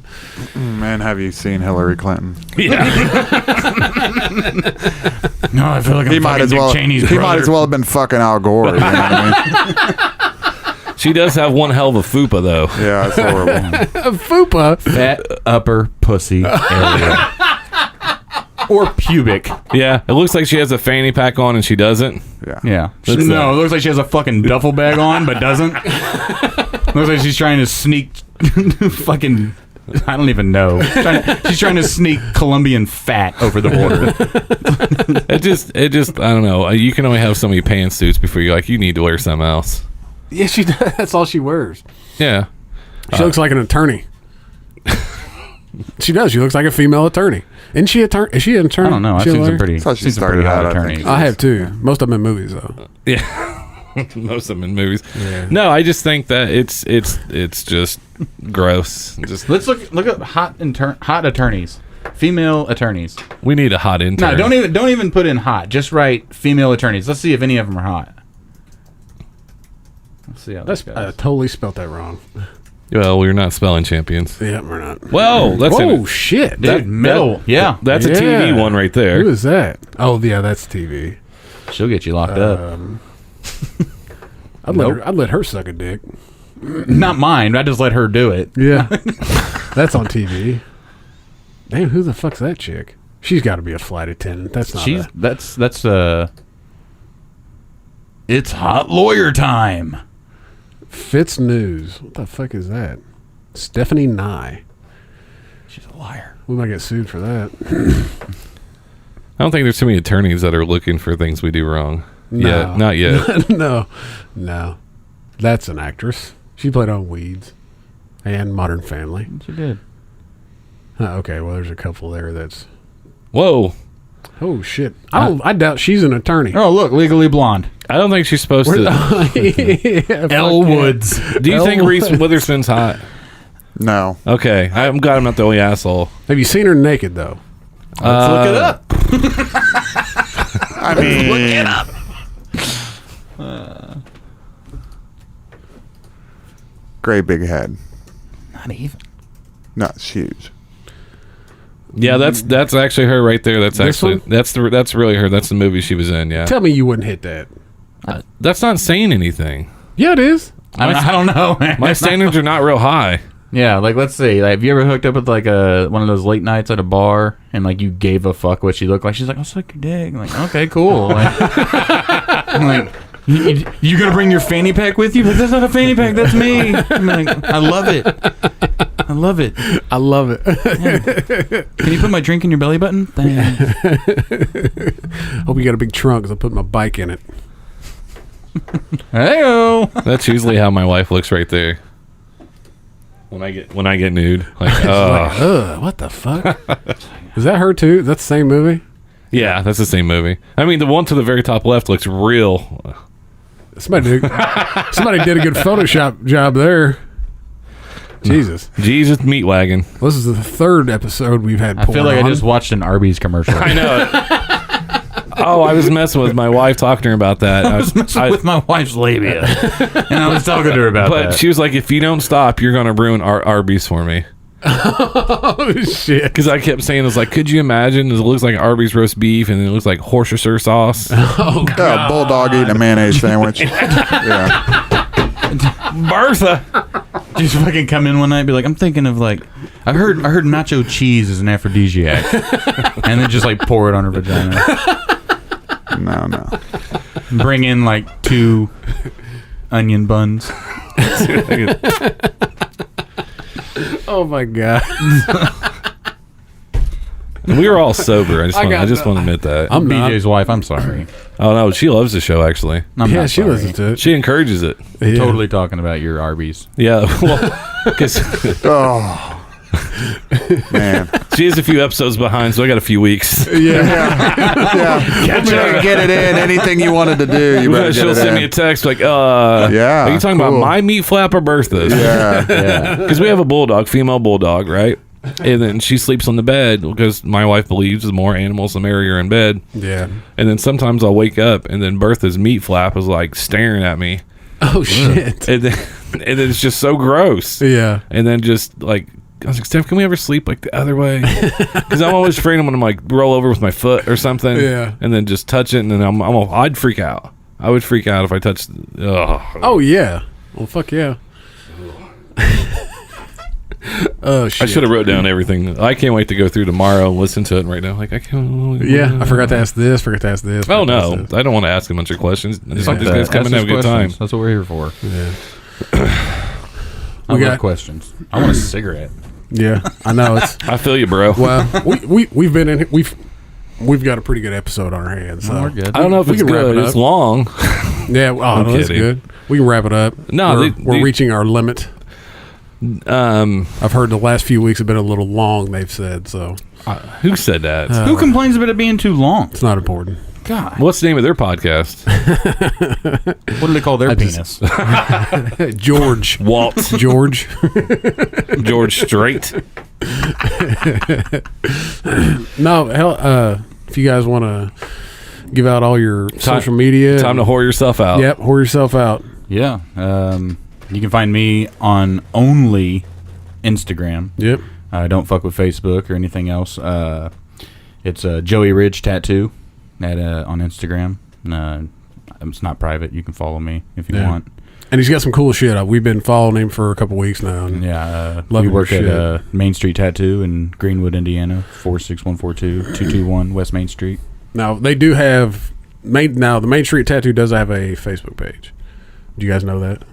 Speaker 7: Man, have you seen Hillary Clinton?
Speaker 5: Yeah.
Speaker 6: No, I feel like
Speaker 7: He might as well. He might as well have been fucking Al Gore. You know what I mean?
Speaker 5: She does have one hell of a fupa, though.
Speaker 7: Yeah, it's horrible.
Speaker 3: Fupa.
Speaker 6: fat upper pussy area. Or pubic.
Speaker 5: Yeah, it looks like she has a fanny pack on, and she doesn't.
Speaker 6: Yeah. No, it looks like she has a fucking duffel bag on, but doesn't. Looks like she's trying to sneak fucking. I don't even know. She's trying to sneak Colombian fat over the border.
Speaker 5: It just. I don't know. You can only have so many pantsuits before you need to wear something else.
Speaker 3: Yeah, she does. That's all she wears.
Speaker 5: Yeah.
Speaker 3: She looks like an attorney. She does. She looks like a female attorney. Isn't she attorney? Is she an attorney?
Speaker 6: I don't know. I've
Speaker 3: She a
Speaker 6: seen some
Speaker 3: lawyer?
Speaker 6: pretty.
Speaker 7: That's how she
Speaker 6: seen some
Speaker 7: started
Speaker 6: pretty hot
Speaker 7: out, I think.
Speaker 6: attorneys.
Speaker 3: I have too. Most of them in movies though.
Speaker 5: Yeah. Most of them in movies.
Speaker 3: Yeah.
Speaker 5: No, I just think that it's just gross. Just
Speaker 6: Let's look at hot attorneys, female attorneys.
Speaker 5: we need a hot intern.
Speaker 6: No, don't even put in hot. Just write female attorneys. Let's see if any of them are hot. Let's see how this
Speaker 3: I
Speaker 6: goes.
Speaker 3: totally spelt that wrong.
Speaker 5: Well, we're not spelling champions.
Speaker 3: Yeah, we're not.
Speaker 5: Well, that's
Speaker 3: Oh shit,
Speaker 6: Dude, middle. Yeah,
Speaker 5: That's a
Speaker 3: Yeah.
Speaker 5: TV one right there.
Speaker 3: Who is that? Oh yeah, that's TV.
Speaker 6: she'll get you locked up.
Speaker 3: I'd let her suck a dick.
Speaker 6: Not mine. I just let her do it.
Speaker 3: Yeah, that's on TV. Damn, who the fuck's that chick? She's got to be a flight attendant. That's not.
Speaker 6: That's it's hot lawyer time.
Speaker 3: Fitz News. What the fuck is that? Stephanie Nye.
Speaker 6: She's a liar.
Speaker 3: We might get sued for that.
Speaker 5: I don't think there's too many attorneys that are looking for things we do wrong.
Speaker 3: No.
Speaker 5: Yeah, not yet.
Speaker 3: No. That's an actress. She played on Weeds and Modern Family.
Speaker 6: She did.
Speaker 3: Okay, well, there's a couple there that's.
Speaker 5: Whoa.
Speaker 3: Oh shit! I doubt she's an attorney.
Speaker 6: Oh, look, Legally Blonde.
Speaker 5: I don't think she's supposed to.
Speaker 3: Yeah,
Speaker 6: Elle
Speaker 3: fuck yeah.
Speaker 6: Woods.
Speaker 5: Do you think
Speaker 3: Elle-
Speaker 5: Reese Witherspoon's hot?
Speaker 7: No.
Speaker 5: Okay, I'm glad I'm not the only asshole.
Speaker 3: Have you seen her naked though?
Speaker 6: Let's look it up.
Speaker 7: I mean, look it up. Great big head.
Speaker 6: Not even.
Speaker 7: No, it's huge.
Speaker 5: Yeah, that's actually her right there. That's
Speaker 3: This
Speaker 5: actually
Speaker 3: one?
Speaker 5: that's really her. That's the movie she was in. Yeah,
Speaker 3: Tell me you wouldn't hit that.
Speaker 5: that's not saying anything.
Speaker 3: Yeah, it is.
Speaker 6: I don't know, man.
Speaker 5: My standards are not real high.
Speaker 6: Yeah, like let's see. Like, have you ever hooked up with like one of those late nights at a bar and like you gave a fuck what she looked like? She's like, I'll suck your dick. I'm like, okay, cool. Like, I'm like, you gonna bring your fanny pack with you? But that's not a fanny pack. That's me. I'm like, I love it. I love it.
Speaker 3: I love it.
Speaker 6: Can you put my drink in your belly button? Thanks.
Speaker 3: Hope you got a big trunk because I'll put my bike in it.
Speaker 6: Hey-o.
Speaker 5: That's usually how my wife looks right there. When I get nude, like,
Speaker 3: Ugh, what the fuck? Is that her too? Is that the same movie?
Speaker 5: yeah, that's the same movie. I mean, the one to the very top left looks real.
Speaker 3: Somebody did a good Photoshop job there. Jesus
Speaker 5: meat wagon.
Speaker 3: This is the third episode we've had.
Speaker 6: I feel like I just watched an Arby's commercial.
Speaker 5: I know. Oh, I was messing with my wife, talking to her about that. I was
Speaker 6: messing with my wife's labia, and I was talking to her about that.
Speaker 5: But she was like, "If you don't stop, you're going to ruin our Arby's for me."
Speaker 3: Oh shit!
Speaker 5: Because I kept saying, "I was like, could you imagine? It looks like Arby's roast beef, and it looks like Worcestershire sauce."
Speaker 3: Oh god!
Speaker 7: Bulldog eating a mayonnaise sandwich. Yeah.
Speaker 5: Bertha,
Speaker 6: just fucking come in one night and be like, I'm thinking of like, I heard nacho cheese is an aphrodisiac, and then just like pour it on her vagina.
Speaker 7: No.
Speaker 6: Bring in like 2 onion buns.
Speaker 3: Oh my god!
Speaker 5: we were all sober. I just want to admit that.
Speaker 6: I'm BJ's wife. I'm sorry.
Speaker 5: Oh no, she loves the show. Actually,
Speaker 6: I'm
Speaker 3: yeah,
Speaker 6: not
Speaker 3: she
Speaker 6: sorry.
Speaker 3: listens to it.
Speaker 5: she encourages it.
Speaker 3: Yeah.
Speaker 6: Totally talking about your Arby's.
Speaker 5: Yeah, well, because
Speaker 7: Oh. Man.
Speaker 5: she is a few episodes behind, so I got a few weeks.
Speaker 7: Yeah. You better get it in. Anything you wanted to do, you better get
Speaker 5: She'll
Speaker 7: it
Speaker 5: send
Speaker 7: in.
Speaker 5: me a text like,
Speaker 7: Yeah,
Speaker 5: are you talking about
Speaker 7: cool.
Speaker 5: my meat flap or Bertha's?
Speaker 7: Yeah.
Speaker 5: Because we have a bulldog, female bulldog, right? And then she sleeps on the bed because my wife believes the more animals, the merrier in bed.
Speaker 3: Yeah.
Speaker 5: And then sometimes I'll wake up and then Bertha's meat flap is like staring at me.
Speaker 3: Oh shit!
Speaker 5: And then it's just so gross.
Speaker 3: Yeah.
Speaker 5: And then just like, I was like, Steph, can we ever sleep like the other way? Because I'm always afraid I'm going to like roll over with my foot or something.
Speaker 3: Yeah.
Speaker 5: And then just touch it. And then I'd freak out. I would freak out if I touched.
Speaker 3: Oh yeah. Well, fuck yeah. Oh shit!
Speaker 5: I should have wrote down everything. I can't wait to go through tomorrow and listen to it right now. Like I can't.
Speaker 3: Yeah, I forgot to ask this. Forgot to ask this.
Speaker 5: Oh
Speaker 3: forgot to
Speaker 5: no,
Speaker 3: ask this.
Speaker 5: I don't want to ask a bunch of questions. I just
Speaker 6: Fuck
Speaker 5: like these
Speaker 6: that.
Speaker 5: guys come and
Speaker 6: Ask
Speaker 5: have a good
Speaker 6: us
Speaker 5: time.
Speaker 6: questions. That's what we're here for.
Speaker 3: Yeah.
Speaker 6: I love questions. I want a cigarette.
Speaker 3: Yeah, I know it's.
Speaker 5: I feel you, bro.
Speaker 3: Well, we've been in. We've got a pretty good episode on our hands. So.
Speaker 6: We're good.
Speaker 5: I don't know if
Speaker 3: We
Speaker 5: it's
Speaker 3: can wrap
Speaker 5: good.
Speaker 3: it
Speaker 5: It's
Speaker 3: up.
Speaker 5: long.
Speaker 3: Yeah, oh, no, that's
Speaker 5: kidding.
Speaker 3: good. We can wrap it up.
Speaker 5: No,
Speaker 3: we're reaching our limit. I've heard the last few weeks have been a little long. They've said so.
Speaker 5: Who said that?
Speaker 6: Who complains about it being too long?
Speaker 3: It's not important.
Speaker 6: God.
Speaker 5: What's the name of their podcast?
Speaker 6: What do they call their penis?
Speaker 3: George.
Speaker 5: Walt.
Speaker 3: George.
Speaker 5: George Strait.
Speaker 3: No, hell. If you guys want to give out all your social media,
Speaker 5: Time to whore yourself out.
Speaker 3: Yep, whore yourself out.
Speaker 6: Yeah. You can find me on only Instagram.
Speaker 3: Yep.
Speaker 6: Don't fuck with Facebook or anything else. It's Joey Ridge Tattoo on Instagram. It's not private. You can follow me if you want.
Speaker 3: And he's got some cool shit. We've been following him for a couple weeks now. And
Speaker 6: Yeah,
Speaker 3: Love
Speaker 6: we
Speaker 3: your
Speaker 6: work
Speaker 3: shit.
Speaker 6: at Main Street Tattoo in Greenwood, Indiana, 46142-221 West Main Street.
Speaker 3: Now they do have the Main Street Tattoo does have a Facebook page. Do you guys know that?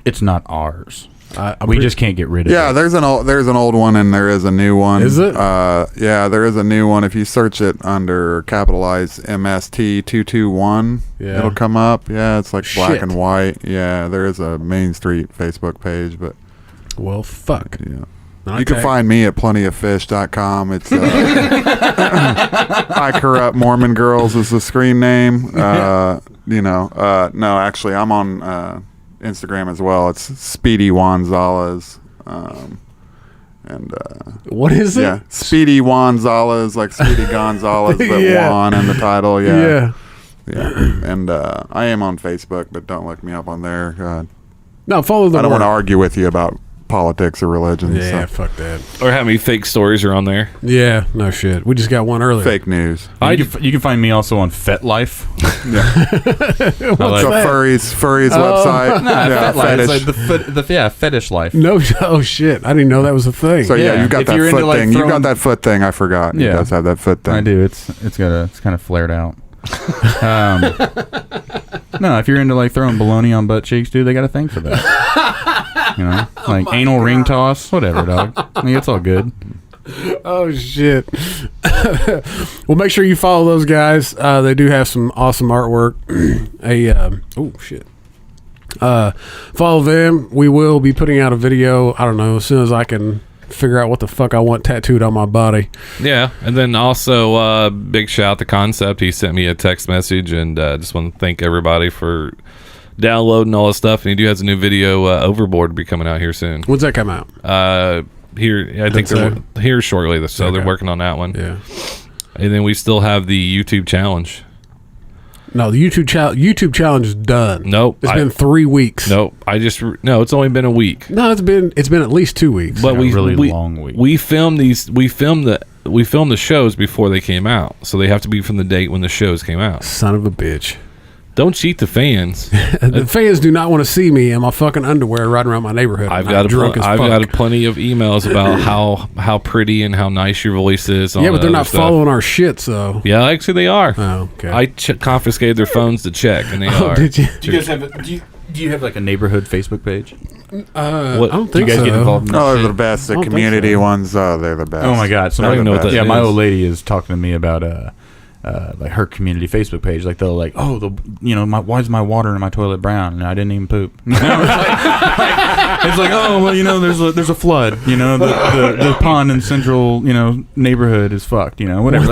Speaker 6: It's not ours.
Speaker 3: I'm
Speaker 6: We
Speaker 3: pretty-
Speaker 6: just can't get rid of
Speaker 7: Yeah,
Speaker 6: it.
Speaker 7: there's an old one and there is a new one.
Speaker 3: Is it?
Speaker 7: Yeah, there is a new one. If you search it under capitalized MST221,
Speaker 3: Yeah.
Speaker 7: it'll come up. Yeah, it's like black
Speaker 3: Shit.
Speaker 7: and white. Yeah, there is a Main Street Facebook page, but
Speaker 3: Well, fuck.
Speaker 7: yeah.
Speaker 3: Okay.
Speaker 7: You can find me at plentyoffish.com. It's I Corrupt Mormon Girls is the screen name. No, actually, I'm on Instagram as well. It's Speedy Gonzalez.
Speaker 3: What is it?
Speaker 7: Yeah, Speedy Gonzalez, like Speedy Gonzalez, but
Speaker 3: Yeah.
Speaker 7: Juan in the title.
Speaker 3: Yeah.
Speaker 7: And I am on Facebook, but don't look me up on there.
Speaker 3: No, follow the.
Speaker 7: I don't want to
Speaker 3: work.
Speaker 7: argue with you about politics or religion.
Speaker 3: Yeah,
Speaker 7: So.
Speaker 3: fuck that.
Speaker 5: Or how many fake stories are on there?
Speaker 3: Yeah, no shit. We just got one earlier.
Speaker 7: Fake news.
Speaker 6: You can find me also on FetLife.
Speaker 3: What's
Speaker 7: The
Speaker 3: that?
Speaker 7: furries website. Yeah,
Speaker 6: FetLife.
Speaker 7: fetish.
Speaker 6: It's like fetish life.
Speaker 3: No, oh shit! I didn't know that was a thing.
Speaker 7: So yeah,
Speaker 6: Yeah,
Speaker 7: you got
Speaker 6: if
Speaker 7: that
Speaker 6: you're
Speaker 7: foot
Speaker 6: into, like,
Speaker 7: thing. You
Speaker 6: throwing-
Speaker 7: got that foot thing. I forgot. He
Speaker 6: Yeah.
Speaker 7: does have that foot thing.
Speaker 6: I do. It's kind of flared out. No, if you're into like throwing baloney on butt cheeks, dude, they got a thing for that. You know, like anal ring toss, whatever, dog. I mean, it's all good.
Speaker 3: Oh shit! Well, make sure you follow those guys. They do have some awesome artwork. Oh shit! Follow them. We will be putting out a video. I don't know, as soon as I can figure out what the fuck I want tattooed on my body.
Speaker 5: Yeah, and then also big shout out to Concept. He sent me a text message, and just want to thank everybody for downloading all this stuff, and he has a new video, Overboard, be coming out here soon.
Speaker 3: When's that come out?
Speaker 5: Here, I think they're here shortly, so they're working on that one.
Speaker 3: Yeah.
Speaker 5: And then we still have the YouTube challenge.
Speaker 3: No, the YouTube challenge is done.
Speaker 5: Nope.
Speaker 3: It's been 3 weeks.
Speaker 5: Nope. It's only been a week.
Speaker 3: No, it's been at least 2 weeks.
Speaker 5: But
Speaker 6: long week.
Speaker 5: We filmed the shows before they came out, so they have to be from the date when the shows came out.
Speaker 3: Son of a bitch.
Speaker 5: Don't cheat the fans.
Speaker 3: The fans do not want to see me in my fucking underwear riding around my neighborhood.
Speaker 5: I've got plenty of emails about how pretty and how nice your voice is.
Speaker 3: Yeah, but they're not following our shit, so.
Speaker 5: Yeah, actually they are.
Speaker 3: Oh, okay.
Speaker 5: I confiscated their phones to check, and they are.
Speaker 3: Did you?
Speaker 6: Do you guys have do you have like a neighborhood Facebook page?
Speaker 3: I don't think
Speaker 6: Do you guys
Speaker 3: so.
Speaker 6: get involved in that
Speaker 7: Oh, they're
Speaker 6: shit?
Speaker 7: the best. The
Speaker 3: don't think
Speaker 7: community
Speaker 3: so.
Speaker 7: ones, they're the best.
Speaker 6: Oh my god! So
Speaker 5: I don't even know what that
Speaker 6: yeah,
Speaker 5: is.
Speaker 6: my old lady is talking to me about like her community Facebook page. Like they'll like, oh, why is my water in my toilet brown? And I didn't even poop. It's like, oh well, there's a flood. The pond in central neighborhood is fucked. Whatever.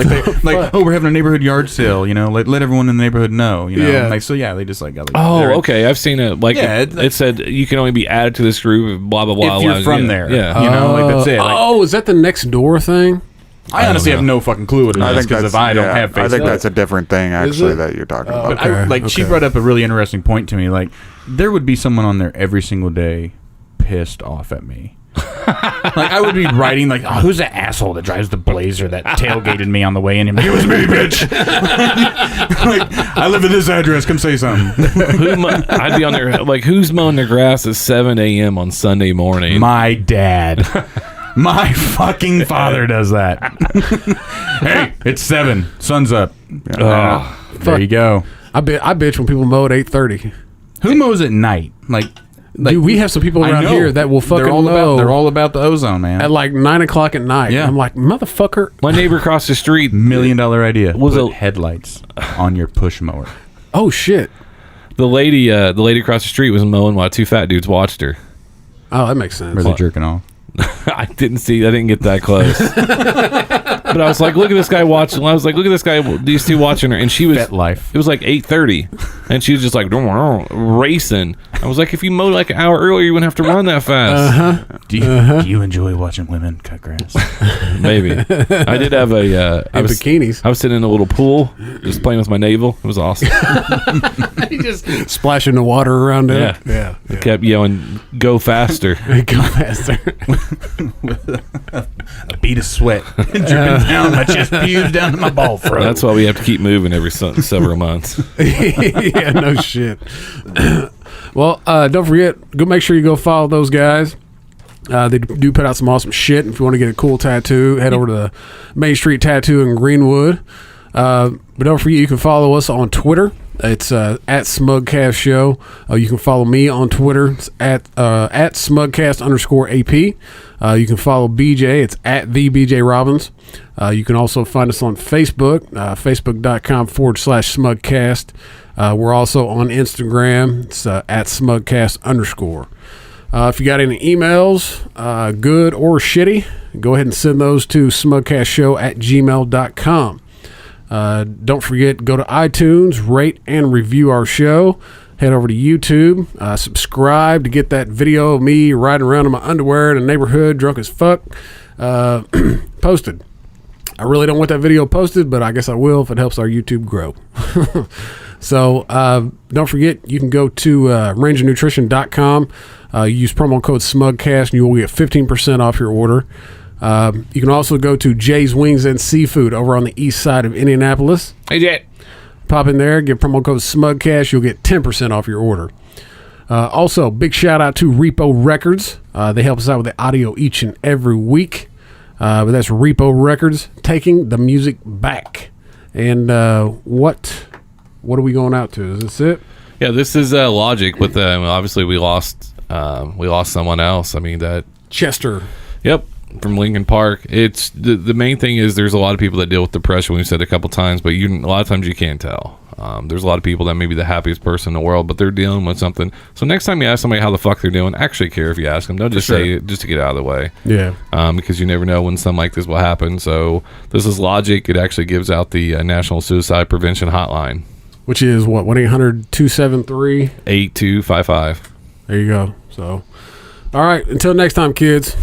Speaker 6: Oh, we're having a neighborhood yard sale. Let everyone in the neighborhood know.
Speaker 3: Yeah.
Speaker 6: Like so yeah, they just like got like.
Speaker 5: Oh, okay. I've seen it. Like
Speaker 6: Yeah,
Speaker 5: it said you can only be added to this group. Blah blah blah.
Speaker 6: If you're
Speaker 5: blah,
Speaker 6: from
Speaker 5: yeah.
Speaker 6: there,
Speaker 5: Yeah.
Speaker 6: like that's it. Like,
Speaker 3: Oh, is that the next door thing?
Speaker 6: I honestly have no fucking clue what it
Speaker 7: I
Speaker 6: is
Speaker 7: think
Speaker 6: because
Speaker 7: that's
Speaker 6: if I don't have Facebook,
Speaker 7: I think that's a different thing actually
Speaker 3: it?
Speaker 7: that you're talking
Speaker 3: Oh,
Speaker 7: about.
Speaker 3: okay.
Speaker 6: She brought up a really interesting point to me. Like, there would be someone on there every single day pissed off at me. Like, I would be writing, like, oh, who's that asshole that drives the Blazer that tailgated me on the way in? It was me, bitch. Like, I live at this address. Come say something.
Speaker 5: I'd be on there like, who's mowing their grass at 7 a.m. on Sunday morning?
Speaker 6: My dad. My fucking father does that. Hey, it's 7. Sun's up. There you go.
Speaker 3: I bitch when people mow at 8:30.
Speaker 6: Who mows at night? Like
Speaker 3: Dude, we have some people
Speaker 6: I
Speaker 3: around
Speaker 6: know.
Speaker 3: here that will fucking
Speaker 6: they're all
Speaker 3: mow
Speaker 6: about, they're all about the ozone, man.
Speaker 3: at like 9 o'clock at night.
Speaker 6: Yeah.
Speaker 3: I'm like, motherfucker.
Speaker 5: My neighbor across the street.
Speaker 6: $1 million idea.
Speaker 5: Was
Speaker 6: Put
Speaker 5: a-
Speaker 6: headlights on your push mower.
Speaker 3: Oh shit.
Speaker 5: The lady across the street was mowing while 2 fat dudes watched her.
Speaker 3: Oh, that makes sense.
Speaker 6: Where they're jerking off.
Speaker 5: I didn't get that close. But I was like, look at this guy watching. I was like, look at this guy, these two watching her. And she was,
Speaker 6: Bet life.
Speaker 5: it was like 8:30. And she was just like, racing. I was like, if you mowed like an hour earlier, you wouldn't have to run that fast.
Speaker 6: Do you enjoy watching women cut grass?
Speaker 5: Maybe. I did have
Speaker 3: bikinis.
Speaker 5: I was sitting in a little pool, just playing with my navel. It was awesome.
Speaker 3: He just splashing the water around it.
Speaker 5: Yeah. I kept yelling, go faster.
Speaker 3: Go faster.
Speaker 6: A bead of sweat dripping down my chest, pews down to my ball throat.
Speaker 5: That's why we have to keep moving every several months.
Speaker 3: Yeah, no shit. Well, don't forget, go make sure you go follow those guys. They do put out some awesome shit. If you want to get a cool tattoo, head over to the Main Street Tattoo in Greenwood. But don't forget, you can follow us on Twitter. It's at Smugcast Show. You can follow me on Twitter. It's at Smugcast_AP. You can follow BJ. It's at the BJ Robbins. You can also find us on Facebook, facebook.com/Smugcast. We're also on Instagram. It's at Smugcast_. If you got any emails, good or shitty, go ahead and send those to smugcastshow@gmail.com. Don't forget, go to iTunes, rate and review our show. Head over to YouTube, subscribe to get that video of me riding around in my underwear in a neighborhood drunk as fuck posted. I really don't want that video posted, but I guess I will if it helps our YouTube grow. So don't forget, you can go to rangernutrition.com, use promo code SMUGCAST, and you will get 15% off your order. You can also go to Jay's Wings and Seafood over on the east side of Indianapolis.
Speaker 5: Hey, Jet.
Speaker 3: Pop in there, give promo code SMUGCAST, you'll get 10% off your order. Also, big shout out to Repo Records. They help us out with the audio each and every week. But that's Repo Records, taking the music back. And what are we going out to? Is this it?
Speaker 5: Yeah, this is Logic. With obviously we lost someone else. I mean that
Speaker 3: Chester.
Speaker 5: Yep, from Lincoln Park. It's the main thing is there's a lot of people that deal with depression. We've said it a couple times, but a lot of times you can't tell. There's a lot of people that may be the happiest person in the world, but they're dealing with something. So next time you ask somebody how the fuck they're doing, actually care if you ask them. Don't just say it just to get out of the way.
Speaker 3: Yeah.
Speaker 5: Because you never know when something like this will happen. So this is Logic. It actually gives out the National Suicide Prevention Hotline.
Speaker 3: which is what, 1-800-273
Speaker 5: 8255.
Speaker 3: There you go. So, all right. Until next time, kids.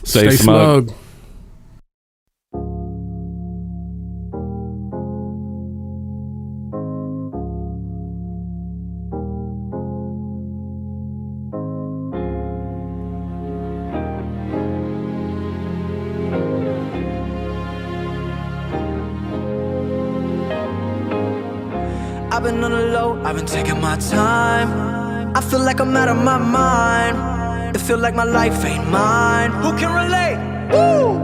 Speaker 5: Stay smug.
Speaker 1: I've been on the low, I've been taking my time. I feel like I'm out of my mind. It feel like my life ain't mine. Who can relate? Woo!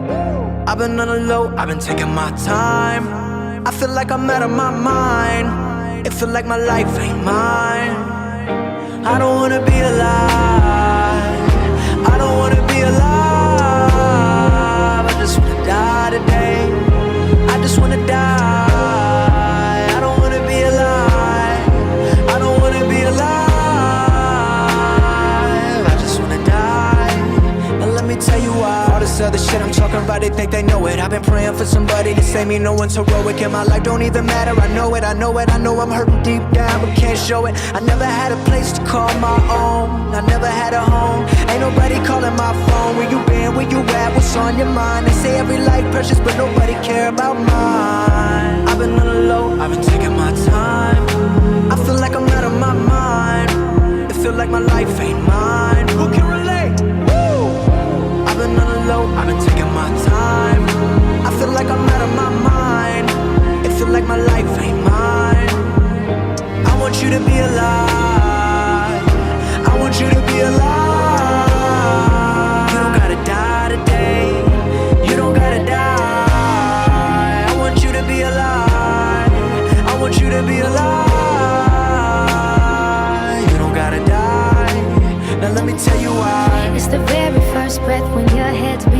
Speaker 1: I've been on the low, I've been taking my time. I feel like I'm out of my mind. It feel like my life ain't mine. I don't wanna be alive. I don't wanna be alive. I just wanna die today. I just wanna die. Other shit I'm talking about, they think they know it. I've been praying for somebody to save me, no one's heroic. And my life don't even matter, I know it, I know it. I know I'm hurting deep down, but can't show it. I never had a place to call my own, I never had a home. Ain't nobody calling my phone. Where you been, where you at, what's on your mind? They say every life precious, but nobody care about mine. I've been on the low, I've been taking my time. I feel like I'm out of my mind. It feel like my life ain't mine. Who can relate? I've been on the low, I've been taking my time. I feel like I'm out of my mind. It feel like my life ain't mine. I want you to be alive. I want you to be alive. You don't gotta die today. You don't gotta die. I want you to be alive. I want you to be alive. You don't gotta die. Now let me tell you why.
Speaker 8: It's the very first breath when your head's been